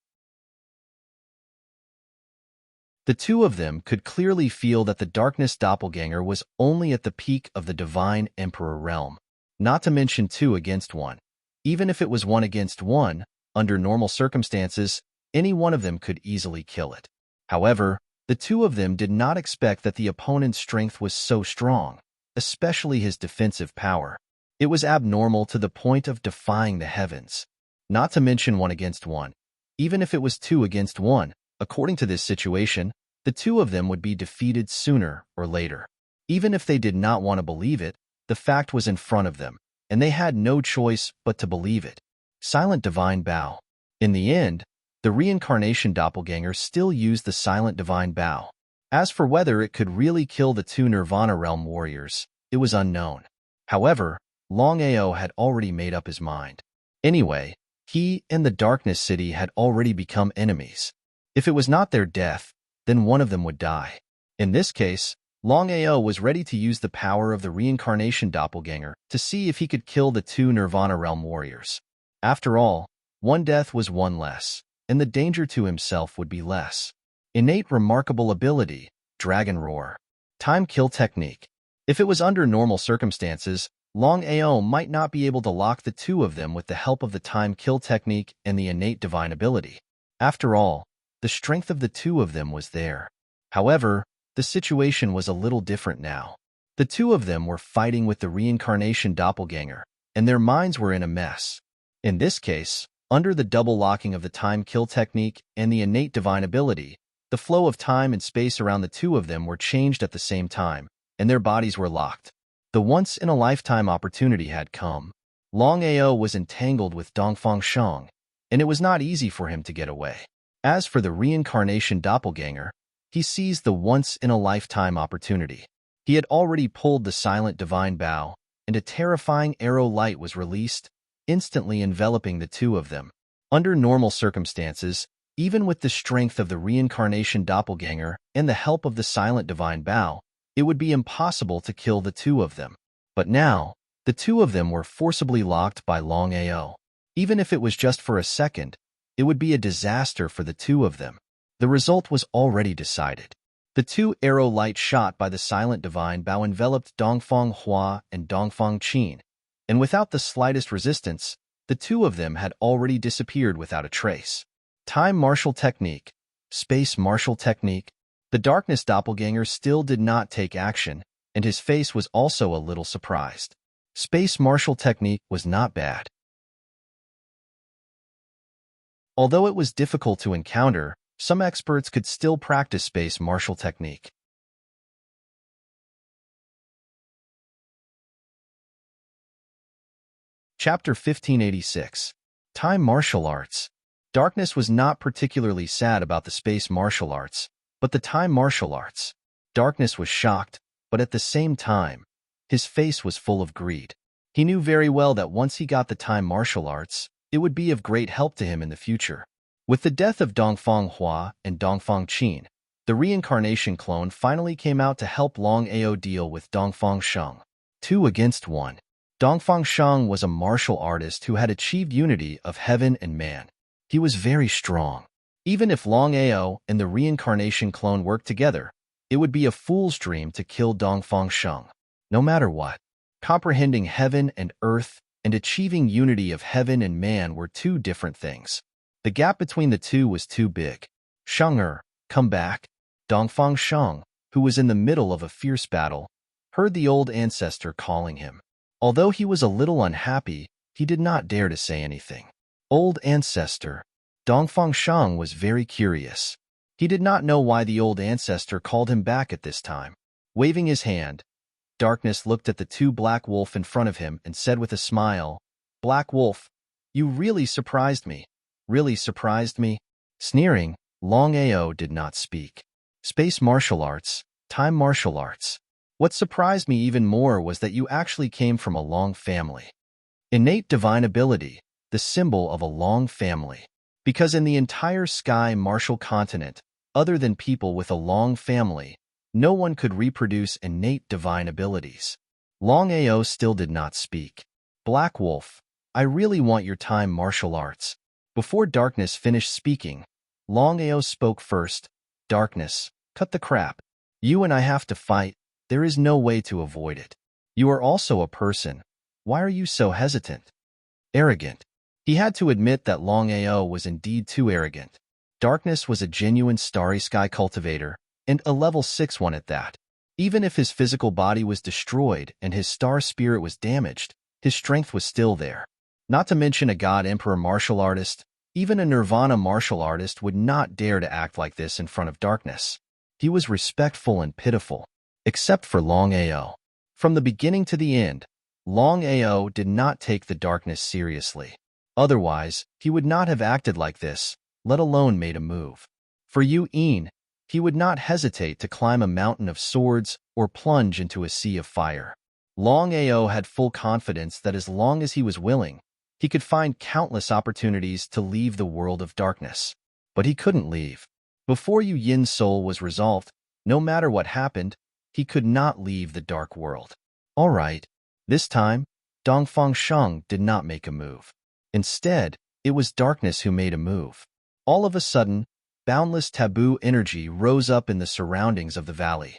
The two of them could clearly feel that the darkness doppelganger was only at the peak of the divine emperor realm, not to mention 2 against 1. Even if it was 1 against 1, under normal circumstances, any one of them could easily kill it. However, the two of them did not expect that the opponent's strength was so strong, especially his defensive power. It was abnormal to the point of defying the heavens. Not to mention 1 against 1. Even if it was 2 against 1, according to this situation, the two of them would be defeated sooner or later. Even if they did not want to believe it, the fact was in front of them, and they had no choice but to believe it. Silent Divine Bow. In the end, the reincarnation doppelganger still used the Silent Divine Bow. As for whether it could really kill the 2 Nirvana Realm warriors, it was unknown. However, Longao had already made up his mind. Anyway, he and the Darkness City had already become enemies. If it was not their death, then one of them would die. In this case, Longao was ready to use the power of the reincarnation doppelganger to see if he could kill the 2 Nirvana Realm warriors. After all, one death was one less, and the danger to himself would be less. Innate remarkable ability, Dragon Roar. Time kill technique. If it was under normal circumstances, Longao might not be able to lock the two of them with the help of the time kill technique and the innate divine ability. After all, the strength of the two of them was there. However, the situation was a little different now. The two of them were fighting with the reincarnation doppelganger, and their minds were in a mess. In this case, under the double locking of the time kill technique and the innate divine ability, the flow of time and space around the two of them were changed at the same time, and their bodies were locked. The once-in-a-lifetime opportunity had come. Longao was entangled with Dongfang Sheng, and it was not easy for him to get away. As for the reincarnation doppelganger, he seized the once-in-a-lifetime opportunity. He had already pulled the silent divine bow, and a terrifying arrow light was released, instantly enveloping the two of them. Under normal circumstances, even with the strength of the reincarnation doppelganger and the help of the silent divine bow, it would be impossible to kill the two of them. But now, the two of them were forcibly locked by Longao. Even if it was just for a second, it would be a disaster for the two of them. The result was already decided. The two arrow light shot by the silent divine bow enveloped Dongfang Hua and Dongfang Qin, and without the slightest resistance, the two of them had already disappeared without a trace. Time martial technique, space martial technique. The darkness doppelganger still did not take action, and his face was also a little surprised. Space martial technique was not bad. Although it was difficult to encounter, some experts could still practice space martial technique. Chapter 1586. Time Martial Arts. Darkness was not particularly sad about the space martial arts, but the time martial arts. Darkness was shocked, but at the same time, his face was full of greed. He knew very well that once he got the time martial arts, it would be of great help to him in the future. With the death of Dongfang Hua and Dongfang Qin, the reincarnation clone finally came out to help Longao deal with Dongfang Sheng. 2 against 1. Dongfang Sheng was a martial artist who had achieved unity of heaven and man. He was very strong. Even if Longao and the reincarnation clone worked together, it would be a fool's dream to kill Dongfang Sheng. No matter what, comprehending heaven and earth and achieving unity of heaven and man were two different things. The gap between the two was too big. Shenger, come back. Dongfang Sheng, who was in the middle of a fierce battle, heard the old ancestor calling him. Although he was a little unhappy, he did not dare to say anything. Old ancestor. Dongfang Sheng was very curious. He did not know why the old ancestor called him back at this time. Waving his hand, Darkness looked at the two Black Wolf in front of him and said with a smile, "Black Wolf, you really surprised me. Really surprised me." Sneering, Longao did not speak. Space martial arts, time martial arts. What surprised me even more was that you actually came from a Long family. Innate divine ability, the symbol of a Long family. Because in the entire sky martial continent, other than people with a Long family, no one could reproduce innate divine abilities. Longao still did not speak. Black Wolf, I really want your time martial arts. Before Darkness finished speaking, Longao spoke first. Darkness, cut the crap. You and I have to fight. There is no way to avoid it. You are also a person. Why are you so hesitant? Arrogant. He had to admit that Longao was indeed too arrogant. Darkness was a genuine starry sky cultivator, and a level 6 one at that. Even if his physical body was destroyed and his star spirit was damaged, his strength was still there. Not to mention a God Emperor martial artist, even a Nirvana martial artist would not dare to act like this in front of Darkness. He was respectful and pitiful, except for Longao. From the beginning to the end, Longao did not take the Darkness seriously. Otherwise, he would not have acted like this, let alone made a move. For Yu Yin, he would not hesitate to climb a mountain of swords or plunge into a sea of fire. Longao had full confidence that as long as he was willing, he could find countless opportunities to leave the world of darkness. But he couldn't leave. Before Yu Yin's soul was resolved, no matter what happened, he could not leave the dark world. All right. This time, Dongfang Sheng did not make a move. Instead, it was Darkness who made a move. All of a sudden, boundless taboo energy rose up in the surroundings of the valley.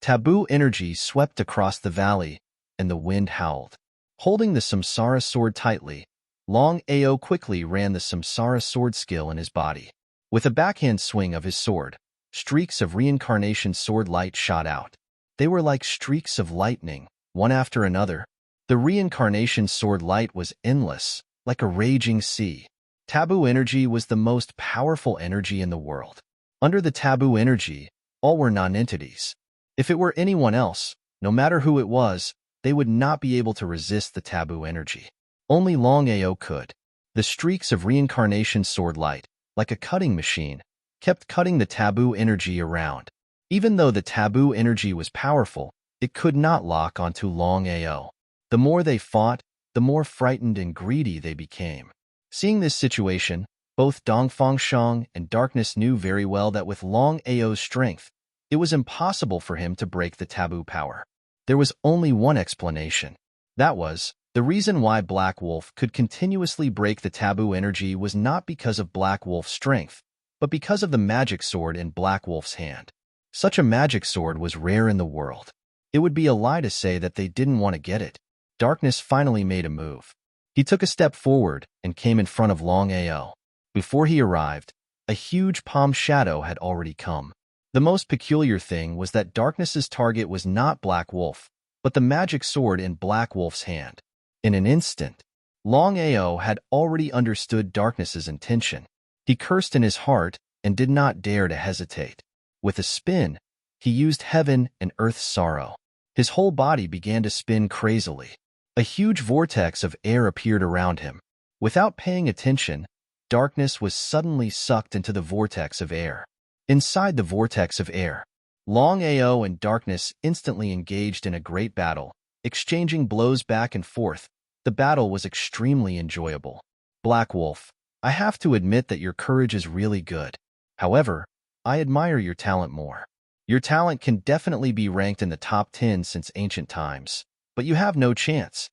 Taboo energy swept across the valley, and the wind howled. Holding the Samsara sword tightly, Longao quickly ran the Samsara sword skill in his body. With a backhand swing of his sword, streaks of reincarnation sword light shot out. They were like streaks of lightning, one after another. The reincarnation sword light was endless, like a raging sea. Taboo energy was the most powerful energy in the world. Under the taboo energy, all were non-entities. If it were anyone else, no matter who it was, they would not be able to resist the taboo energy. Only Longao could. The streaks of reincarnation sword light, like a cutting machine, kept cutting the taboo energy around. Even though the taboo energy was powerful, it could not lock onto Longao. The more they fought, the more frightened and greedy they became. Seeing this situation, both Dongfang Sheng and Darkness knew very well that with Longao's strength, it was impossible for him to break the taboo power. There was only one explanation. That was, the reason why Black Wolf could continuously break the taboo energy was not because of Black Wolf's strength, but because of the magic sword in Black Wolf's hand. Such a magic sword was rare in the world. It would be a lie to say that they didn't want to get it. Darkness finally made a move. He took a step forward and came in front of Longao. Before he arrived, a huge palm shadow had already come. The most peculiar thing was that Darkness's target was not Black Wolf, but the magic sword in Black Wolf's hand. In an instant, Longao had already understood Darkness's intention. He cursed in his heart and did not dare to hesitate. With a spin, he used heaven and earth's sorrow. His whole body began to spin crazily. A huge vortex of air appeared around him. Without paying attention, Darkness was suddenly sucked into the vortex of air. Inside the vortex of air, Longao and Darkness instantly engaged in a great battle, exchanging blows back and forth. The battle was extremely enjoyable. Black Wolf, I have to admit that your courage is really good. However, I admire your talent more. Your talent can definitely be ranked in the top 10 since ancient times, but you have no chance.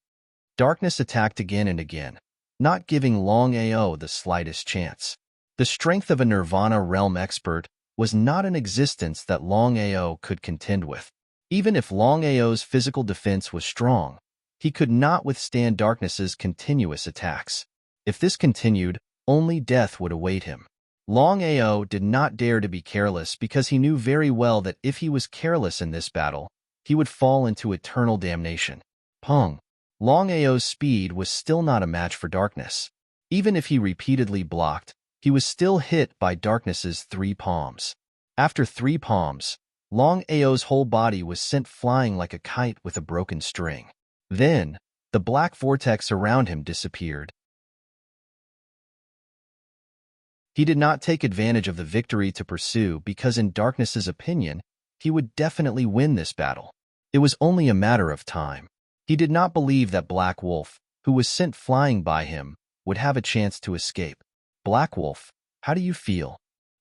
Darkness attacked again and again, not giving Longao the slightest chance. The strength of a Nirvana realm expert was not an existence that Longao could contend with. Even if Longao's physical defense was strong, he could not withstand Darkness's continuous attacks. If this continued, only death would await him. Longao did not dare to be careless because he knew very well that if he was careless in this battle, he would fall into eternal damnation. Pung! Longao's speed was still not a match for Darkness. Even if he repeatedly blocked, he was still hit by Darkness's 3 palms. After 3 palms, Longao's whole body was sent flying like a kite with a broken string. Then, the black vortex around him disappeared. He did not take advantage of the victory to pursue because in Darkness's opinion, he would definitely win this battle. It was only a matter of time. He did not believe that Black Wolf, who was sent flying by him, would have a chance to escape. Black Wolf, how do you feel?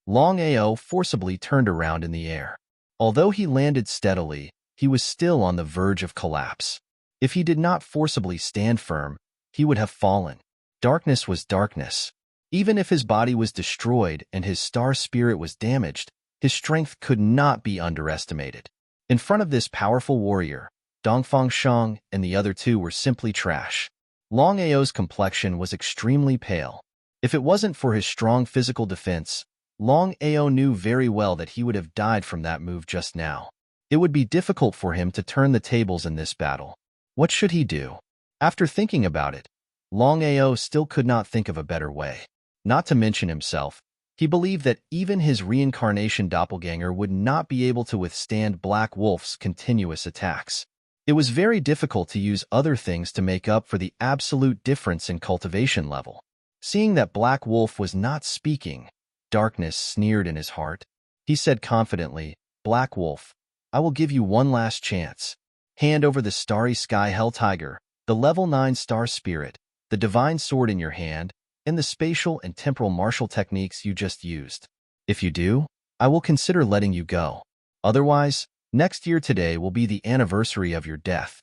Longao forcibly turned around in the air. Although he landed steadily, he was still on the verge of collapse. If he did not forcibly stand firm, he would have fallen. Darkness was darkness. Even if his body was destroyed and his star spirit was damaged, his strength could not be underestimated. In front of this powerful warrior, Dongfang Shang and the other 2 were simply trash. Longao's complexion was extremely pale. If it wasn't for his strong physical defense, Longao knew very well that he would have died from that move just now. It would be difficult for him to turn the tables in this battle. What should he do? After thinking about it, Longao still could not think of a better way. Not to mention himself, he believed that even his reincarnation doppelganger would not be able to withstand Black Wolf's continuous attacks. It was very difficult to use other things to make up for the absolute difference in cultivation level. Seeing that Black Wolf was not speaking, Darkness sneered in his heart. He said confidently, Black Wolf, I will give you one last chance. Hand over the Starry Sky Hell Tiger, the level 9 Star Spirit, the Divine Sword in your hand, and the spatial and temporal martial techniques you just used. If you do, I will consider letting you go. Otherwise, next year today will be the anniversary of your death.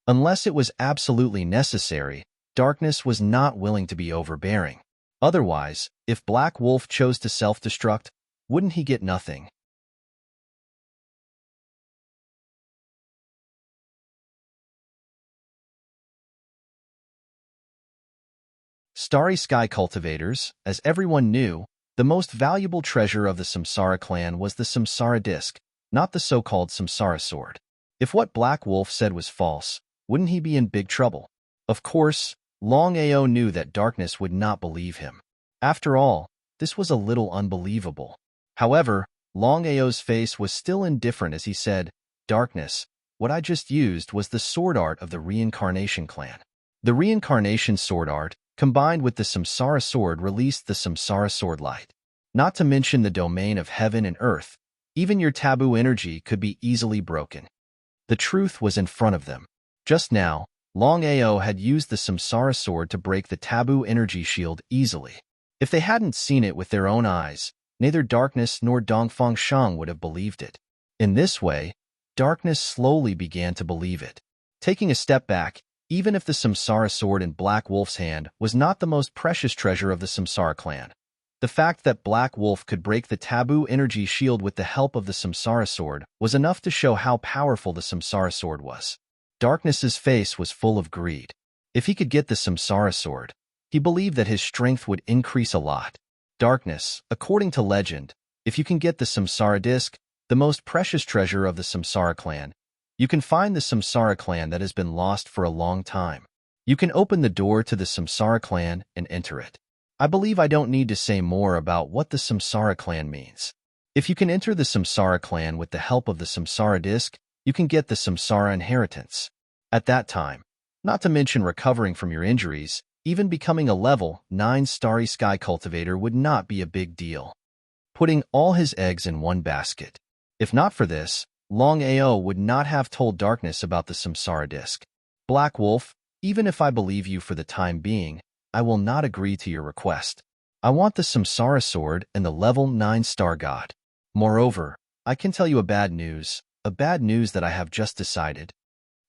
Unless it was absolutely necessary, Darkness was not willing to be overbearing. Otherwise, if Black Wolf chose to self-destruct, wouldn't he get nothing? Starry Sky cultivators, as everyone knew, the most valuable treasure of the Samsara clan was the Samsara disc, not the so-called Samsara sword. If what Black Wolf said was false, wouldn't he be in big trouble? Of course, Longao knew that Darkness would not believe him. After all, this was a little unbelievable. However, Longao's face was still indifferent as he said, Darkness, what I just used was the sword art of the Reincarnation clan. The Reincarnation sword art, combined with the Samsara sword, released the Samsara sword light. Not to mention the domain of heaven and earth, even your taboo energy could be easily broken. The truth was in front of them. Just now, Longao had used the Samsara sword to break the taboo energy shield easily. If they hadn't seen it with their own eyes, neither Darkness nor Dongfang Shang would have believed it. In this way, Darkness slowly began to believe it. Taking a step back, even if the Samsara sword in Black Wolf's hand was not the most precious treasure of the Samsara clan, the fact that Black Wolf could break the taboo energy shield with the help of the Samsara sword was enough to show how powerful the Samsara sword was. Darkness's face was full of greed. If he could get the Samsara sword, he believed that his strength would increase a lot. Darkness, according to legend, if you can get the Samsara disc, the most precious treasure of the Samsara clan, you can find the Samsara clan that has been lost for a long time. You can open the door to the Samsara clan and enter it. I believe I don't need to say more about what the Samsara clan means. If you can enter the Samsara clan with the help of the Samsara disc, you can get the Samsara inheritance. At that time, not to mention recovering from your injuries, even becoming a level 9 Starry Sky cultivator would not be a big deal. Putting all his eggs in one basket. If not for this, Longao would not have told Darkness about the Samsara disc. Black Wolf, even if I believe you for the time being, I will not agree to your request. I want the Samsara sword and the level 9 star god. Moreover, I can tell you a bad news that I have just decided.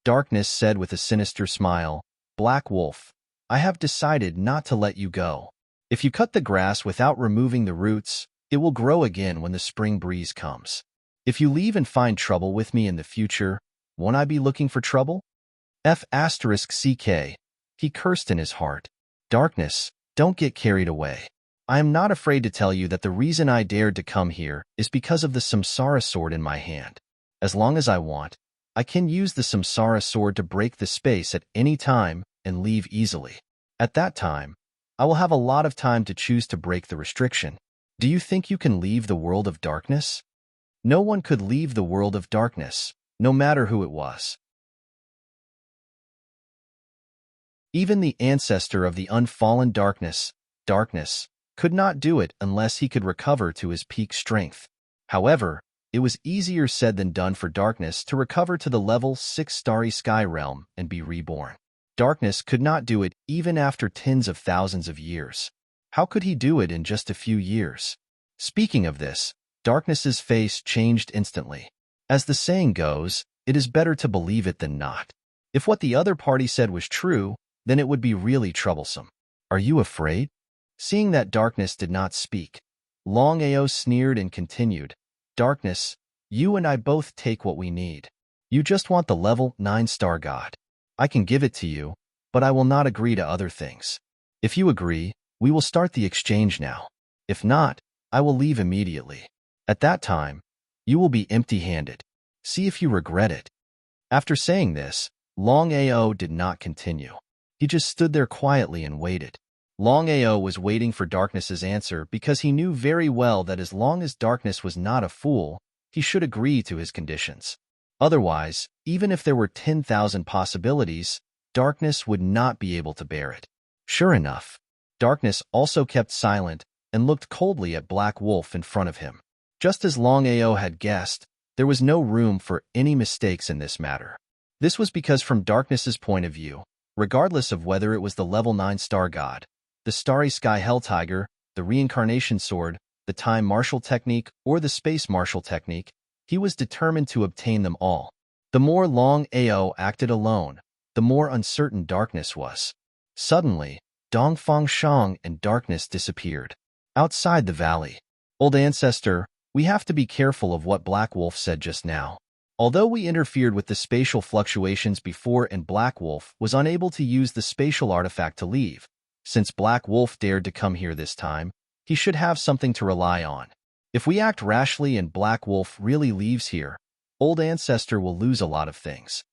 Darkness said with a sinister smile, Black Wolf, I have decided not to let you go. If you cut the grass without removing the roots, it will grow again when the spring breeze comes. If you leave and find trouble with me in the future, won't I be looking for trouble? F***CK. He cursed in his heart. Darkness, don't get carried away. I am not afraid to tell you that the reason I dared to come here is because of the Samsara sword in my hand. As long as I want, I can use the Samsara sword to break the space at any time and leave easily. At that time, I will have a lot of time to choose to break the restriction. Do you think you can leave the world of darkness? No one could leave the world of darkness, no matter who it was. Even the ancestor of the unfallen darkness, could not do it unless he could recover to his peak strength. However, it was easier said than done for Darkness to recover to the level 6 Starry Sky realm and be reborn. Darkness could not do it even after tens of thousands of years. How could he do it in just a few years? Speaking of this, Darkness's face changed instantly. As the saying goes, it is better to believe it than not. If what the other party said was true, then it would be really troublesome. Are you afraid? Seeing that Darkness did not speak, Longao sneered and continued, Darkness, you and I both take what we need. You just want the level 9 star god. I can give it to you, but I will not agree to other things. If you agree, we will start the exchange now. If not, I will leave immediately. At that time, you will be empty-handed. See if you regret it. After saying this, Longao did not continue. He just stood there quietly and waited. Longao was waiting for Darkness's answer because he knew very well that as long as Darkness was not a fool, he should agree to his conditions. Otherwise, even if there were 10,000 possibilities, Darkness would not be able to bear it. Sure enough, Darkness also kept silent and looked coldly at Black Wolf in front of him. Just as Longao had guessed, there was no room for any mistakes in this matter. This was because from Darkness's point of view, regardless of whether it was the level 9 star god, the Starry Sky Hell Tiger, the Reincarnation Sword, the Time Martial Technique, or the Space Martial Technique, he was determined to obtain them all. The more Longao acted alone, the more uncertain Darkness was. Suddenly, Dongfang Shang and Darkness disappeared. Outside the valley. Old Ancestor, we have to be careful of what Black Wolf said just now. Although we interfered with the spatial fluctuations before and Black Wolf was unable to use the spatial artifact to leave, since Black Wolf dared to come here this time, he should have something to rely on. If we act rashly and Black Wolf really leaves here, Old Ancestor will lose a lot of things.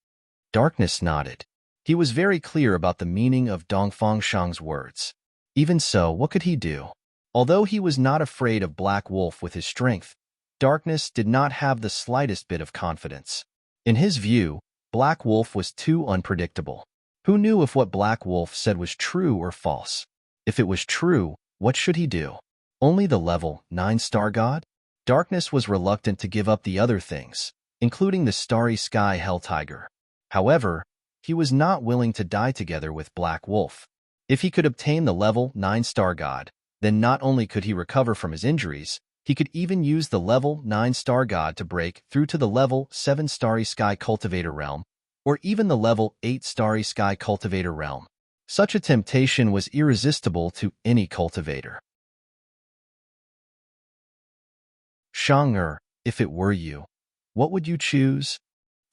Darkness nodded. He was very clear about the meaning of Dongfang Shang's words. Even so, what could he do? Although he was not afraid of Black Wolf with his strength, Darkness did not have the slightest bit of confidence. In his view, Black Wolf was too unpredictable. Who knew if what Black Wolf said was true or false? If it was true, what should he do? Only the level 9 star god? Darkness was reluctant to give up the other things, including the Starry Sky Hell Tiger. However, he was not willing to die together with Black Wolf. If he could obtain the level 9 star god, then not only could he recover from his injuries, he could even use the level 9 star god to break through to the level 7 Starry Sky Cultivator realm, or even the level 8 Starry Sky Cultivator realm. Such a temptation was irresistible to any cultivator. Shang, if it were you, what would you choose?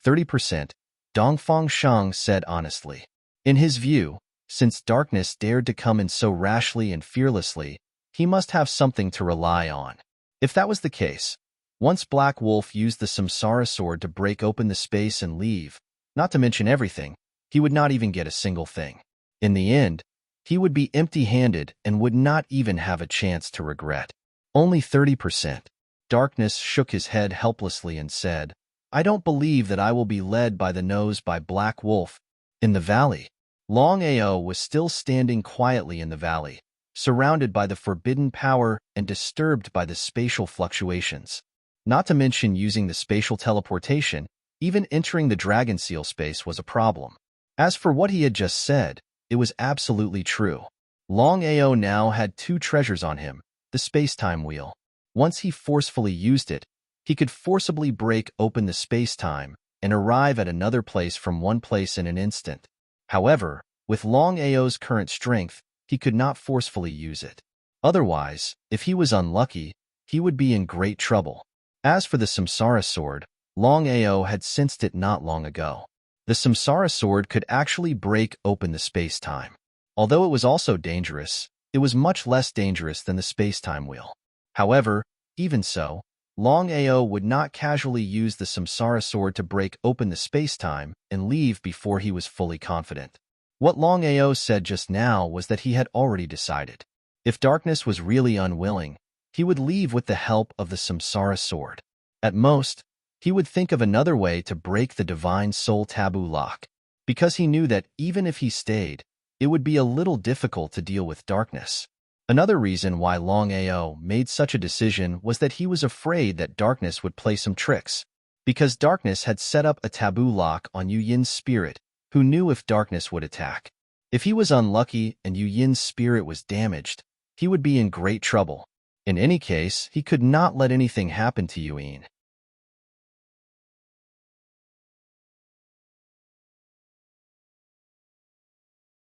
30%, Dongfang Shang said honestly. In his view, since Darkness dared to come in so rashly and fearlessly, he must have something to rely on. If that was the case, once Black Wolf used the Samsara sword to break open the space and leave, not to mention everything, he would not even get a single thing. In the end, he would be empty-handed and would not even have a chance to regret. Only 30%. Darkness shook his head helplessly and said, I don't believe that I will be led by the nose by Black Wolf. In the valley, Longao was still standing quietly in the valley, surrounded by the forbidden power and disturbed by the spatial fluctuations. Not to mention using the spatial teleportation, even entering the dragon seal space was a problem. As for what he had just said, it was absolutely true. Longao now had two treasures on him, the space-time wheel. Once he forcefully used it, he could forcibly break open the space-time and arrive at another place from one place in an instant. However, with Longao's current strength, he could not forcefully use it. Otherwise, if he was unlucky, he would be in great trouble. As for the Samsara sword, Longao had sensed it not long ago. The Samsara sword could actually break open the space-time. Although it was also dangerous, it was much less dangerous than the space-time wheel. However, even so, Longao would not casually use the Samsara sword to break open the space-time and leave before he was fully confident. What Longao said just now was that he had already decided. If Darkness was really unwilling, he would leave with the help of the Samsara sword. At most, he would think of another way to break the Divine Soul taboo lock, because he knew that even if he stayed, it would be a little difficult to deal with Darkness. Another reason why Longao made such a decision was that he was afraid that Darkness would play some tricks, because Darkness had set up a taboo lock on Yu Yin's spirit, who knew if Darkness would attack. If he was unlucky and Yu Yin's spirit was damaged, he would be in great trouble. In any case, he could not let anything happen to Yu Yin.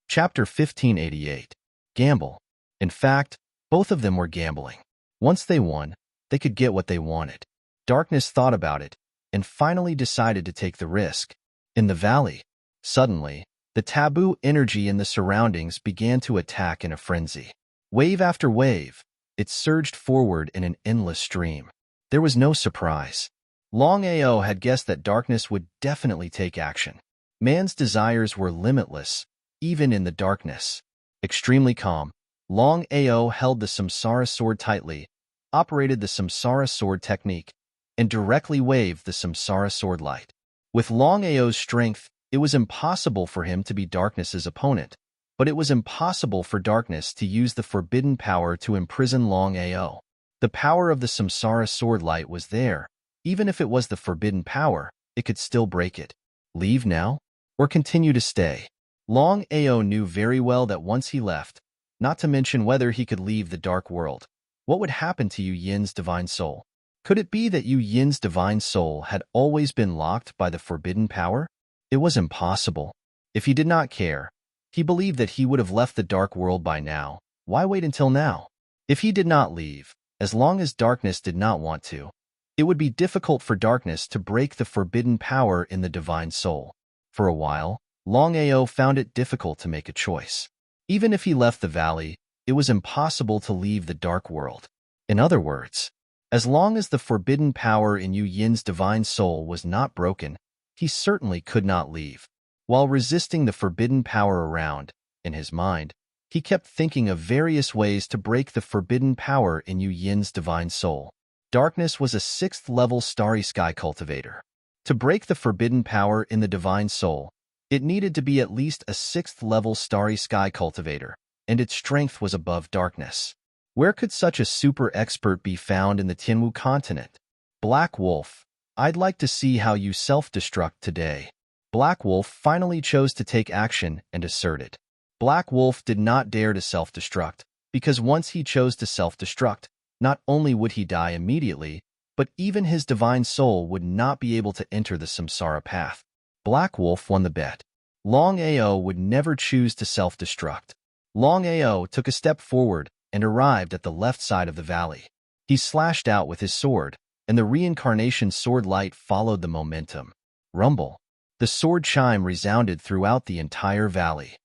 Chapter 1588. Gamble. In fact, both of them were gambling. Once they won, they could get what they wanted. Darkness thought about it, and finally decided to take the risk. In the valley, suddenly, the taboo energy in the surroundings began to attack in a frenzy. Wave after wave, it surged forward in an endless stream. There was no surprise. Longao had guessed that Darkness would definitely take action. Man's desires were limitless, even in the darkness. Extremely calm, Longao held the Samsara sword tightly, operated the Samsara sword technique, and directly waved the Samsara sword light. With Longao's strength, it was impossible for him to be Darkness's opponent, but it was impossible for Darkness to use the forbidden power to imprison Longao. The power of the Samsara sword light was there. Even if it was the forbidden power, it could still break it. Leave now? Or continue to stay? Longao knew very well that once he left, not to mention whether he could leave the dark world, what would happen to Yu Yin's divine soul? Could it be that Yu Yin's divine soul had always been locked by the forbidden power? It was impossible. If he did not care, he believed that he would have left the dark world by now. Why wait until now? If he did not leave, as long as Darkness did not want to, it would be difficult for Darkness to break the forbidden power in the divine soul. For a while, Longao found it difficult to make a choice. Even if he left the valley, it was impossible to leave the dark world. In other words, as long as the forbidden power in Yu Yin's divine soul was not broken, he certainly could not leave. While resisting the forbidden power around, in his mind, he kept thinking of various ways to break the forbidden power in Yu Yin's divine soul. Darkness was a 6th-level starry sky cultivator. To break the forbidden power in the divine soul, it needed to be at least a 6th-level starry sky cultivator, and its strength was above Darkness. Where could such a super expert be found in the Tianwu continent? Black Wolf, I'd like to see how you self-destruct today. Black Wolf finally chose to take action and asserted. Black Wolf did not dare to self-destruct, because once he chose to self-destruct, not only would he die immediately, but even his divine soul would not be able to enter the samsara path. Black Wolf won the bet. Longao would never choose to self-destruct. Longao took a step forward and arrived at the left side of the valley. He slashed out with his sword, and the reincarnation sword light followed the momentum. Rumble. The sword chime resounded throughout the entire valley.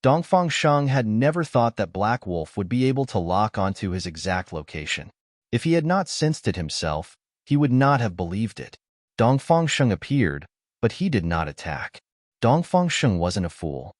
Dongfang Sheng had never thought that Black Wolf would be able to lock onto his exact location. If he had not sensed it himself, he would not have believed it. Dongfang Sheng appeared, but he did not attack. Dongfang Sheng wasn't a fool.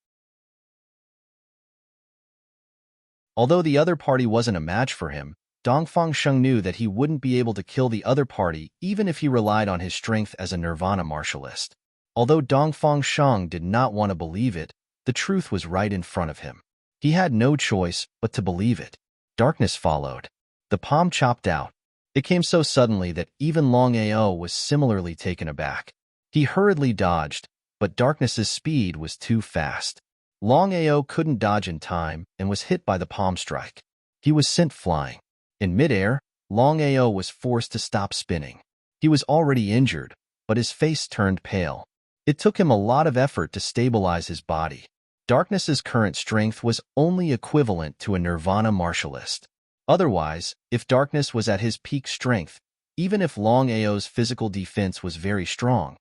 Although the other party wasn't a match for him, Dongfang Sheng knew that he wouldn't be able to kill the other party even if he relied on his strength as a nirvana martialist. Although Dongfang Sheng did not want to believe it, the truth was right in front of him. He had no choice but to believe it. Darkness followed. The palm chopped out. It came so suddenly that even Longao was similarly taken aback. He hurriedly dodged, but Darkness's speed was too fast. Longao couldn't dodge in time and was hit by the palm strike. He was sent flying. In midair, Longao was forced to stop spinning. He was already injured, but his face turned pale. It took him a lot of effort to stabilize his body. Darkness's current strength was only equivalent to a nirvana martialist. Otherwise, if Darkness was at his peak strength, even if Longao's physical defense was very strong,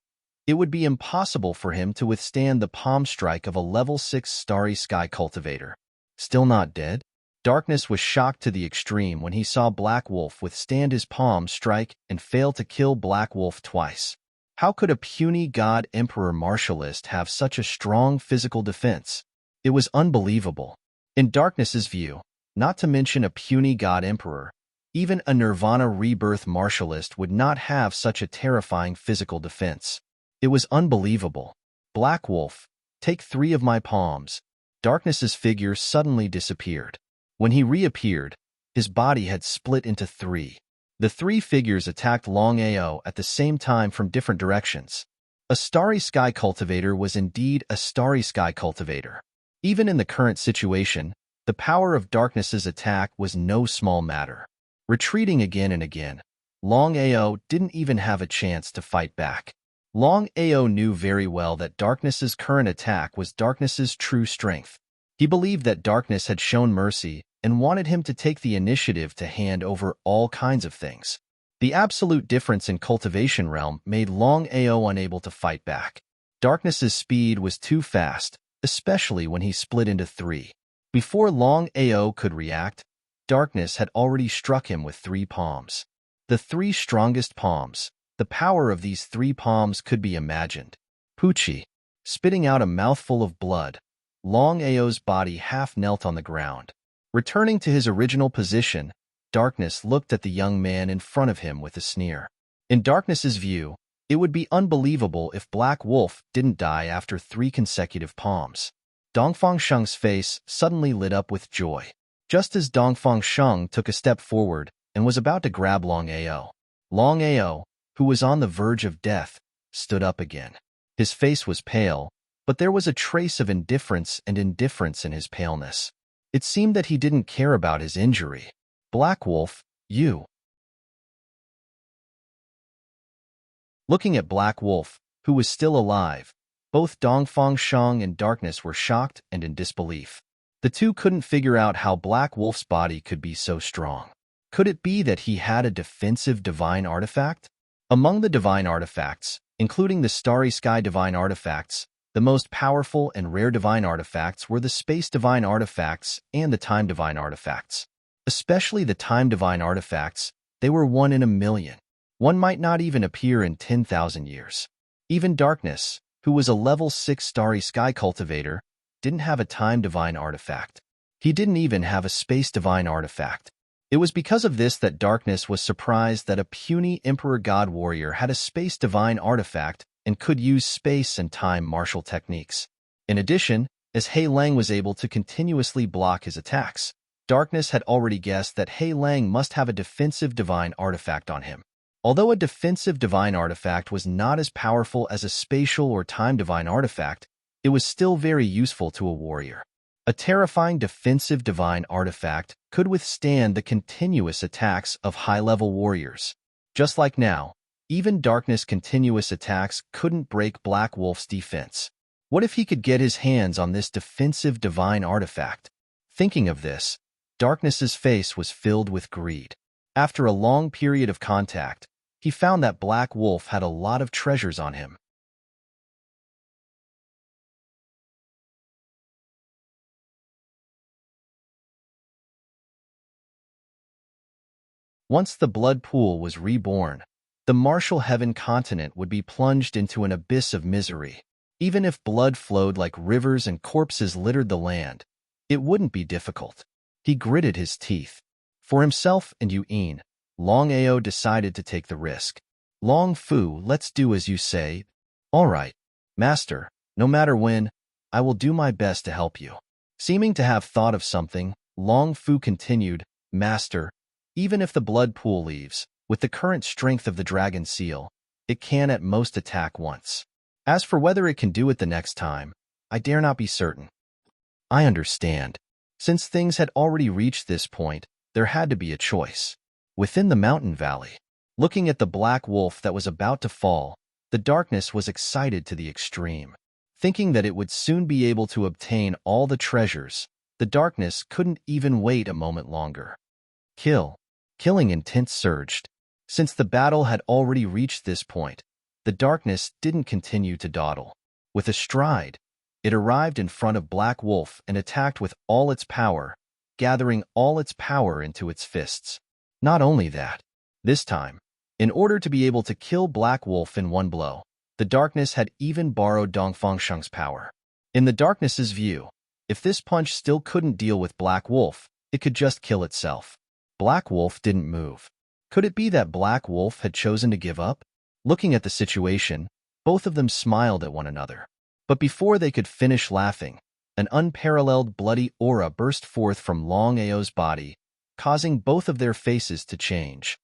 it would be impossible for him to withstand the palm strike of a level 6 Starry Sky cultivator. Still not dead? Darkness was shocked to the extreme when he saw Black Wolf withstand his palm strike and fail to kill Black Wolf twice. How could a puny god emperor martialist have such a strong physical defense? It was unbelievable. In Darkness's view, not to mention a puny god emperor, even a nirvana rebirth martialist would not have such a terrifying physical defense. It was unbelievable. Black Wolf, take 3 of my palms. Darkness's figure suddenly disappeared. When he reappeared, his body had split into 3. The 3 figures attacked Longao at the same time from different directions. A Starry Sky cultivator was indeed a Starry Sky cultivator. Even in the current situation, the power of Darkness's attack was no small matter. Retreating again and again, Longao didn't even have a chance to fight back. Longao knew very well that Darkness's current attack was Darkness's true strength. He believed that Darkness had shown mercy and wanted him to take the initiative to hand over all kinds of things. The absolute difference in cultivation realm made Longao unable to fight back. Darkness's speed was too fast, especially when he split into 3. Before Longao could react, Darkness had already struck him with 3 palms. The 3 strongest palms. The power of these 3 palms could be imagined. Poochie. Spitting out a mouthful of blood, Longao's body half knelt on the ground. Returning to his original position, Darkness looked at the young man in front of him with a sneer. In Darkness's view, it would be unbelievable if Black Wolf didn't die after 3 consecutive palms. Dongfang Sheng's face suddenly lit up with joy. Just as Dongfang Sheng took a step forward and was about to grab Longao, who was on the verge of death, stood up again. His face was pale, but there was a trace of indifference in his paleness. It seemed that he didn't care about his injury. Black Wolf, you. Looking at Black Wolf, who was still alive, both Dongfang Sheng and Darkness were shocked and in disbelief. The two couldn't figure out how Black Wolf's body could be so strong. Could it be that he had a defensive divine artifact? Among the divine artifacts, including the Starry Sky divine artifacts, the most powerful and rare divine artifacts were the Space divine artifacts and the Time divine artifacts. Especially the Time divine artifacts, they were 1 in a million. One might not even appear in 10,000 years. Even Darkness, who was a level 6 Starry Sky cultivator, didn't have a Time divine artifact. He didn't even have a Space divine artifact. It was because of this that Darkness was surprised that a puny Emperor God warrior had a Space divine artifact and could use space and time martial techniques. In addition, as Hei Lang was able to continuously block his attacks, Darkness had already guessed that Hei Lang must have a defensive divine artifact on him. Although a defensive divine artifact was not as powerful as a spatial or time divine artifact, it was still very useful to a warrior. A terrifying defensive divine artifact could withstand the continuous attacks of high-level warriors. Just like now, even Darkness' continuous attacks couldn't break Black Wolf's defense. What if he could get his hands on this defensive divine artifact? Thinking of this, Darkness's face was filled with greed. After a long period of contact, he found that Black Wolf had a lot of treasures on him. Once the blood pool was reborn, the martial heaven continent would be plunged into an abyss of misery. Even if blood flowed like rivers and corpses littered the land, it wouldn't be difficult. He gritted his teeth. For himself and Yuan, Longao decided to take the risk. Long Fu, let's do as you say. All right, master, no matter when, I will do my best to help you. Seeming to have thought of something, Long Fu continued, Master, even if the blood pool leaves, with the current strength of the dragon seal, it can at most attack once. As for whether it can do it the next time, I dare not be certain. I understand. Since things had already reached this point, there had to be a choice. Within the mountain valley, looking at the black wolf that was about to fall, the darkness was excited to the extreme. Thinking that it would soon be able to obtain all the treasures, the darkness couldn't even wait a moment longer. Killing intent surged. Since the battle had already reached this point, the darkness didn't continue to dawdle. With a stride, it arrived in front of Black Wolf and attacked with all its power, gathering all its power into its fists. Not only that, this time, in order to be able to kill Black Wolf in one blow, the darkness had even borrowed Dongfang Sheng's power. In the darkness's view, if this punch still couldn't deal with Black Wolf, it could just kill itself. Black Wolf didn't move. Could it be that Black Wolf had chosen to give up? Looking at the situation, both of them smiled at one another. But before they could finish laughing, an unparalleled bloody aura burst forth from Longao's body, causing both of their faces to change.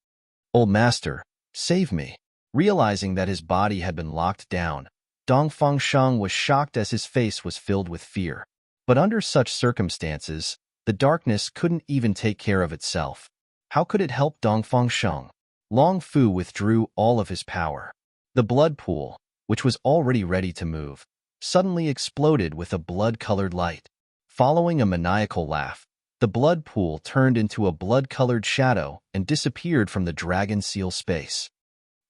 Old Master, save me. Realizing that his body had been locked down, Dongfang Sheng was shocked as his face was filled with fear. But under such circumstances, the darkness couldn't even take care of itself. How could it help Dongfang Sheng? Long Fu withdrew all of his power. The blood pool, which was already ready to move, suddenly exploded with a blood-colored light. Following a maniacal laugh, the blood pool turned into a blood-colored shadow and disappeared from the dragon seal space.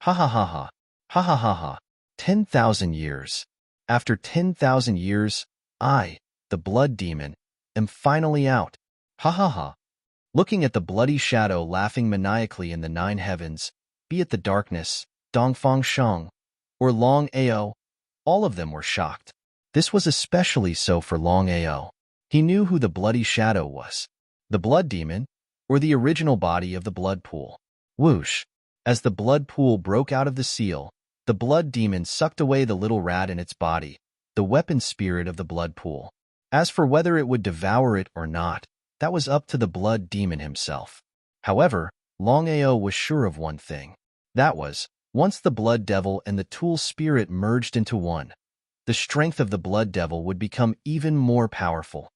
Ha ha ha ha. Ha ha ha ha. 10,000 years. After 10,000 years, I, the blood demon, am finally out. Ha ha ha. Looking at the bloody shadow laughing maniacally in the 9 heavens, be it the darkness, Dongfang Sheng, or Longao, all of them were shocked. This was especially so for Longao. He knew who the bloody shadow was. The blood demon, or the original body of the blood pool. Whoosh. As the blood pool broke out of the seal, the blood demon sucked away the little rat in its body, the weapon spirit of the blood pool. As for whether it would devour it or not, that was up to the blood demon himself. However, Longao was sure of one thing. That was, once the blood devil and the tool spirit merged into one, the strength of the blood devil would become even more powerful.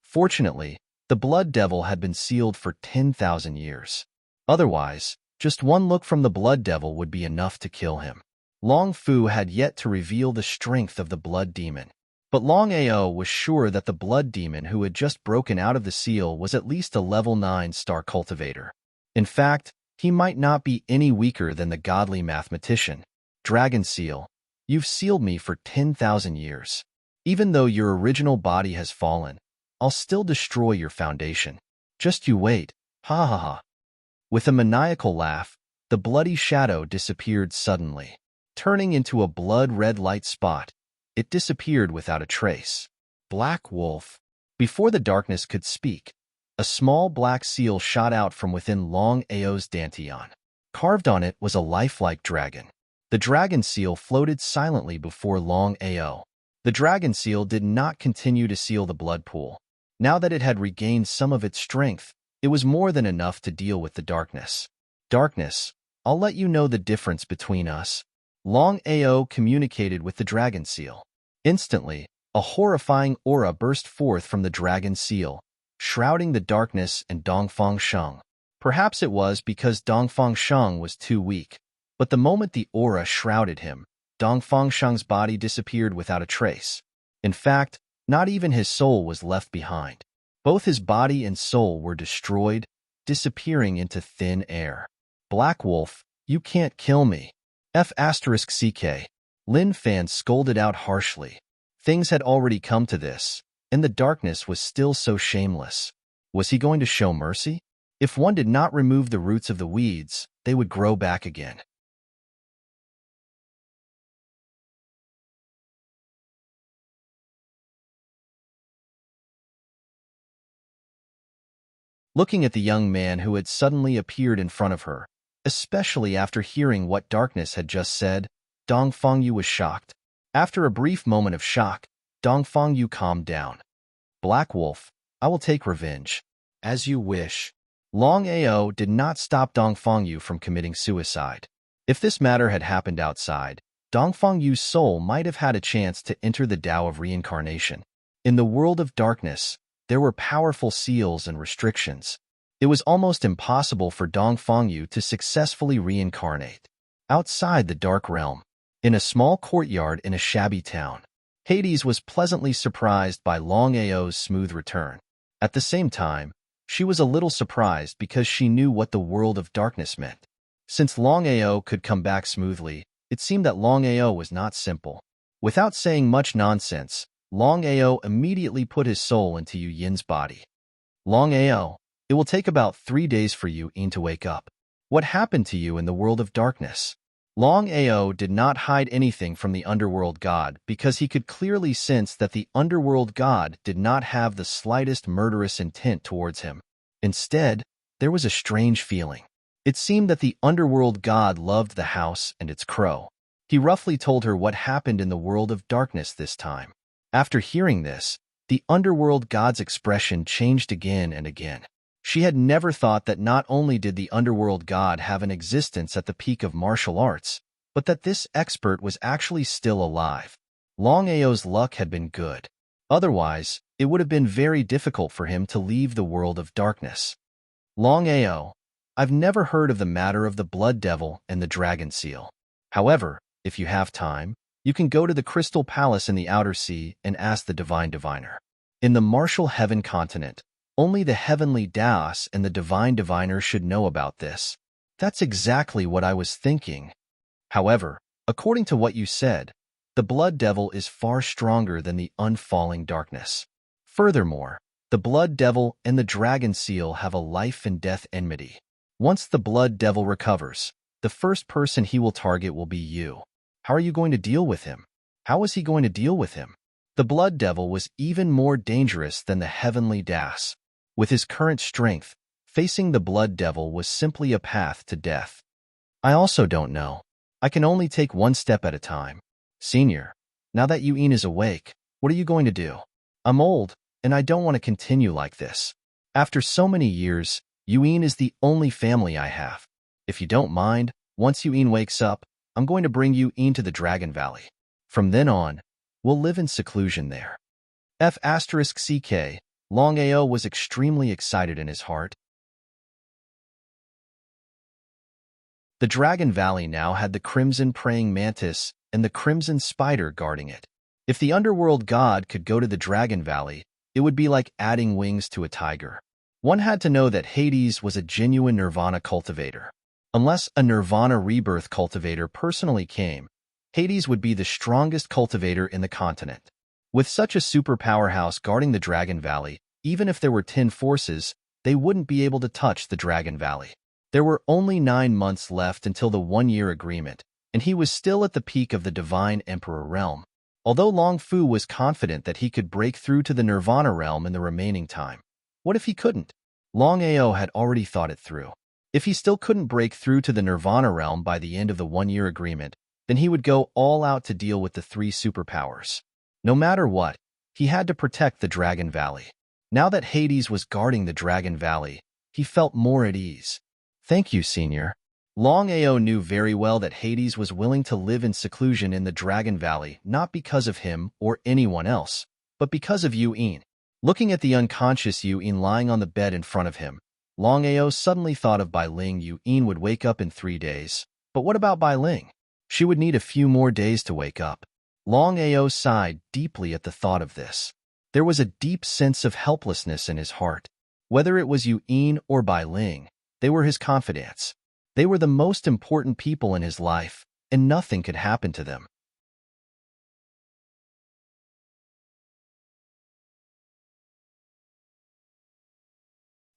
Fortunately, the blood devil had been sealed for 10,000 years. Otherwise, just one look from the blood devil would be enough to kill him. Long Fu had yet to reveal the strength of the blood demon. But Longao was sure that the blood demon who had just broken out of the seal was at least a level 9 star cultivator. In fact, he might not be any weaker than the godly mathematician. Dragon Seal, you've sealed me for 10,000 years. Even though your original body has fallen, I'll still destroy your foundation. Just you wait. Ha ha ha. With a maniacal laugh, the bloody shadow disappeared suddenly. Turning into a blood-red light spot, it disappeared without a trace. Black Wolf. Before the darkness could speak, a small black seal shot out from within Long Ao's dantian. Carved on it was a lifelike dragon. The dragon seal floated silently before Long Ao. The dragon seal did not continue to seal the blood pool. Now that it had regained some of its strength, it was more than enough to deal with the darkness. Darkness, I'll let you know the difference between us. Long Ao communicated with the dragon seal. Instantly, a horrifying aura burst forth from the dragon seal, shrouding the darkness and Dongfang Sheng. Perhaps it was because Dongfang Sheng was too weak, but the moment the aura shrouded him, Dongfang Sheng's body disappeared without a trace. In fact, not even his soul was left behind. Both his body and soul were destroyed, disappearing into thin air. Black Wolf, you can't kill me. F***CK. Lin Fan scolded out harshly. Things had already come to this, and the darkness was still so shameless. Was he going to show mercy? If one did not remove the roots of the weeds, they would grow back again. looking at the young man who had suddenly appeared in front of her. Especially after hearing what Darkness had just said, Dong Fengyu was shocked. After a brief moment of shock, Dong Fengyu calmed down. Black Wolf, I will take revenge. As you wish. Longao did not stop Dong Fengyu from committing suicide. If this matter had happened outside, Dong Fengyu's soul might have had a chance to enter the Tao of reincarnation. In the world of darkness, there were powerful seals and restrictions. It was almost impossible for Dong Fengyu to successfully reincarnate. Outside the dark realm, in a small courtyard in a shabby town, Hades was pleasantly surprised by Longao's smooth return. At the same time, she was a little surprised because she knew what the world of darkness meant. Since Longao could come back smoothly, it seemed that Longao was not simple. Without saying much nonsense, Longao immediately put his soul into Yu Yin's body. Longao, it will take about 3 days for Yu Yin to wake up. What happened to you in the world of darkness? Longao did not hide anything from the underworld god because he could clearly sense that the underworld god did not have the slightest murderous intent towards him. Instead, there was a strange feeling. It seemed that the underworld god loved the house and its crow. He roughly told her what happened in the world of darkness this time. After hearing this, the underworld god's expression changed again and again. She had never thought that not only did the underworld god have an existence at the peak of martial arts, but that this expert was actually still alive. Longao's luck had been good. Otherwise, it would have been very difficult for him to leave the world of darkness. Longao, I've never heard of the matter of the blood devil and the dragon seal. However, if you have time, you can go to the Crystal Palace in the Outer Sea and ask the Divine Diviner. In the martial heaven continent, only the heavenly Daos and the Divine Diviner should know about this. That's exactly what I was thinking. However, according to what you said, the blood devil is far stronger than the unfalling darkness. Furthermore, the blood devil and the dragon seal have a life and death enmity. Once the blood devil recovers, the first person he will target will be you. How are you going to deal with him? How is he going to deal with him? The blood devil was even more dangerous than the heavenly Daos. With his current strength, facing the blood devil was simply a path to death. I also don't know. I can only take one step at a time. Senior, now that Yu Yin is awake, what are you going to do? I'm old, and I don't want to continue like this. After so many years, Yu Yin is the only family I have. If you don't mind, once Yu Yin wakes up, I'm going to bring Yu Yin to the Dragon Valley. From then on, we'll live in seclusion there. F***CK, Longao was extremely excited in his heart. The Dragon Valley now had the Crimson Praying Mantis and the Crimson Spider guarding it. If the underworld god could go to the Dragon Valley, it would be like adding wings to a tiger. One had to know that Hades was a genuine Nirvana cultivator. Unless a Nirvana rebirth cultivator personally came, Hades would be the strongest cultivator in the continent. With such a super powerhouse guarding the Dragon Valley, even if there were 10 forces, they wouldn't be able to touch the Dragon Valley. There were only 9 months left until the 1-year agreement, and he was still at the peak of the Divine Emperor realm. Although Long Fu was confident that he could break through to the Nirvana realm in the remaining time. What if he couldn't? Longao had already thought it through. If he still couldn't break through to the Nirvana realm by the end of the 1-year agreement, then he would go all out to deal with the 3 superpowers. No matter what, he had to protect the Dragon Valley. Now that Hades was guarding the Dragon Valley, he felt more at ease. Thank you, Senior. Longao knew very well that Hades was willing to live in seclusion in the Dragon Valley not because of him or anyone else, but because of Yu Yin. Looking at the unconscious Yu Yin lying on the bed in front of him, Longao suddenly thought of Bai Ling. Yu Yin would wake up in 3 days. But what about Bai Ling? She would need a few more days to wake up. Longao sighed deeply at the thought of this. There was a deep sense of helplessness in his heart. Whether it was Yu Yin or Bai Ling, they were his confidants. They were the most important people in his life, and nothing could happen to them.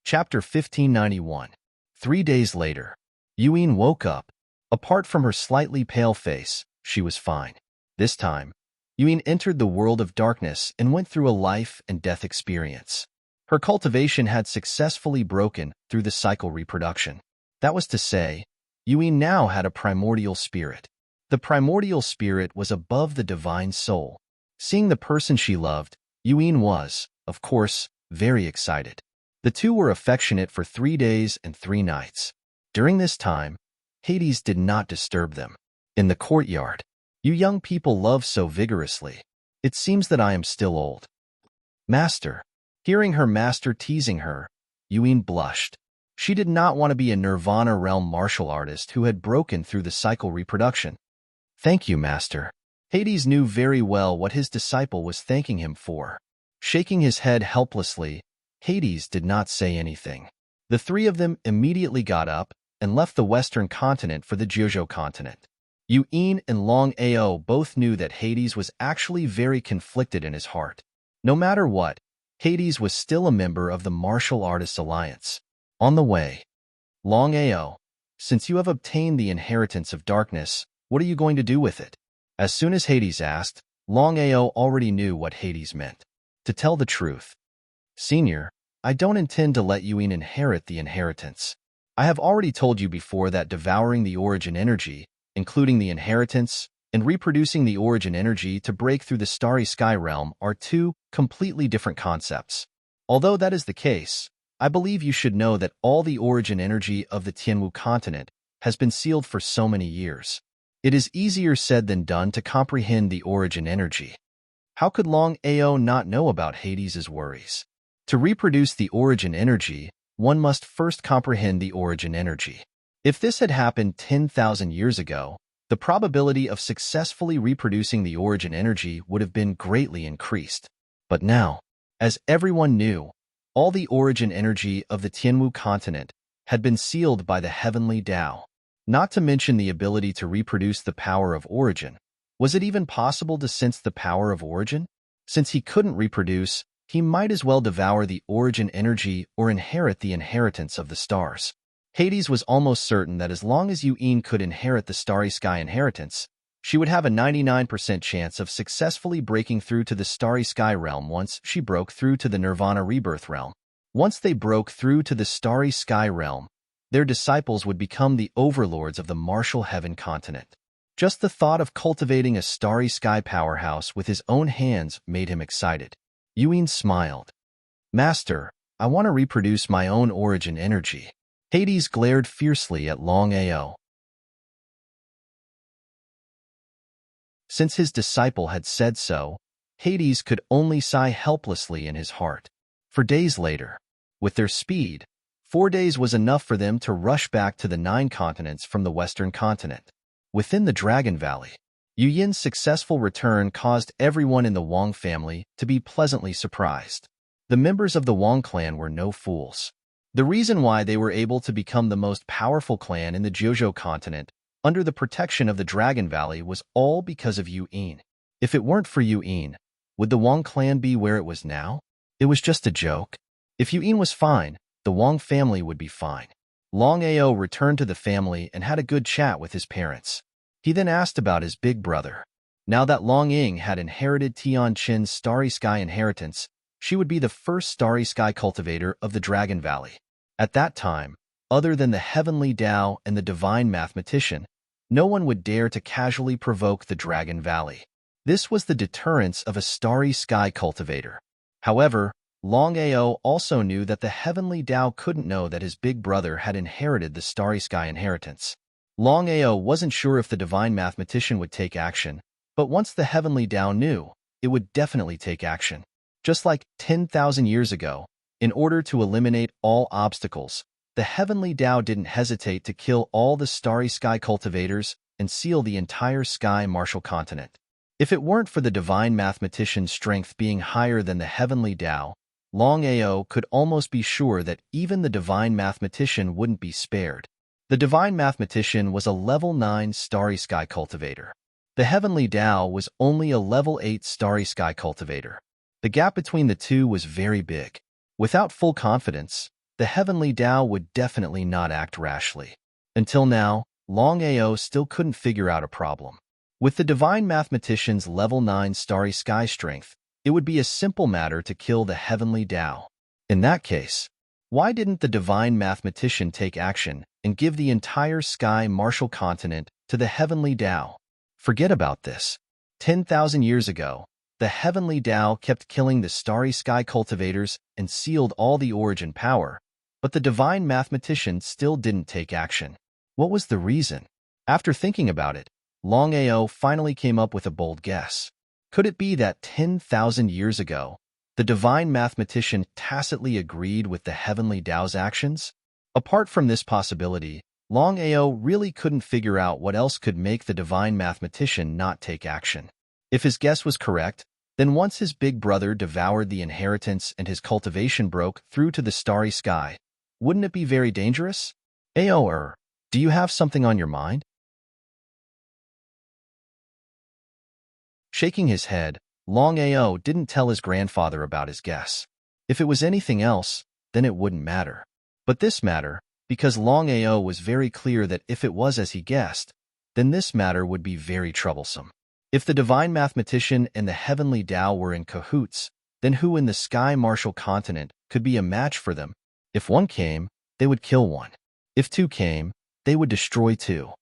Chapter 1591. 3 days later, Yu Yin woke up. Apart from her slightly pale face, she was fine. This time, Yu Yin entered the world of darkness and went through a life and death experience. Her cultivation had successfully broken through the cycle reproduction. That was to say, Yue now had a primordial spirit. The primordial spirit was above the divine soul. Seeing the person she loved, Yue was, of course, very excited. The two were affectionate for 3 days and 3 nights. During this time, Hades did not disturb them. In the courtyard, you young people love so vigorously. It seems that I am still old. Master. Hearing her master teasing her, Yue blushed. She did not want to be a Nirvana realm martial artist who had broken through the cycle reproduction. Thank you, master. Hades knew very well what his disciple was thanking him for. Shaking his head helplessly, Hades did not say anything. The 3 of them immediately got up and left the western continent for the Jiuzhou continent. Yue and Longao both knew that Hades was actually very conflicted in his heart. No matter what, Hades was still a member of the Martial Artists Alliance. On the way, Longao, since you have obtained the inheritance of darkness, what are you going to do with it? As soon as Hades asked, Longao already knew what Hades meant. To tell the truth, Senior, I don't intend to let Yue inherit the inheritance. I have already told you before that devouring the origin energy, including the inheritance, and reproducing the origin energy to break through the starry sky realm are 2 completely different concepts. Although that is the case, I believe you should know that all the origin energy of the Tianwu continent has been sealed for so many years. It is easier said than done to comprehend the origin energy. How could Longao not know about Hades' worries? To reproduce the origin energy, one must first comprehend the origin energy. If this had happened 10,000 years ago, the probability of successfully reproducing the origin energy would have been greatly increased. But now, as everyone knew, all the origin energy of the Tianwu continent had been sealed by the heavenly Tao. Not to mention the ability to reproduce the power of origin. Was it even possible to sense the power of origin? Since he couldn't reproduce, he might as well devour the origin energy or inherit the inheritance of the stars. Hades was almost certain that as long as Yue could inherit the starry sky inheritance, she would have a 99% chance of successfully breaking through to the starry sky realm once she broke through to the Nirvana rebirth realm. Once they broke through to the starry sky realm, their disciples would become the overlords of the martial heaven continent. Just the thought of cultivating a starry sky powerhouse with his own hands made him excited. Yue smiled. Master, I want to reproduce my own origin energy. Hades glared fiercely at Longao. Since his disciple had said so, Hades could only sigh helplessly in his heart. For days later, with their speed, 4 days was enough for them to rush back to the 9 continents from the western continent. Within the Dragon Valley, Yu Yin's successful return caused everyone in the Wang family to be pleasantly surprised. The members of the Wang clan were no fools. The reason why they were able to become the most powerful clan in the Jiuzhou continent under the protection of the Dragon Valley was all because of Yu Yin. If it weren't for Yu Yin, would the Wang clan be where it was now? It was just a joke. If Yu Yin was fine, the Wang family would be fine. Longao returned to the family and had a good chat with his parents. He then asked about his big brother. Now that Long Ying had inherited Tian Qin's Starry Sky inheritance, she would be the first Starry Sky cultivator of the Dragon Valley. At that time, other than the Heavenly Tao and the Divine Mathematician, no one would dare to casually provoke the Dragon Valley. This was the deterrence of a Starry Sky cultivator. However, Longao also knew that the Heavenly Tao couldn't know that his big brother had inherited the Starry Sky inheritance. Longao wasn't sure if the Divine Mathematician would take action, but once the Heavenly Tao knew, it would definitely take action. Just like 10,000 years ago, in order to eliminate all obstacles, the Heavenly Tao didn't hesitate to kill all the Starry Sky cultivators and seal the entire Sky Martial continent. If it weren't for the Divine Mathematician's strength being higher than the Heavenly Tao, Longao could almost be sure that even the Divine Mathematician wouldn't be spared. The Divine Mathematician was a level 9 Starry Sky cultivator. The Heavenly Tao was only a level 8 Starry Sky cultivator. The gap between the two was very big. Without full confidence, the Heavenly Tao would definitely not act rashly. Until now, Longao still couldn't figure out a problem. With the Divine Mathematician's level 9 Starry Sky strength, it would be a simple matter to kill the Heavenly Tao. In that case, why didn't the divine mathematician take action and give the entire sky martial continent to the heavenly Tao? Forget about this. 10,000 years ago, the heavenly Tao kept killing the starry sky cultivators and sealed all the origin power, but the divine mathematician still didn't take action. What was the reason? After thinking about it, Longao finally came up with a bold guess. Could it be that 10,000 years ago, the divine mathematician tacitly agreed with the heavenly Tao's actions? Apart from this possibility, Longao really couldn't figure out what else could make the divine mathematician not take action. If his guess was correct, then once his big brother devoured the inheritance and his cultivation broke through to the starry sky, wouldn't it be very dangerous? Ao, do you have something on your mind? Shaking his head, Longao didn't tell his grandfather about his guess. If it was anything else, then it wouldn't matter. But this mattered, because Longao was very clear that if it was as he guessed, then this matter would be very troublesome. If the divine mathematician and the heavenly Tao were in cahoots, then who in the sky martial continent could be a match for them? If one came, they would kill one. If two came, they would destroy two.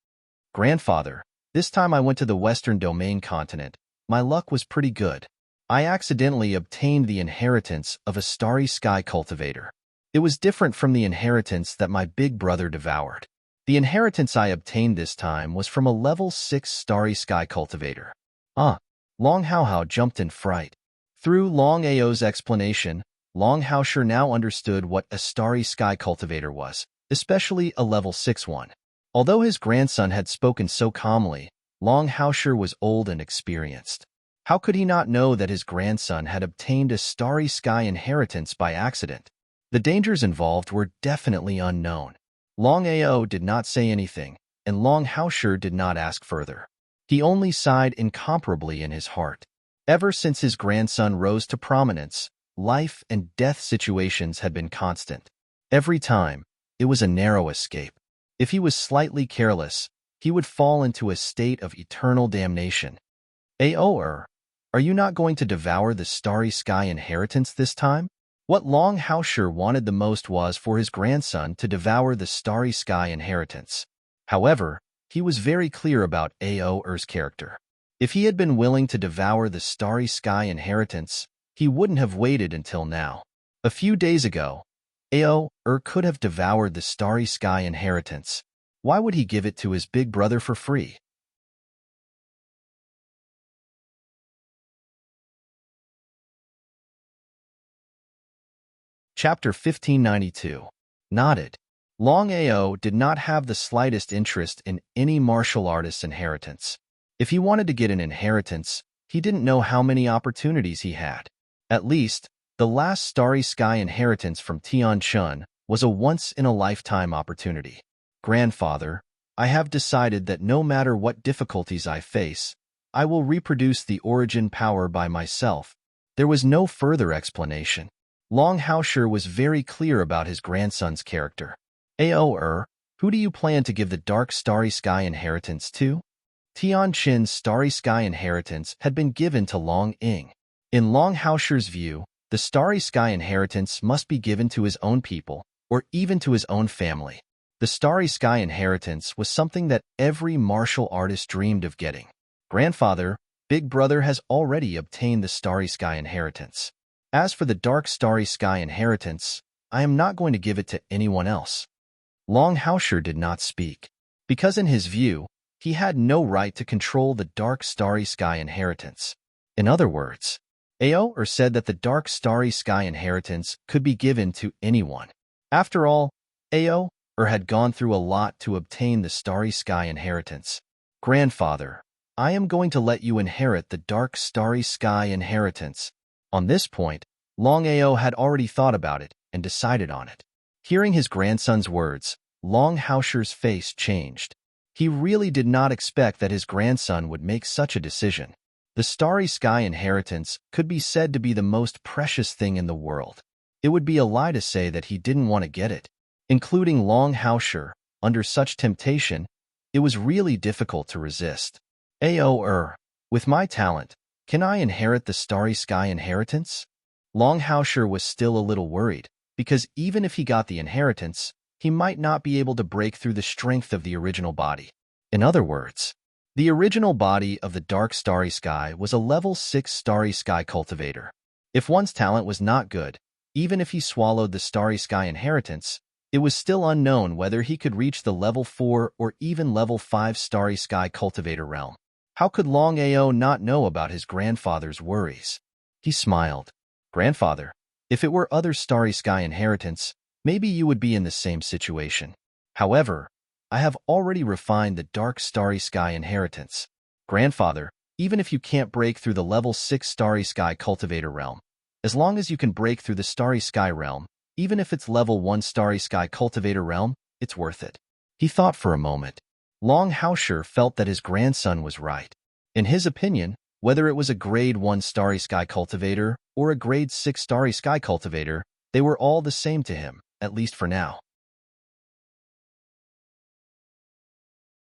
Grandfather, this time I went to the western domain continent. My luck was pretty good. I accidentally obtained the inheritance of a starry sky cultivator. It was different from the inheritance that my big brother devoured. The inheritance I obtained this time was from a level 6 starry sky cultivator. Longao jumped in fright. Through Longao's explanation, Longao now understood what a starry sky cultivator was, especially a level 6 one. Although his grandson had spoken so calmly, Longao was old and experienced. How could he not know that his grandson had obtained a starry sky inheritance by accident? The dangers involved were definitely unknown. Longao did not say anything, and Longao did not ask further. He only sighed incomparably in his heart. Ever since his grandson rose to prominence, life and death situations had been constant. Every time, it was a narrow escape. If he was slightly careless, he would fall into a state of eternal damnation. Ao, are you not going to devour the starry sky inheritance this time? What Longao wanted the most was for his grandson to devour the starry sky inheritance. However, he was very clear about Ao's character. If he had been willing to devour the starry sky inheritance, he wouldn't have waited until now. A few days ago, Ao could have devoured the starry sky inheritance. Why would he give it to his big brother for free? Chapter 1592. Nodded. Longao did not have the slightest interest in any martial artist's inheritance. If he wanted to get an inheritance, he didn't know how many opportunities he had. At least, the last starry sky inheritance from Tianchun was a once-in-a-lifetime opportunity. Grandfather, I have decided that no matter what difficulties I face, I will reproduce the origin power by myself. There was no further explanation. Longao was very clear about his grandson's character. Ao, who do you plan to give the dark starry sky inheritance to? Tianqin's starry sky inheritance had been given to Long Ying. In Longhao's view, the starry sky inheritance must be given to his own people, or even to his own family. The starry sky inheritance was something that every martial artist dreamed of getting. Grandfather, big brother has already obtained the starry sky inheritance. As for the dark starry sky inheritance, I am not going to give it to anyone else. Longao did not speak, because in his view, he had no right to control the dark starry sky inheritance. In other words, Ao said that the dark starry sky inheritance could be given to anyone. After all, Ao had gone through a lot to obtain the starry sky inheritance. Grandfather, I am going to let you inherit the dark starry sky inheritance. On this point, Longao had already thought about it and decided on it. Hearing his grandson's words, Longhao's face changed. He really did not expect that his grandson would make such a decision. The starry sky inheritance could be said to be the most precious thing in the world. It would be a lie to say that he didn't want to get it. Including Longao, under such temptation, it was really difficult to resist. Ao, with my talent, can I inherit the starry sky inheritance? Longao was still a little worried. because even if he got the inheritance, he might not be able to break through the strength of the original body. In other words, the original body of the dark starry sky was a level 6 starry sky cultivator. If one's talent was not good, even if he swallowed the starry sky inheritance, it was still unknown whether he could reach the level 4 or even level 5 starry sky cultivator realm. How could Longao not know about his grandfather's worries? He smiled. Grandfather, if it were other starry sky inheritance, maybe you would be in the same situation. However, I have already refined the dark starry sky inheritance. Grandfather, even if you can't break through the level 6 starry sky cultivator realm, as long as you can break through the starry sky realm, even if it's level 1 starry sky cultivator realm, it's worth it. He thought for a moment. Longao felt that his grandson was right. In his opinion, whether it was a grade 1 starry sky cultivator or a grade 6 starry sky cultivator, they were all the same to him, at least for now.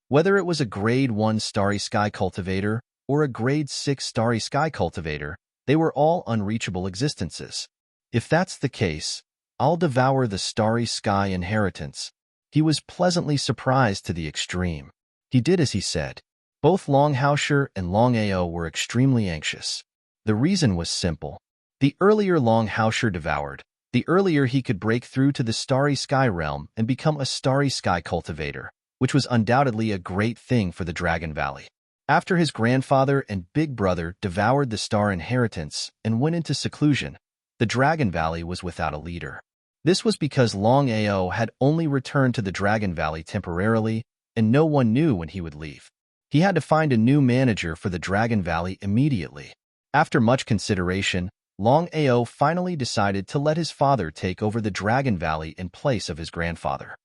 Whether it was a grade 1 starry sky cultivator or a grade 6 starry sky cultivator, they were all unreachable existences. If that's the case, I'll devour the starry sky inheritance. He was pleasantly surprised to the extreme. He did as he said. Both Longao and Longao were extremely anxious. The reason was simple. The earlier Longao devoured, the earlier he could break through to the starry sky realm and become a starry sky cultivator, which was undoubtedly a great thing for the Dragon Valley. After his grandfather and big brother devoured the star inheritance and went into seclusion, the Dragon Valley was without a leader. This was because Longao had only returned to the Dragon Valley temporarily, and no one knew when he would leave. He had to find a new manager for the Dragon Valley immediately. After much consideration, Longao finally decided to let his father take over the Dragon Valley in place of his grandfather.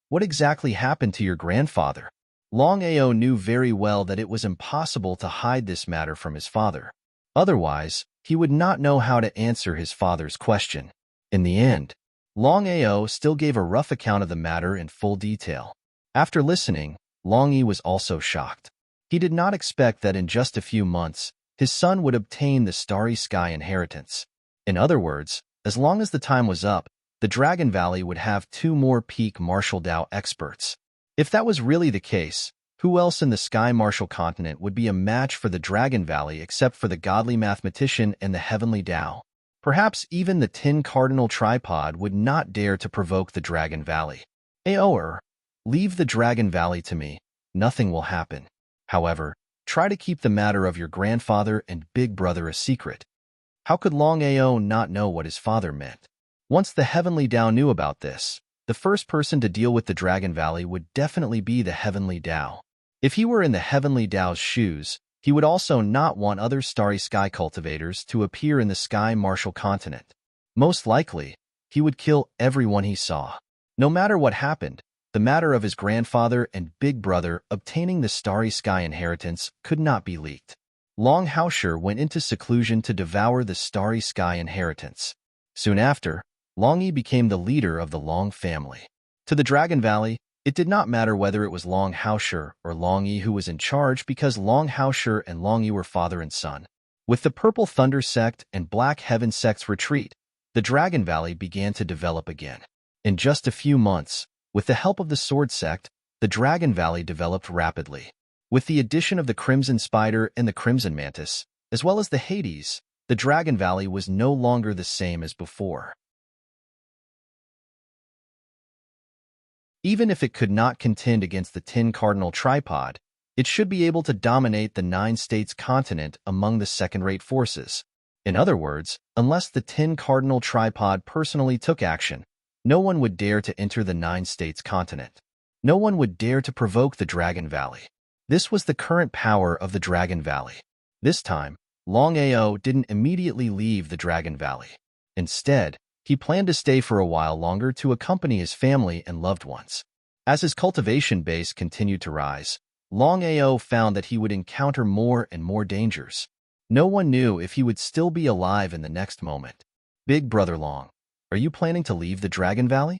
What exactly happened to your grandfather? Longao knew very well that it was impossible to hide this matter from his father. Otherwise, he would not know how to answer his father's question. In the end, Longao still gave a rough account of the matter in full detail. After listening, Longi was also shocked. He did not expect that in just a few months, his son would obtain the starry sky inheritance. In other words, as long as the time was up, the Dragon Valley would have 2 more peak martial Dao experts. If that was really the case, who else in the Sky Martial Continent would be a match for the Dragon Valley except for the godly mathematician and the heavenly Dao? Perhaps even the 10 Cardinal Tripod would not dare to provoke the Dragon Valley. Leave the Dragon Valley to me. Nothing will happen. However, try to keep the matter of your grandfather and big brother a secret. How could Longao not know what his father meant? Once the Heavenly Dao knew about this, the first person to deal with the Dragon Valley would definitely be the Heavenly Dao. If he were in the Heavenly Dao's shoes, he would also not want other starry sky cultivators to appear in the Sky Martial Continent. Most likely, he would kill everyone he saw. No matter what happened, the matter of his grandfather and big brother obtaining the starry sky inheritance could not be leaked. Longao went into seclusion to devour the starry sky inheritance. Soon after, Longi became the leader of the Long family. To the Dragon Valley, it did not matter whether it was Longao or Longi who was in charge because Longao and Longi were father and son. With the Purple Thunder sect and Black Heaven sect's retreat, the Dragon Valley began to develop again. In just a few months, with the help of the Sword sect, the Dragon Valley developed rapidly. With the addition of the Crimson Spider and the Crimson Mantis, as well as the Hades, the Dragon Valley was no longer the same as before. Even if it could not contend against the 10 Cardinal Tripod, it should be able to dominate the 9 states continent among the second-rate forces. In other words, unless the 10 Cardinal Tripod personally took action, no one would dare to enter the 9 states continent. No one would dare to provoke the Dragon Valley. This was the current power of the Dragon Valley. This time, Longao didn't immediately leave the Dragon Valley. Instead, he planned to stay for a while longer to accompany his family and loved ones. As his cultivation base continued to rise, Longao found that he would encounter more and more dangers. No one knew if he would still be alive in the next moment. Big Brother Long, are you planning to leave the Dragon Valley?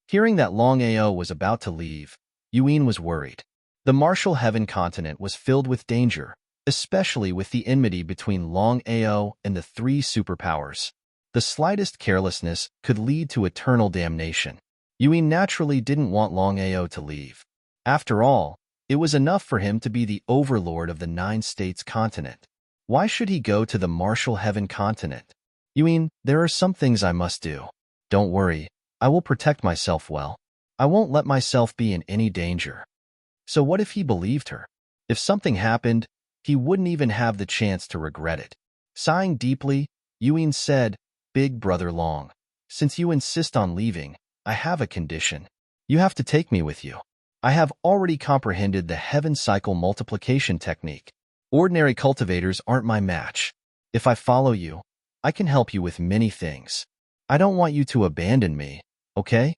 Hearing that Longao was about to leave, Yuan was worried. The Martial Heaven continent was filled with danger, especially with the enmity between Longao and the 3 superpowers. The slightest carelessness could lead to eternal damnation. Yue naturally didn't want Longao to leave. After all, it was enough for him to be the overlord of the 9 states continent. Why should he go to the martial heaven continent? Yue, there are some things I must do. Don't worry, I will protect myself well. I won't let myself be in any danger. So what if he believed her? If something happened, he wouldn't even have the chance to regret it. Sighing deeply, Yue said, Big Brother Long, since you insist on leaving, I have a condition. You have to take me with you. I have already comprehended the heaven cycle multiplication technique. Ordinary cultivators aren't my match. If I follow you, I can help you with many things. I don't want you to abandon me, okay?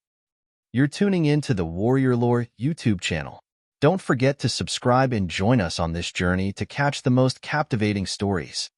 You're tuning in to the Warrior Lore YouTube channel. Don't forget to subscribe and join us on this journey to catch the most captivating stories.